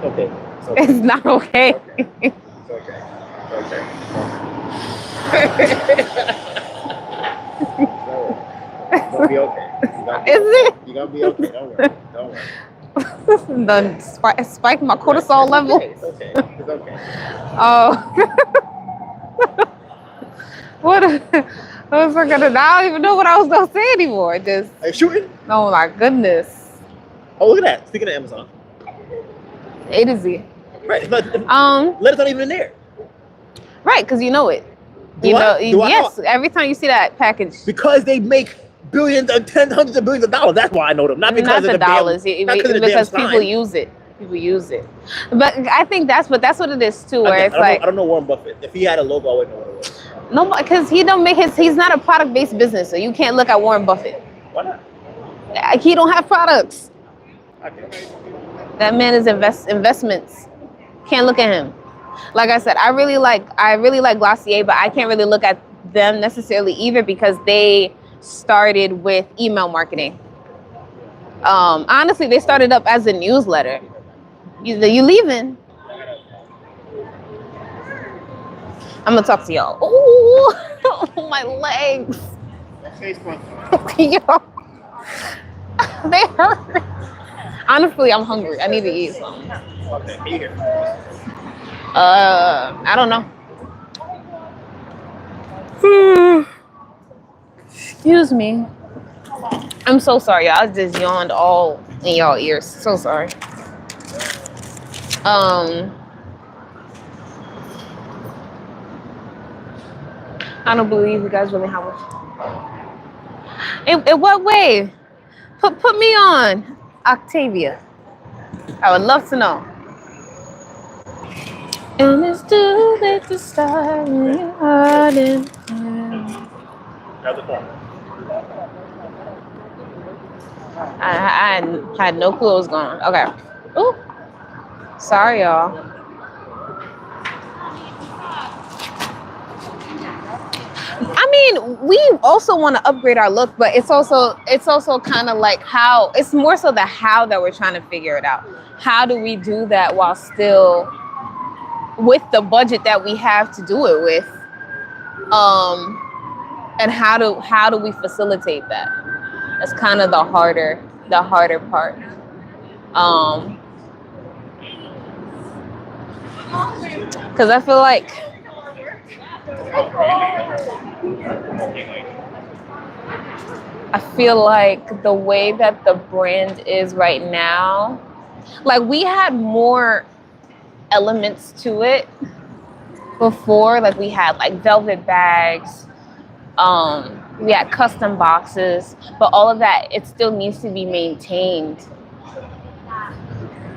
Okay.
it's not okay.
It's okay. Okay. You'll be okay.
Is it?
You're gonna be okay. Don't worry. Don't worry.
Done spike my cortisol level.
It's okay. It's okay.
Oh. What was I gonna? I don't even know what I was gonna say anymore. Just.
Are you shooting?
Oh my goodness.
Oh, look at that. Speaking of Amazon.
A to Z.
Right. It's not,
Letter's
not even in there.
Right, because you know it.
Do
You
I?
know,
Do I
yes.
know?
Every time you see that package,
Because they make billions and hundreds of billions of dollars. That's why I know them. Not because
not the
of the
dollars,
damn, not because of the damn
because people
sign.
use it. People use it. But I think that's what it is too. Where it's
I don't know Warren Buffett. If he had a logo, I wouldn't know what it was.
no, because he don't make he's not a product based business, so you can't look at Warren Buffett.
Why not?
He don't have products.
Okay.
That man is investments. Can't look at him. Like I said, I really like Glossier, but I can't really look at them necessarily either because they started with email marketing. Honestly, they started up as a newsletter. You leaving? I'm gonna talk to y'all. Ooh, my legs. Yo, they hurt. Honestly, I'm hungry. I need to eat something.
Okay, here.
I don't know. Excuse me. I'm so sorry, y'all. I just yawned all in y'all ears. So sorry. I don't believe you guys really have a. In what way? Put me on, Octavia. I would love to know. And it's too late to start when you're hurting.
How's it going?
I had no clue what was going on. Okay. Ooh. Sorry, y'all. I mean, we also want to upgrade our look, but it's also kind of like how it's more so the how that we're trying to figure it out. How do we do that while still with the budget that we have to do it with? And how do we facilitate that? That's kind of the harder part. Because I feel like the way that the brand is right now, like we had more elements to it before. Like we had like velvet bags, we had custom boxes, but all of that, it still needs to be maintained.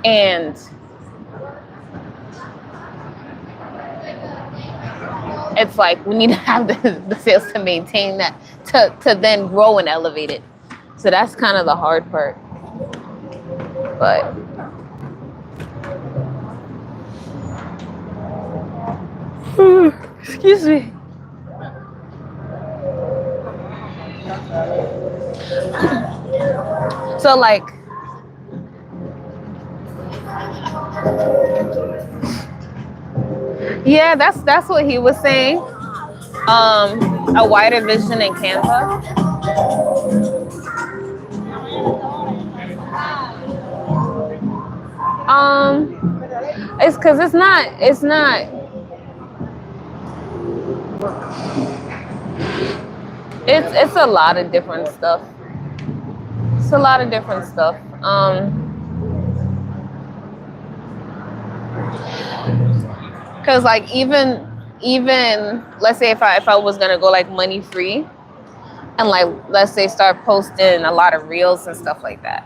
And it's like we need to have the sales to maintain that, to then grow and elevate it. So that's kind of the hard part. But Excuse me. So like, yeah, that's what he was saying. A wider vision in Canva. It's because it's a lot of different stuff. It's a lot of different stuff. Because like even let's say if I was gonna go like money free and like let's say start posting a lot of reels and stuff like that,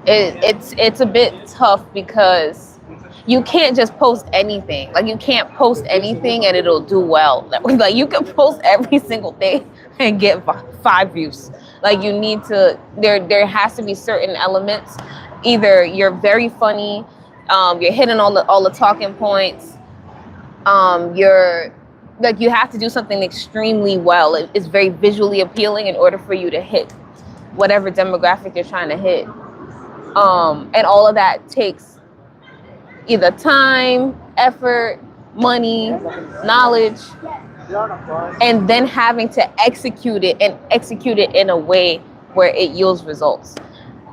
it's a bit tough because you can't just post anything. Like you can't post anything and it'll do well. Like you can post every single thing and get 5 views. Like you need to, there has to be certain elements. Either you're very funny, you're hitting all the talking points. You're like you have to do something extremely well. It's very visually appealing in order for you to hit whatever demographic you're trying to hit. And all of that takes either time, effort, money, knowledge, and then having to execute it in a way where it yields results.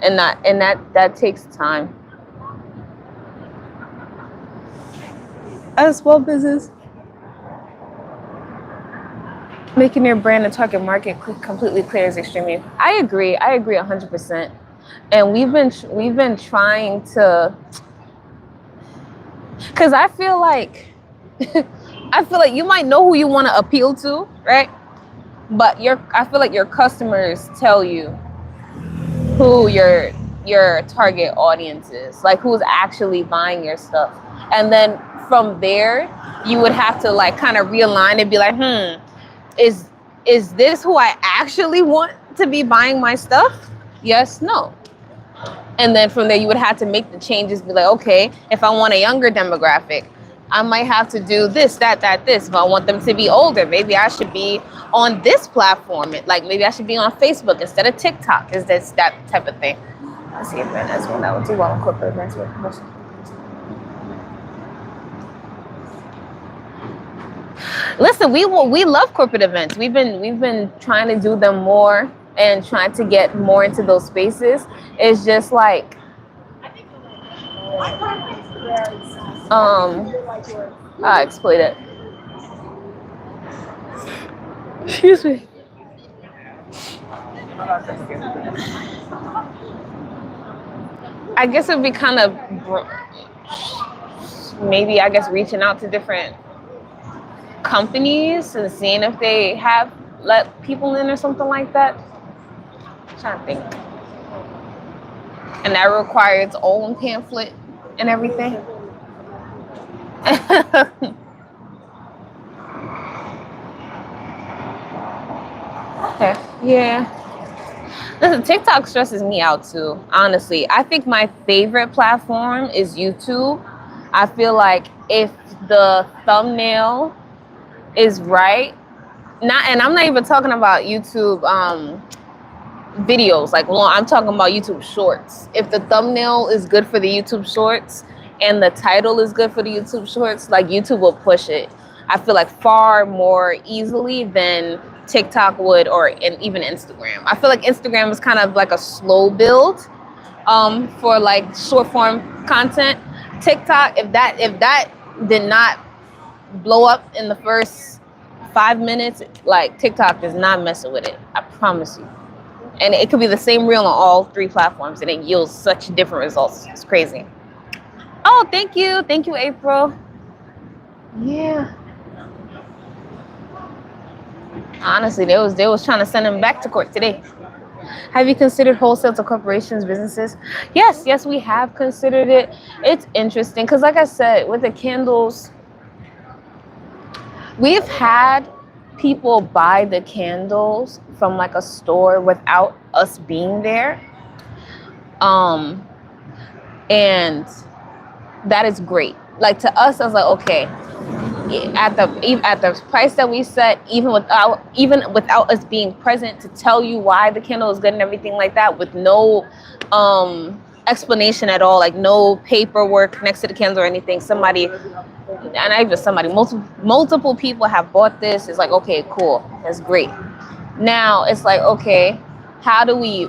And that takes time. As a small business, making your brand a target market completely clear is extremely. I agree 100%. And we've been trying to, because I feel like you might know who you want to appeal to, right? But I feel like your customers tell you who your target audience is, like who's actually buying your stuff. And then from there, you would have to like kind of realign and be like, is this who I actually want to be buying my stuff? Yes, no. And then from there, you would have to make the changes, be like, okay, if I want a younger demographic, I might have to do this, this. If I want them to be older, maybe I should be on this platform. Like maybe I should be on Facebook instead of TikTok. Is this that type of thing? Let's see if that's one that would do well in corporate events with promotion. Listen, we love corporate events. We've been trying to do them more and trying to get more into those spaces. It's just like I explain it. Excuse me. I guess it'd be kind of maybe reaching out to different companies and seeing if they have let people in or something like that. I'm trying to think. And that requires its own pamphlet and everything. Okay. Yeah. Listen, TikTok stresses me out too, honestly. I think my favorite platform is YouTube. I feel like if the thumbnail is right, and I'm not even talking about YouTube videos, like I'm talking about YouTube shorts. If the thumbnail is good for the YouTube shorts and the title is good for the YouTube shorts, like YouTube will push it. I feel like far more easily than TikTok would, and even Instagram. I feel like Instagram is kind of like a slow build for like short form content. TikTok, if that did not blow up in the first 5 minutes, like TikTok is not messing with it. I promise you. And it could be the same reel on all 3 platforms and it yields such different results. It's crazy. Oh, thank you, April. Yeah. Honestly, they was trying to send him back to court today. Have you considered wholesale to corporations, businesses? Yes, we have considered it. It's interesting because, like I said, with the candles, we've had people buy the candles from like a store without us being there. And that is great. Like to us, I was like, okay, at the price that we set, even without us being present to tell you why the candle is good and everything like that, with no explanation at all, like no paperwork next to the candle or anything. Somebody, and not even somebody, multiple people have bought this. It's like, okay, cool, that's great. Now it's like, okay, how do we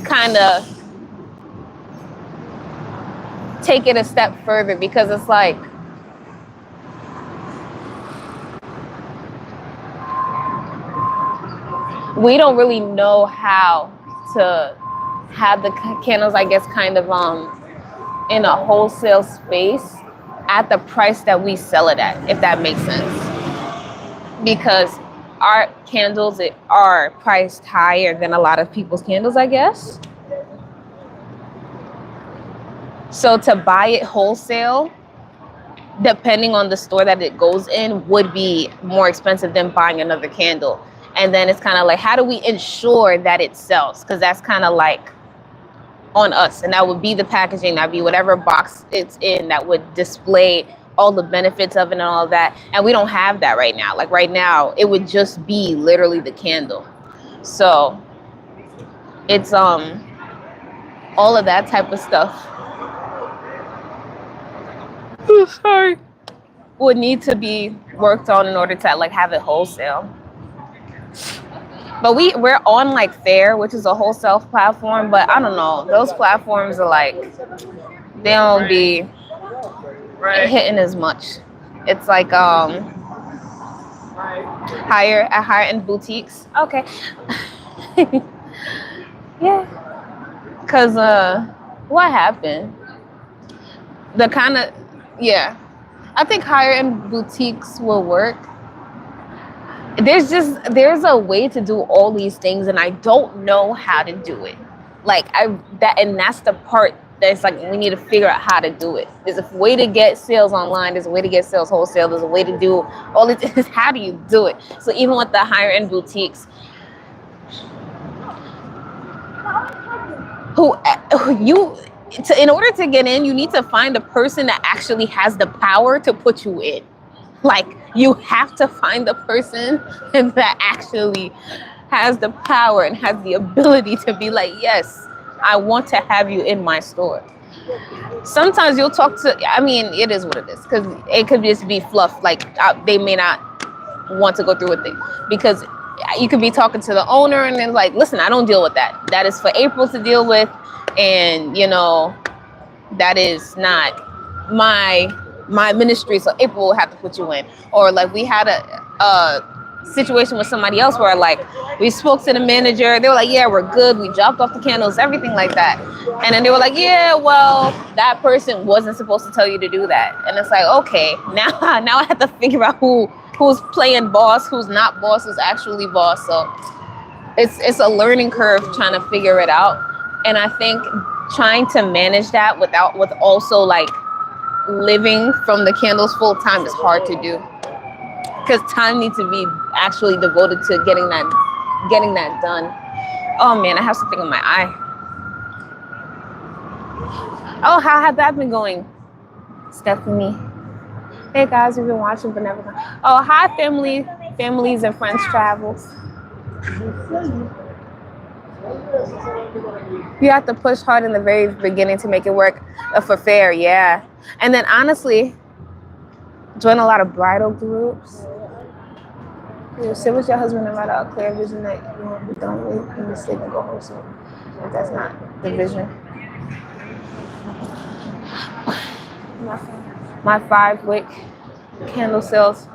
kind of take it a step further? Because it's like, we don't really know how to have the candles, I guess, kind of in a wholesale space at the price that we sell it at, if that makes sense. Because our candles are priced higher than a lot of people's candles, I guess. So to buy it wholesale, depending on the store that it goes in, would be more expensive than buying another candle. And then it's kind of like, how do we ensure that it sells? Because that's kind of like on us. And that would be the packaging, that'd be whatever box it's in that would display all the benefits of it and all of that. And we don't have that right now. Like right now, it would just be literally the candle. So it's all of that type of stuff. Sorry. Would need to be worked on in order to like have it wholesale. But we're on like Fair, which is a wholesale platform, but I don't know. Those platforms are like, they don't be hitting as much. It's like higher end boutiques. Okay. Yeah. Cause what happened? I think higher end boutiques will work. There's a way to do all these things, and I don't know how to do it. That's the part that's like, we need to figure out how to do it. There's a way to get sales online. There's a way to get sales wholesale. There's a way to do all this. How do you do it? So even with the higher end boutiques, in order to get in, you need to find a person that actually has the power to put you in. Like, you have to find the person that actually has the power and has the ability to be like, yes, I want to have you in my store. Sometimes you'll talk to, I mean, it is what it is, because it could just be fluff. Like, they may not want to go through with it, because you could be talking to the owner and then like, listen, I don't deal with that. That is for April to deal with. And, that is not my ministry, so April will have to put you in. Or like, we had a situation with somebody else where like, we spoke to the manager, they were like, yeah, we're good, we dropped off the candles, everything like that. And then they were like, yeah, well, that person wasn't supposed to tell you to do that. And it's like, okay, now I have to figure out who's playing boss, who's not boss, who's actually boss. So it's a learning curve trying to figure it out. And I think trying to manage that with also like living from the candles full time is hard to do, because time needs to be actually devoted to getting that done. Oh man, I have something in my eye. Oh, how had that been going, Stephanie? Hey guys, we've been watching but never. Oh, hi families and friends travels. You have to push hard in the very beginning to make it work for Fair, yeah. And then honestly, join a lot of bridal groups. You sit with your husband and write out a clear vision that you won't be done with and you sleep and go home soon. If that's not the vision. My 5-wick candle sells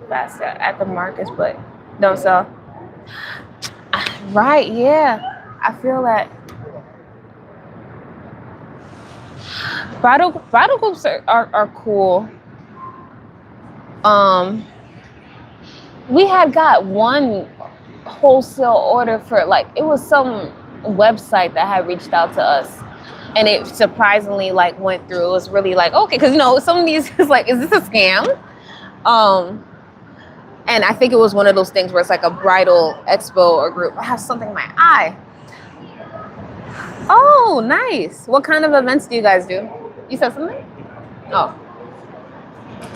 faster at the markets, but don't sell. Right, yeah. I feel that bridal groups are cool. We had got one wholesale order for like, it was some website that had reached out to us, and it surprisingly like went through. It was really like, okay, because some of these is like, is this a scam? And I think it was one of those things where it's like a bridal expo or group. I have something in my eye. Oh, nice. What kind of events do you guys do? You said something? Oh.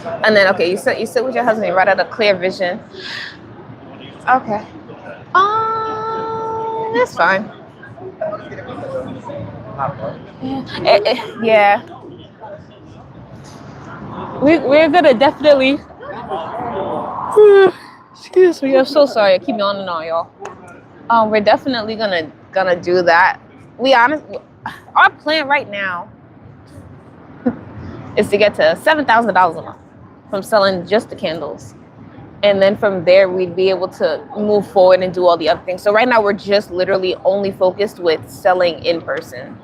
And then okay, you sit with your husband. You write out a clear vision. Okay. That's fine. Yeah. We're gonna definitely. Excuse me. I'm so sorry. I keep yawning and on, y'all. We're definitely gonna do that. Our plan right now is to get to $7,000 a month from selling just the candles. And then from there, we'd be able to move forward and do all the other things. So right now, we're just literally only focused with selling in person.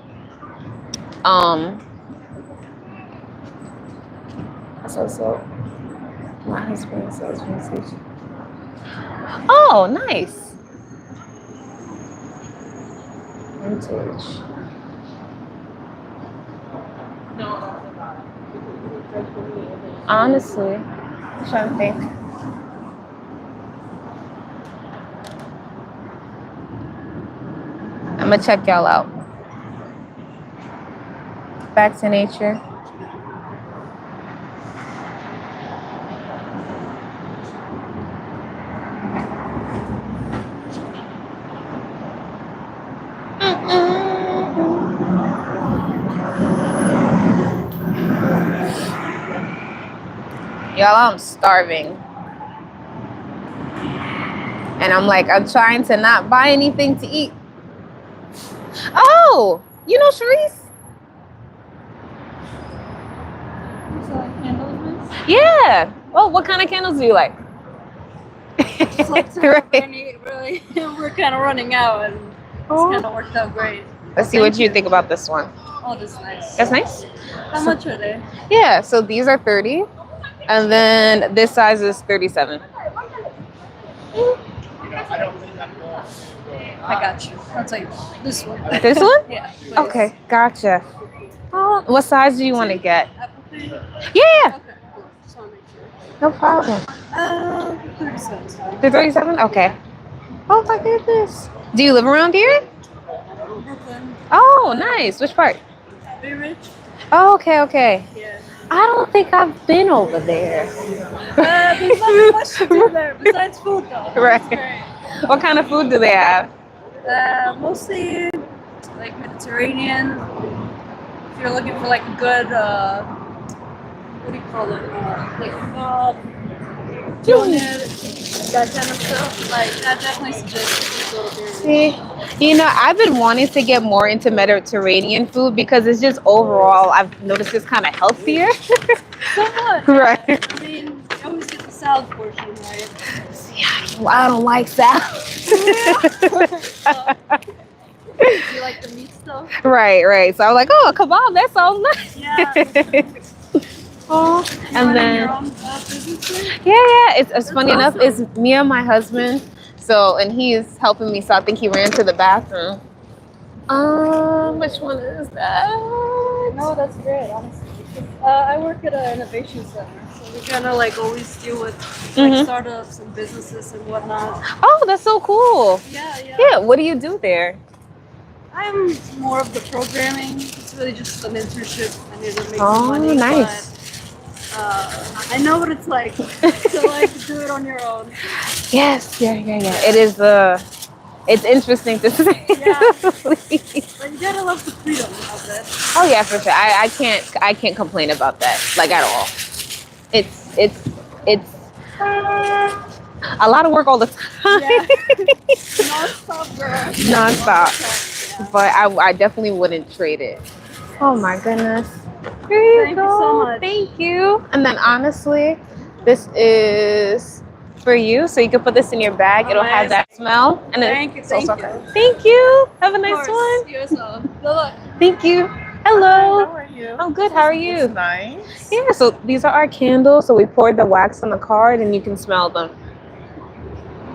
So my husband sells vintage. Oh, nice. Vintage. Honestly, I'm trying to think. I'm gonna check y'all out. Back to nature. Y'all, I'm starving. And I'm trying to not buy anything to eat. Oh, you know Sharice? Yeah. Well, what kind of candles do you like?
Really, we're kind of running out, and it's kind of worked out great.
Let's see what you think about this one.
Oh, that's nice.
That's nice?
How much are they?
Yeah, so these are 30. And then this size is 37.
I got you. I'll take this one.
This one?
Yeah. Please.
Okay, gotcha. What size do you want to get?
Apple pie?
Yeah,
Okay, cool. Just want to make sure.
no problem.
37.
The 37? Okay. Oh my goodness. Do you live around here?
Brooklyn.
Oh, nice. Which part?
Bay Ridge?
Oh, okay.
Yeah.
I don't think I've been over there.
There's not much to do there besides food, though.
Right.
It's great.
What kind of food do they have?
Mostly like Mediterranean. If you're looking for like a good, what do you call it? That kind of stuff. Like, I definitely suggest you go to Bay Ridge.
See, I've been wanting to get more into Mediterranean food because it's just overall, I've noticed it's kind of healthier.
Somewhat.
Right.
I mean, you always get the salad portion, right?
Yeah, I don't like salad.
Do you like the meat stuff?
Right. So I was like, oh, kebab, that sounds nice.
Yeah.
Oh, and then
your own business there?
yeah, it's funny enough, it's me and my husband. So, and he is helping me. So I think he ran to the bathroom. Which one is that?
No, that's great, honestly. I work at an innovation center, so we kind of like always deal with like startups and businesses and whatnot.
Oh, that's so cool.
Yeah.
What do you do there?
I'm more of the programming. It's really just an internship. I need to make some money.
Nice.
But, I know what it's like to like do it on your own.
Yes. Yeah. It is. It's interesting to say.
Yeah. But you gotta love the freedom of it.
Oh yeah, for sure. I can't complain about that like at all. It's a lot of work all the time.
Yeah. Non-stop, girl.
Non-stop.
Yeah.
But I definitely wouldn't trade it. Oh my goodness.
Thank you so much.
Thank you. And then honestly, this is for you. So you can put this in your bag. It'll have that smell. And then
Thank you.
Thank you. Have a nice one.
You as well. Good luck.
Thank you. Hello.
How are you?
I'm good. How are you?
It's nice.
Yeah, so these are our candles. So we poured the wax on the card and you can smell them.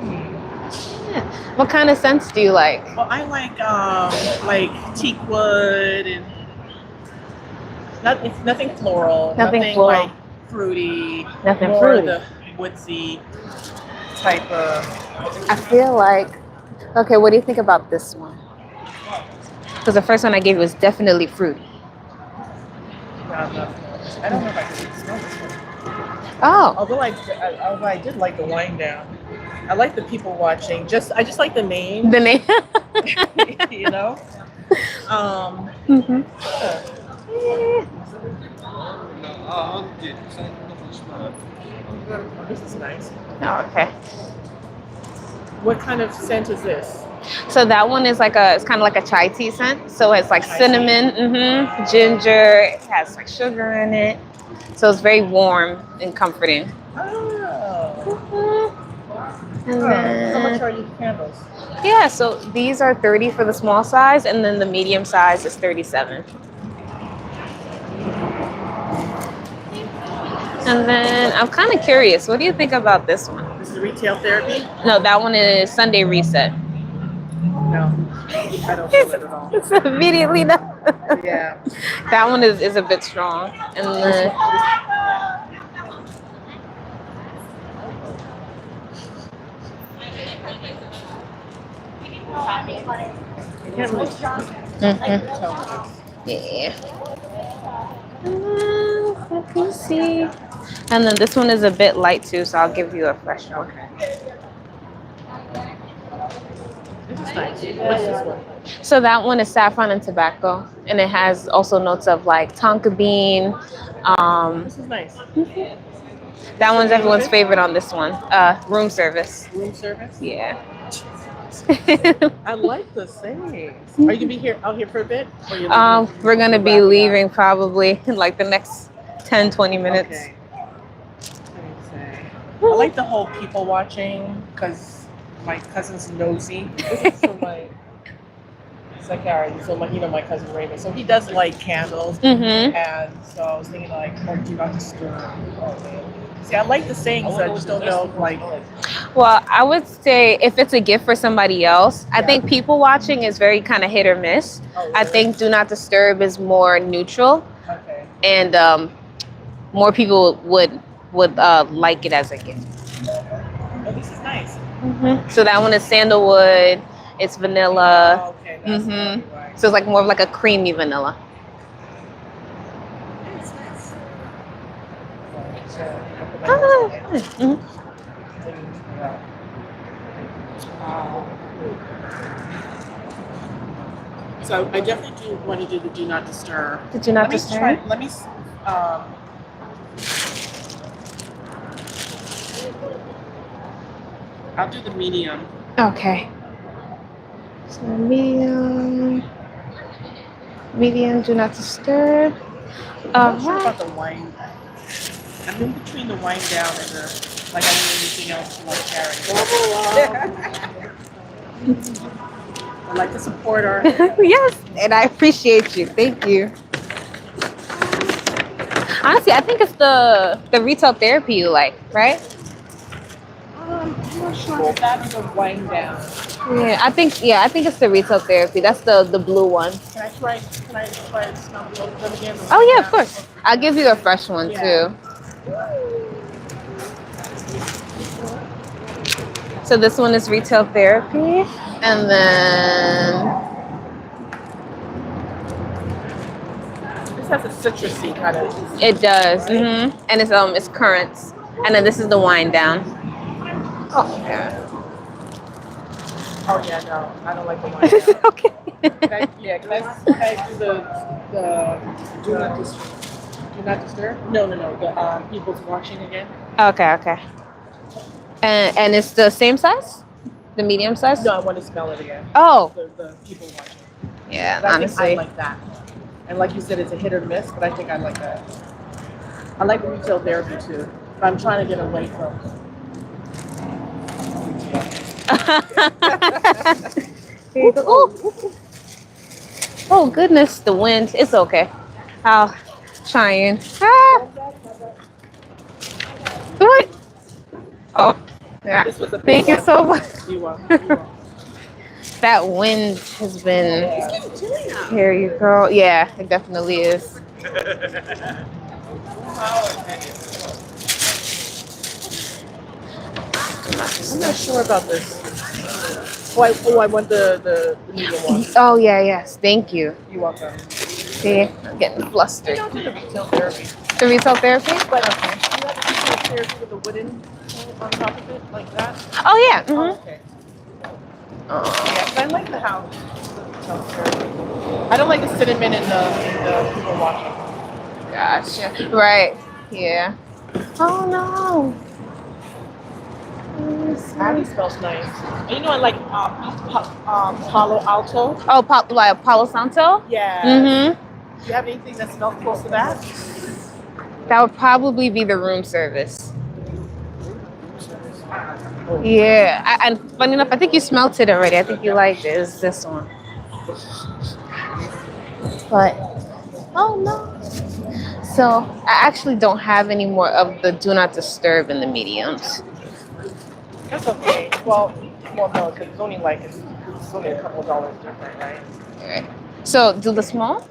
Yeah. What kind of scents do you like?
Well, I like teak wood and it's nothing floral.
Nothing floral.
Like fruity.
Nothing
more
fruity.
The woodsy type of.
I feel like, okay, what do you think about this one? Because the first one I gave you was definitely fruity.
Not enough. I don't know if I can smell this one. Although
Oh,
although I did like the wind down. I like the people watching. I just like the name,
the name.
you know.
Mhm.
Oh, this is nice.
Oh, okay.
What kind of scent is this?
So that one is it's kind of like a chai tea scent. So it's like
Chai
cinnamon, ginger. It has like sugar in it. So it's very warm and comforting.
Oh.
And
How much
then,
are these candles?
yeah, so these are 30 for the small size, and then the medium size is 37. And then I'm kind of curious. What do you think about this one?
This is retail therapy?
No, that one is Sunday Reset.
No, I don't feel it at all.
It's immediately no.
Yeah.
That one is a bit strong. And then
I can't really tell.
yeah. Let me see. And then this one is a bit light too, so I'll give you a fresh one.
This is nice. What's this one?
So that one is saffron and tobacco, and it has also notes of like tonka bean.
This is nice.
That one's everyone's favorite on this one. Room service.
Room service?
Yeah.
I like the sayings. Are you gonna be out here for a bit? Or you leaving?
We're gonna be leaving probably in like the next 10-20 minutes.
Okay. Let me say. I like the whole people watching because my cousin's nosy. This is from my psychiatrist. So my cousin Raymond. So he does like candles, and so I was thinking like, oh, do not disturb. Oh, man. See, I like the sayings. I just don't know if like.
Well, I would say if it's a gift for somebody else, I think people watching is very kind of hit or miss.
Oh, really?
I think do not disturb is more neutral,
Okay.
and more people would like it as a gift.
Oh, this is nice.
So that one is sandalwood. It's vanilla.
Oh, okay. That's probably why.
So it's like more of like a creamy vanilla.
It's nice. So I definitely do want to do the do not disturb.
Did you not disturb?
Let me. I'll do the medium.
Okay. So medium, do not disturb.
I'm not sure about the wine. I'm in between the wine down and the like. I need anything else to like carry. I'd like to support her.
Yes, and I appreciate you. Thank you. Honestly, I think it's the retail therapy you like, right?
I'm not sure if that is a wine down.
Yeah, I think it's the retail therapy. That's the blue one.
Can I try to smell both of them again?
Oh yeah, of course. I'll give you a fresh one too. So this one is retail therapy, and then
this has a citrusy kind of.
it does, and it's currants, and then this is the wine down. Oh yeah.
Oh yeah, no, I don't like the wine down.
Okay.
Can I do the do not disturb? No. The people's watching again.
Okay. And it's the same size, the medium size.
No, I want to smell it again.
Oh.
The people watching.
Yeah,
But I think
honestly.
I like that. And like you said, it's a hit or miss, but I think I like that. I like retail therapy too, but I'm trying to get away from.
Here you go. Oh goodness, the wind. It's okay. I'll try and. What? Oh, yeah. Thank you so much.
You are.
That wind has been. Here you go. Yeah, it definitely is.
I'm not sure about this. I want the medium one.
Oh yeah, yes. Thank you.
You're welcome.
See, I'm getting flustered.
I'll do the retail therapy.
The retail therapy?
But okay. therapy with the wooden thing on top of it, like that?
Oh yeah.
Oh,
Mhm.
okay. Yeah, 'cause I like the house. Talk therapy. I don't like the cinnamon in the people watching.
Gotcha. Right. Yeah. Oh no.
Abby smells nice. And you know, I like Palo Alto.
Oh, like Palo Santo.
Yeah.
Mhm.
Do you have anything that smells close to that?
That would probably be the room service. Yeah, and funny enough, I think you smelt it already. I think you liked it. It's this one. But oh no. So I actually don't have any more of the do not disturb in the mediums.
That's okay. Well, no, because it's only like it's only a couple dollars different, right?
All right. So do the small.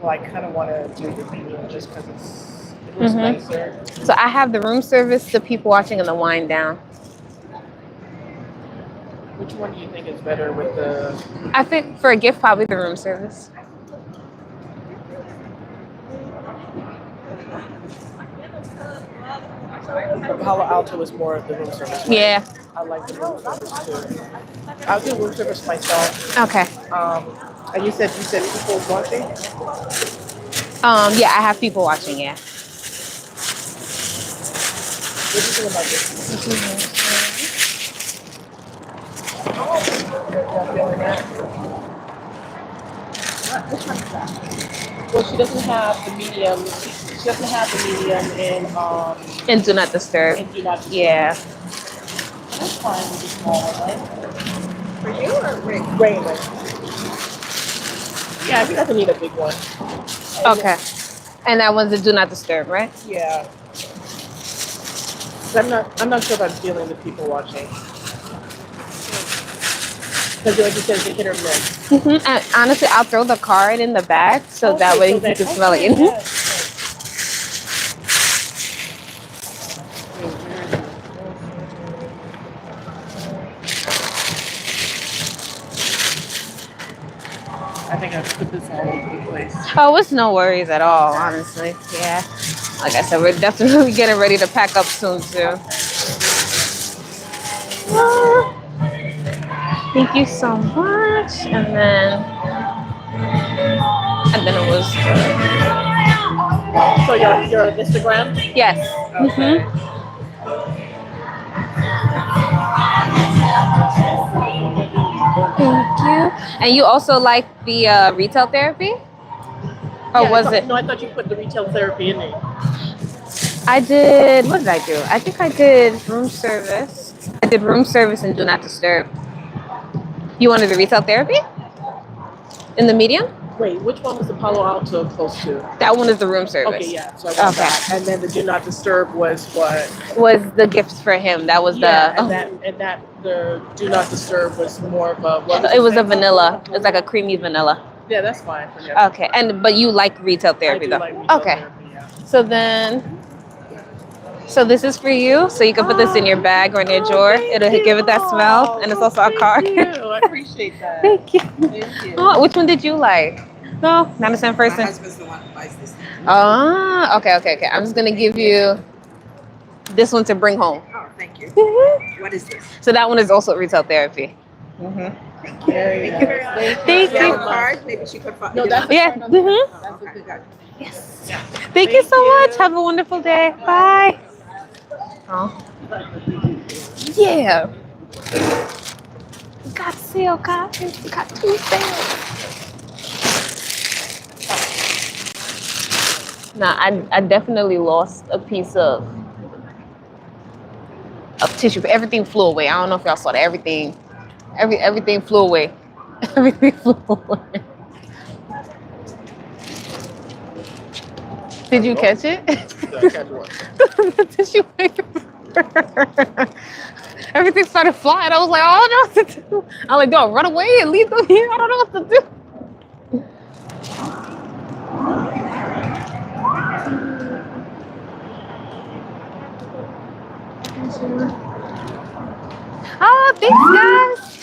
Well, I kind of want to do the medium just because it looks nicer.
So I have the room service, the people watching, and the wind down.
Which one do you think is better with the?
I think for a gift, probably the room service.
Palo Alto is more of the room service. Right?
Yeah.
I like the room service too. I'll do room service myself.
Okay.
And you said people watching?
Yeah, I have people watching. Yeah.
What do you think about this? Which one is that? Well, she doesn't have the medium. She doesn't have the medium
And do not disturb.
in do not disturb.
Yeah.
That's fine with the small one, right?
For you or Rick?
Raymond. Yeah, he doesn't need a big one.
Okay. And that one's the do not disturb, right?
Yeah. 'Cause I'm not sure about dealing with people watching. Because like you said, it's a hit or miss.
And honestly, I'll throw the card in the bag so that way you can smell it. Mhm.
Yes. I think I've put this all over the place.
Oh, it's no worries at all, honestly. Yeah. Like I said, we're definitely getting ready to pack up soon, too. Ah, thank you so much. And then it was,
So your Instagram?
yes.
Okay.
Thank you. And you also like the retail therapy? Or
Yeah,
was
I thought,
it?
No, I thought you put the retail therapy in there.
I did, what did I do? I think I did room service. I did room service and do not disturb. You wanted the retail therapy? In the medium?
Wait, which one was the Palo Alto close to?
That one is the room service.
Okay, yeah. So I want
Okay.
that. And then the do not disturb was what?
Was the gifts for him. That was
Yeah,
the
and that the do not disturb was more of a. What
it was a
it?
vanilla. It's like a creamy vanilla.
Yeah, that's fine for him.
Okay. But you like retail therapy
I do
though.
like retail
Okay.
therapy, yeah.
So this is for you. So you can put this in your bag or in your drawer. It'll give it that smell. And it's also a card.
Thank you. I appreciate that.
Thank you.
Thank you.
Oh, which one did you like? No, not the same person.
My husband's the one who buys this.
Ah, okay. I'm just gonna give you this one to bring home.
Oh, thank you. What is this?
So that one is also retail therapy.
Very nice.
Thank
Do you have a
you.
card? Maybe she could find.
No, that's the
Yeah.
card on there.
Mm-hmm.
That's what we got.
Yes. Thank you so much. Have a wonderful day. Bye. Oh. Yeah. Got sale, guys. Got 2 sales. Nah, I definitely lost a piece of tissue, but everything flew away. I don't know if y'all saw that. Everything flew away. Everything flew away. Did you catch it? The tissue paper. Everything started flying. I was like, I don't know what to do. I'm like, do I run away and leave them here? I don't know what to do. Oh, thanks, guys.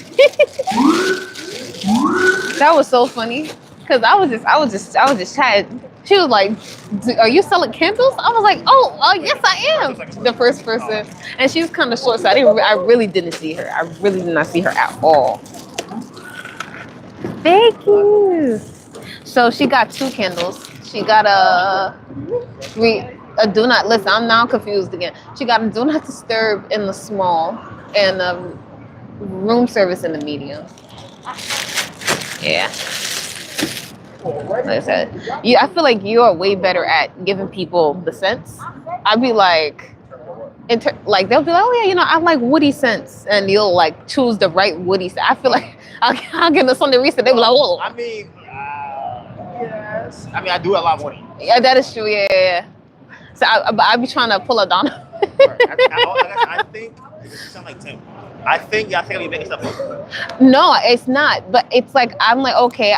That was so funny. Cause I was just chatting. She was like, "Are you selling candles?" I was like, "Oh, yes, I am." The first person, and she was kind of short, so I really didn't see her. I really did not see her at all. Thank you. So she got 2 candles. She got a do not listen. I'm now confused again. She got a do not disturb in the small and a room service in the medium. Yeah. Like I said, I feel like you are way better at giving people the scents. I'd be like, like they'll be like, oh yeah, I like woody scents, and you'll like choose the right woody scent. I feel like I'll give them something recent. They'll be like, oh.
I mean, yes. I mean, I do a lot more than you.
Yeah, that is true. Yeah. So I be trying to pull a Donna.
I think you sound like Tim. I think y'all think I'm making stuff up.
No, it's not. But it's like I'm like, okay,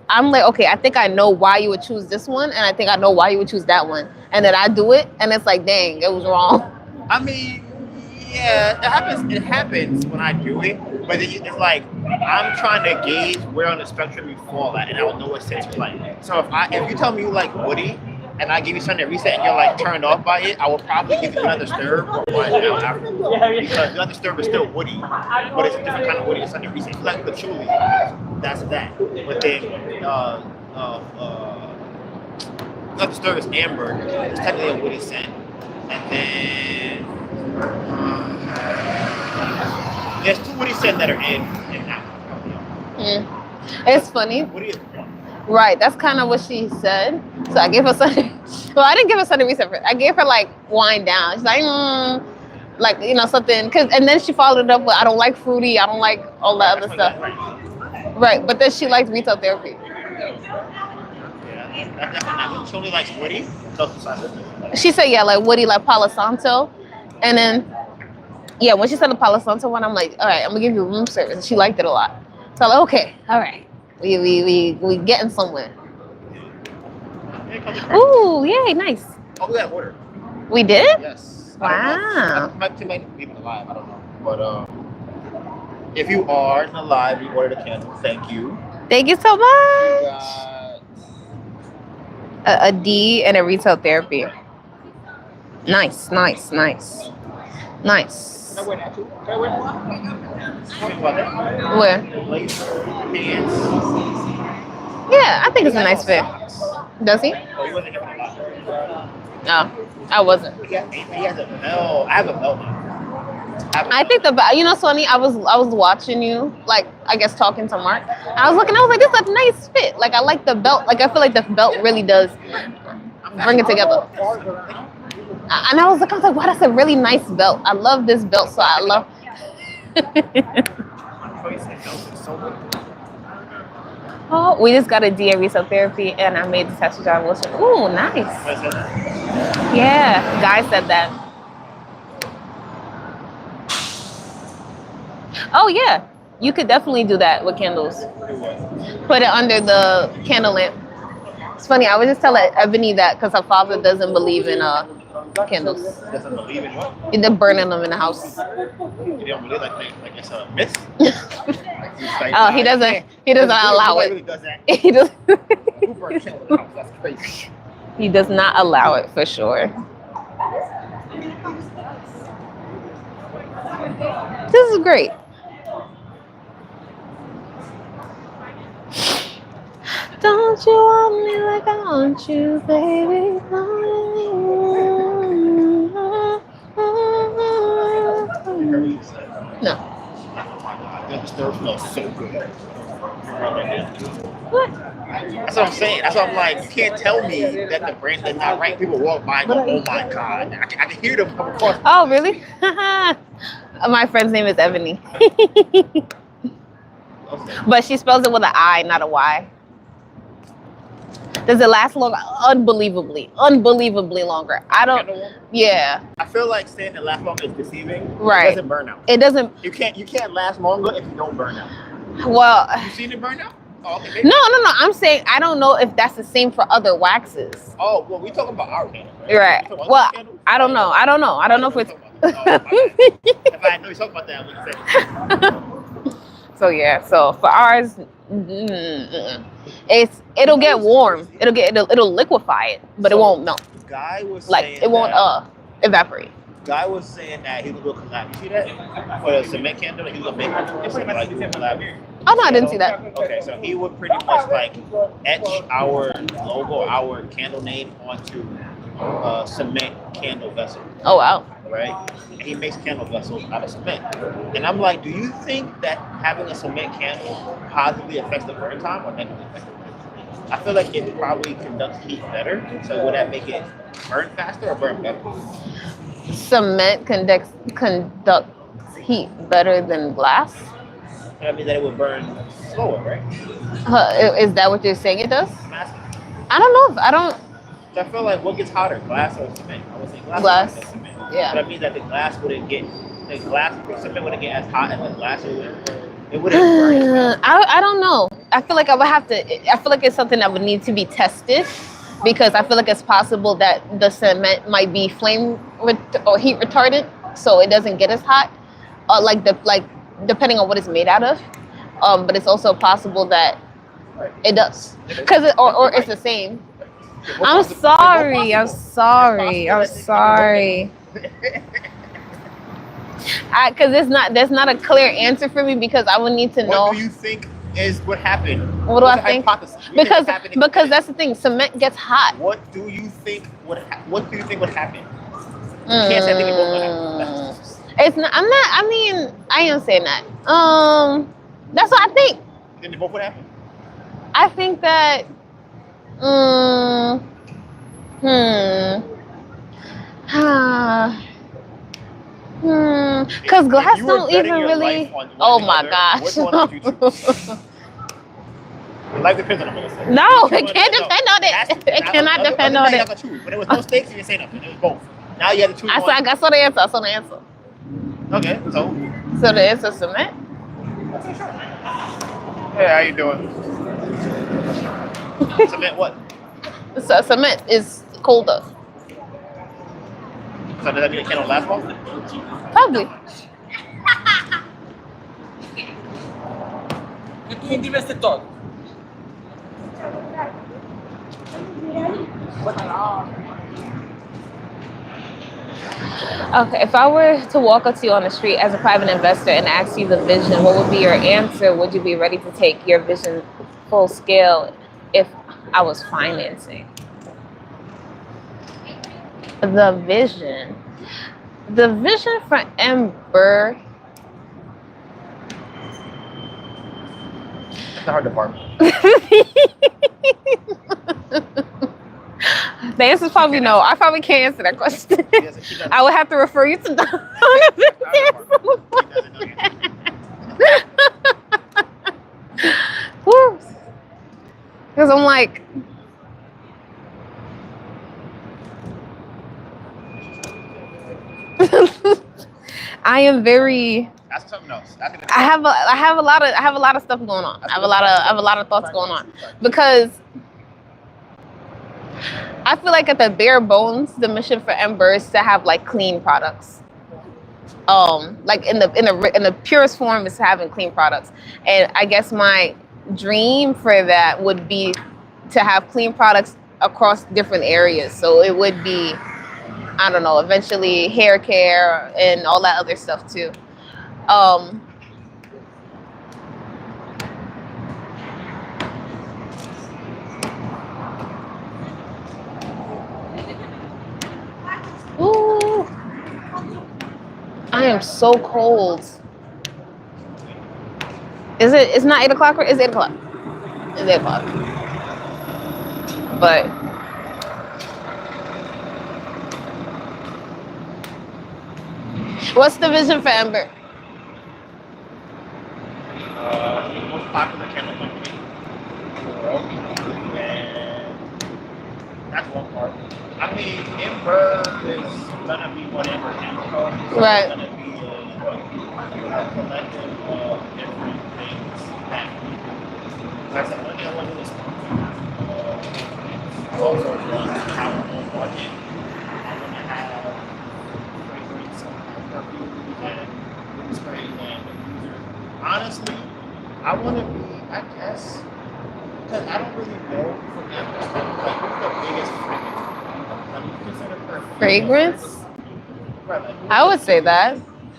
I'm like, okay, I think I know why you would choose this one, and I think I know why you would choose that one. And then I do it, and it's like, dang, it was wrong.
I mean, yeah, it happens when I do it, but it's like I'm trying to gauge where on the spectrum you fall at, and I don't know what sense you like. So if you tell me you like woody, and I give you something that reset, and you're like turned off by it, I will probably give you another stir or one after, because the other stir is still woody, but it's a different kind of woody. It's under reset. If you like patchouli, that's that. But then the other stir is amber. It's technically a woody scent, and then there's 2 woody scents that are in that one.
It's funny.
Woody is one.
Right, that's kind of what she said. So I gave her something. Well, I didn't give her something recent. I gave her like wind down. She's like, like something. And then she followed it up with, I don't like fruity. I don't like all that other stuff. Right, but then she likes retail therapy.
Yeah, that's definitely not. She only likes woody.
She said, yeah, like woody, like Palo Santo. And then, yeah, when she said the Palo Santo one, I'm like, all right, I'm gonna give you room service. She liked it a lot. So I'm like, okay, all right. We getting somewhere. Ooh, yay, nice.
Oh, we got order.
We did?
Yes.
Wow.
Might be even alive. I don't know. But if you are alive, you ordered a candle. Thank you.
Thank you so much. A D and a retail therapy. Nice.
Can I wear that too? Can I wear that?
Where?
Pants.
Yeah, I think it's a nice fit. Does he?
Oh, he wasn't here for a lot.
No, I wasn't.
He has a belt. I have a belt now.
I think Sonny, I was watching you, like, I guess talking to Mark. And I was looking, I was like, this is a nice fit. Like, I like the belt. Like, I feel like the belt really does bring it together. And I was like, wow, that's a really nice belt. I love this belt, so I love. Oh, we just got a D and retail therapy, and I made the tattoo job. Ooh, nice. Yeah, guy said that. Oh yeah, you could definitely do that with candles. Put it under the candle lamp. It's funny. I was just telling Ebony that because her father doesn't believe in candles.
Doesn't believe in what?
They're burning them in the house.
You don't believe like it's a myth?
Oh, he doesn't allow it.
Really does that.
He does.
Who burns candles in the house? That's crazy.
He does not allow it for sure. This is great. Don't you want me like I want you, baby? No.
The stir smells so good.
What?
That's what I'm saying. That's what I'm like. You can't tell me that the brand is not right. People walk by and go, oh my God. I can hear them come across.
Oh, really? My friend's name is Ebony. But she spells it with an I, not a Y. Does it last long? Unbelievably longer. Yeah.
I feel like saying it lasts longer is deceiving.
Right.
It doesn't burn out.
It doesn't.
You can't last longer if you don't burn out.
Well.
You seen it burn out? Oh, okay,
No. I'm saying I don't know if that's the same for other waxes.
Oh, well, we talking about our candles, right?
Right. Well, I don't know. I don't know if it's.
If I know you talking about that, I wouldn't say.
So yeah. So for ours, it'll get warm. It'll liquefy it, but it
So,
won't melt.
Guy was
Like
saying
it won't
that.
evaporate.
Guy was saying that he was gonna collab. You see that for the cement candle? He was gonna make it something like do a collab.
Oh no, I didn't see that.
Okay, so he would pretty much like etch our logo, our candle name onto a cement candle vessel,
Oh wow.
right? And he makes candle vessels out of cement. And I'm like, do you think that having a cement candle positively affects the burn time or negatively affects the burn time? I feel like it probably conducts heat better. So would that make it burn faster or burn better?
Cement conducts heat better than glass.
That means that it would burn slower, right?
Is that what you're saying it does?
I'm asking.
I don't know. I don't.
So I feel like what gets hotter, glass or cement? I would say glass.
Glass.
Than cement.
Yeah.
But that means that the cement wouldn't get as hot as the glass. It wouldn't burn as fast.
I don't know. I feel like I would have to. I feel like it's something that would need to be tested because I feel like it's possible that the cement might be or heat retardant, so it doesn't get as hot. Depending on what it's made out of. But it's also possible that it does because or it's the same. I'm sorry. Because there's not a clear answer for me because I would need to know.
What do you think is what happened?
What do I think? Because
Because
that's the thing. Cement gets hot.
What do you think would happen? You can't say anything about what happened.
It's not. I'm not. I mean, I am saying that. That's what I think.
Then they both would happen.
I think that. Because glass don't even really. Oh my gosh.
Which one would you choose? Your life depends on it.
No, it can't depend on it. It cannot depend on it.
But there was no stakes. You didn't say nothing. It was both. Now you have to choose one.
I saw the answer.
Okay, so.
So the answer is cement.
Hey, how you doing? Cement what?
So cement is colder.
So does that mean it cannot last long?
Probably. Okay, if I were to walk up to you on the street as a private investor and ask you the vision, what would be your answer? Would you be ready to take your vision full scale if I was financing? The vision for MBur.
That's the hard department.
The answer is probably no. I probably can't answer that question. I would have to refer you to Donovan. Because I'm like, I am very.
Ask something else.
I have a lot of stuff going on. I have a lot of thoughts going on because I feel like at the bare bones, the mission for MBur is to have like clean products. Like in the purest form is having clean products, and I guess my dream for that would be to have clean products across different areas. So it would be, I don't know, eventually hair care and all that other stuff too. Ooh, I am so cold. Is it? It's not 8 o'clock. It's 8 o'clock. It's 8 o'clock. But what's the vision for MBur?
The most popular candle company in the world, and that's one part. I mean, MBur is gonna be whatever Candle Co.
Right.
It's gonna be a collective of different things that that's the money I want to do is also run our own market. I want to have fragrance perfumes and spray and diffuser. Honestly, I want to be I guess. Because I don't really know from that perspective. Like, what's the biggest fragrance? Like, you consider perfume.
Fragrance?
Right, like,
I would say that.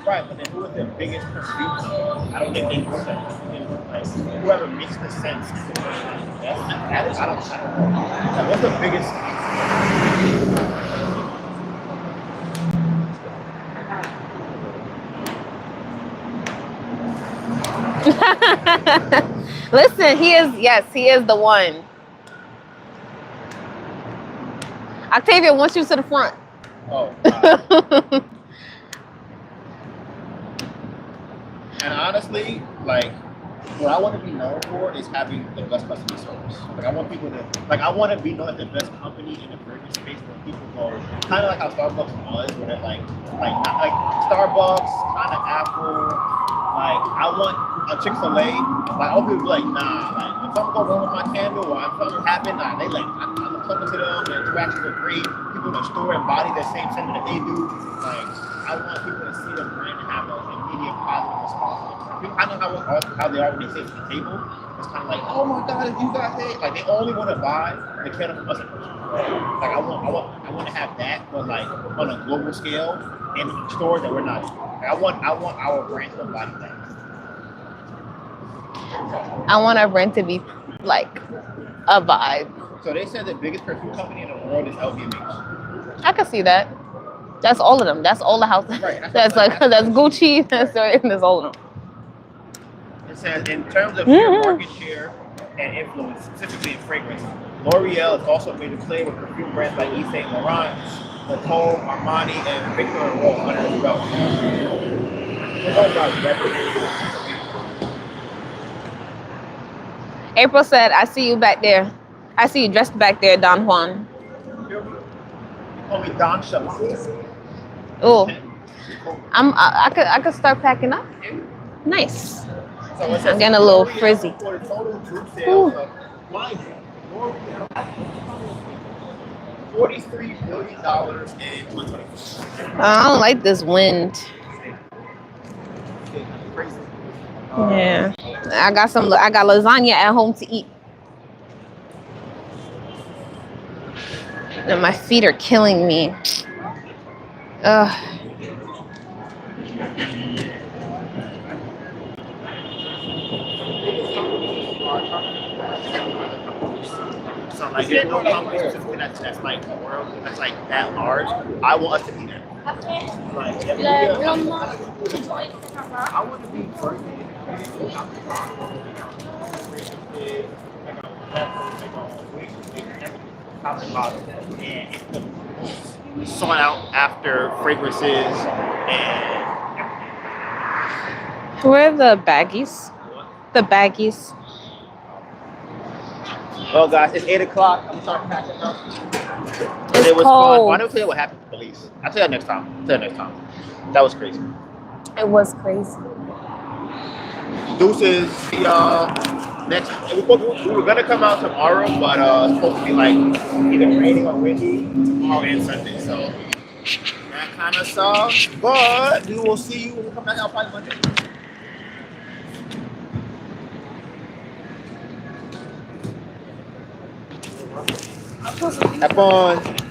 right, but then who is the biggest perfume company? I don't get 8%. Like, whoever makes the sense. That is, I don't know. Like, what's the biggest?
Listen, he is the one. Octavia wants you to the front.
Oh. And honestly, like, what I want to be known for is having the best customer service. Like, I want people to, like, I want to be known as the best company in the fragrance space where people go, kind of like how Starbucks was, where they're like Starbucks, kind of Apple. Like, I want a Chick-fil-A. Like, I want people to be like, nah, like, if something goes wrong with my candle or if something happened, nah, they like, I'm talking to them, the interactions are great. People in the store embody the same sentiment that they do. Like, I want people to see the brand and have an immediate positive response. I know how they are when they sit at the table. It's kind of like, oh my God, if you guys hate, like they only want to buy the candle from us in person. Like I want to have that, but like on a global scale in stores that we're not. Like, I want our brand to embody that.
I want our brand to be like a vibe.
So they said the biggest perfume company in the world is LVMH.
I can see that. That's all of them. That's all the houses.
Right,
that's like that's Gucci. That's all of them.
It says in terms of your market share and influence, specifically in fragrance, L'Oreal is also a major player with perfume brands like Yves Saint Laurent, Lancôme, Armani, and Victor and Rolls under its belt.
April said, "I see you back there. I see you dressed back there, Don Juan."
You call me Don Schultz.
Oh, I could start packing up. Nice.
So
I'm getting a little frizzy.
For the total group sales of $43 billion in 2024.
I don't like this wind.
Crazy.
Yeah, I got lasagna at home to eat. And my feet are killing me. Ugh.
So like there's no company specifically that's like the world that's like that large. I want us to be there. Like, I want to be first. Top and bottom, and it's the most sought out after fragrances and.
Where are the baggies? The baggies.
Well, guys, it's 8 o'clock. I'm starting packing up.
It's
It was
cold.
fun. Well, I never tell you what happened to police. I'll tell you next time. That was crazy.
It was crazy.
Deuces. See y'all next. We were gonna come out tomorrow, but it's supposed to be like either raining or windy tomorrow and Sunday. So that kind of sucks. But we will see you when we come back out probably Monday. Have fun.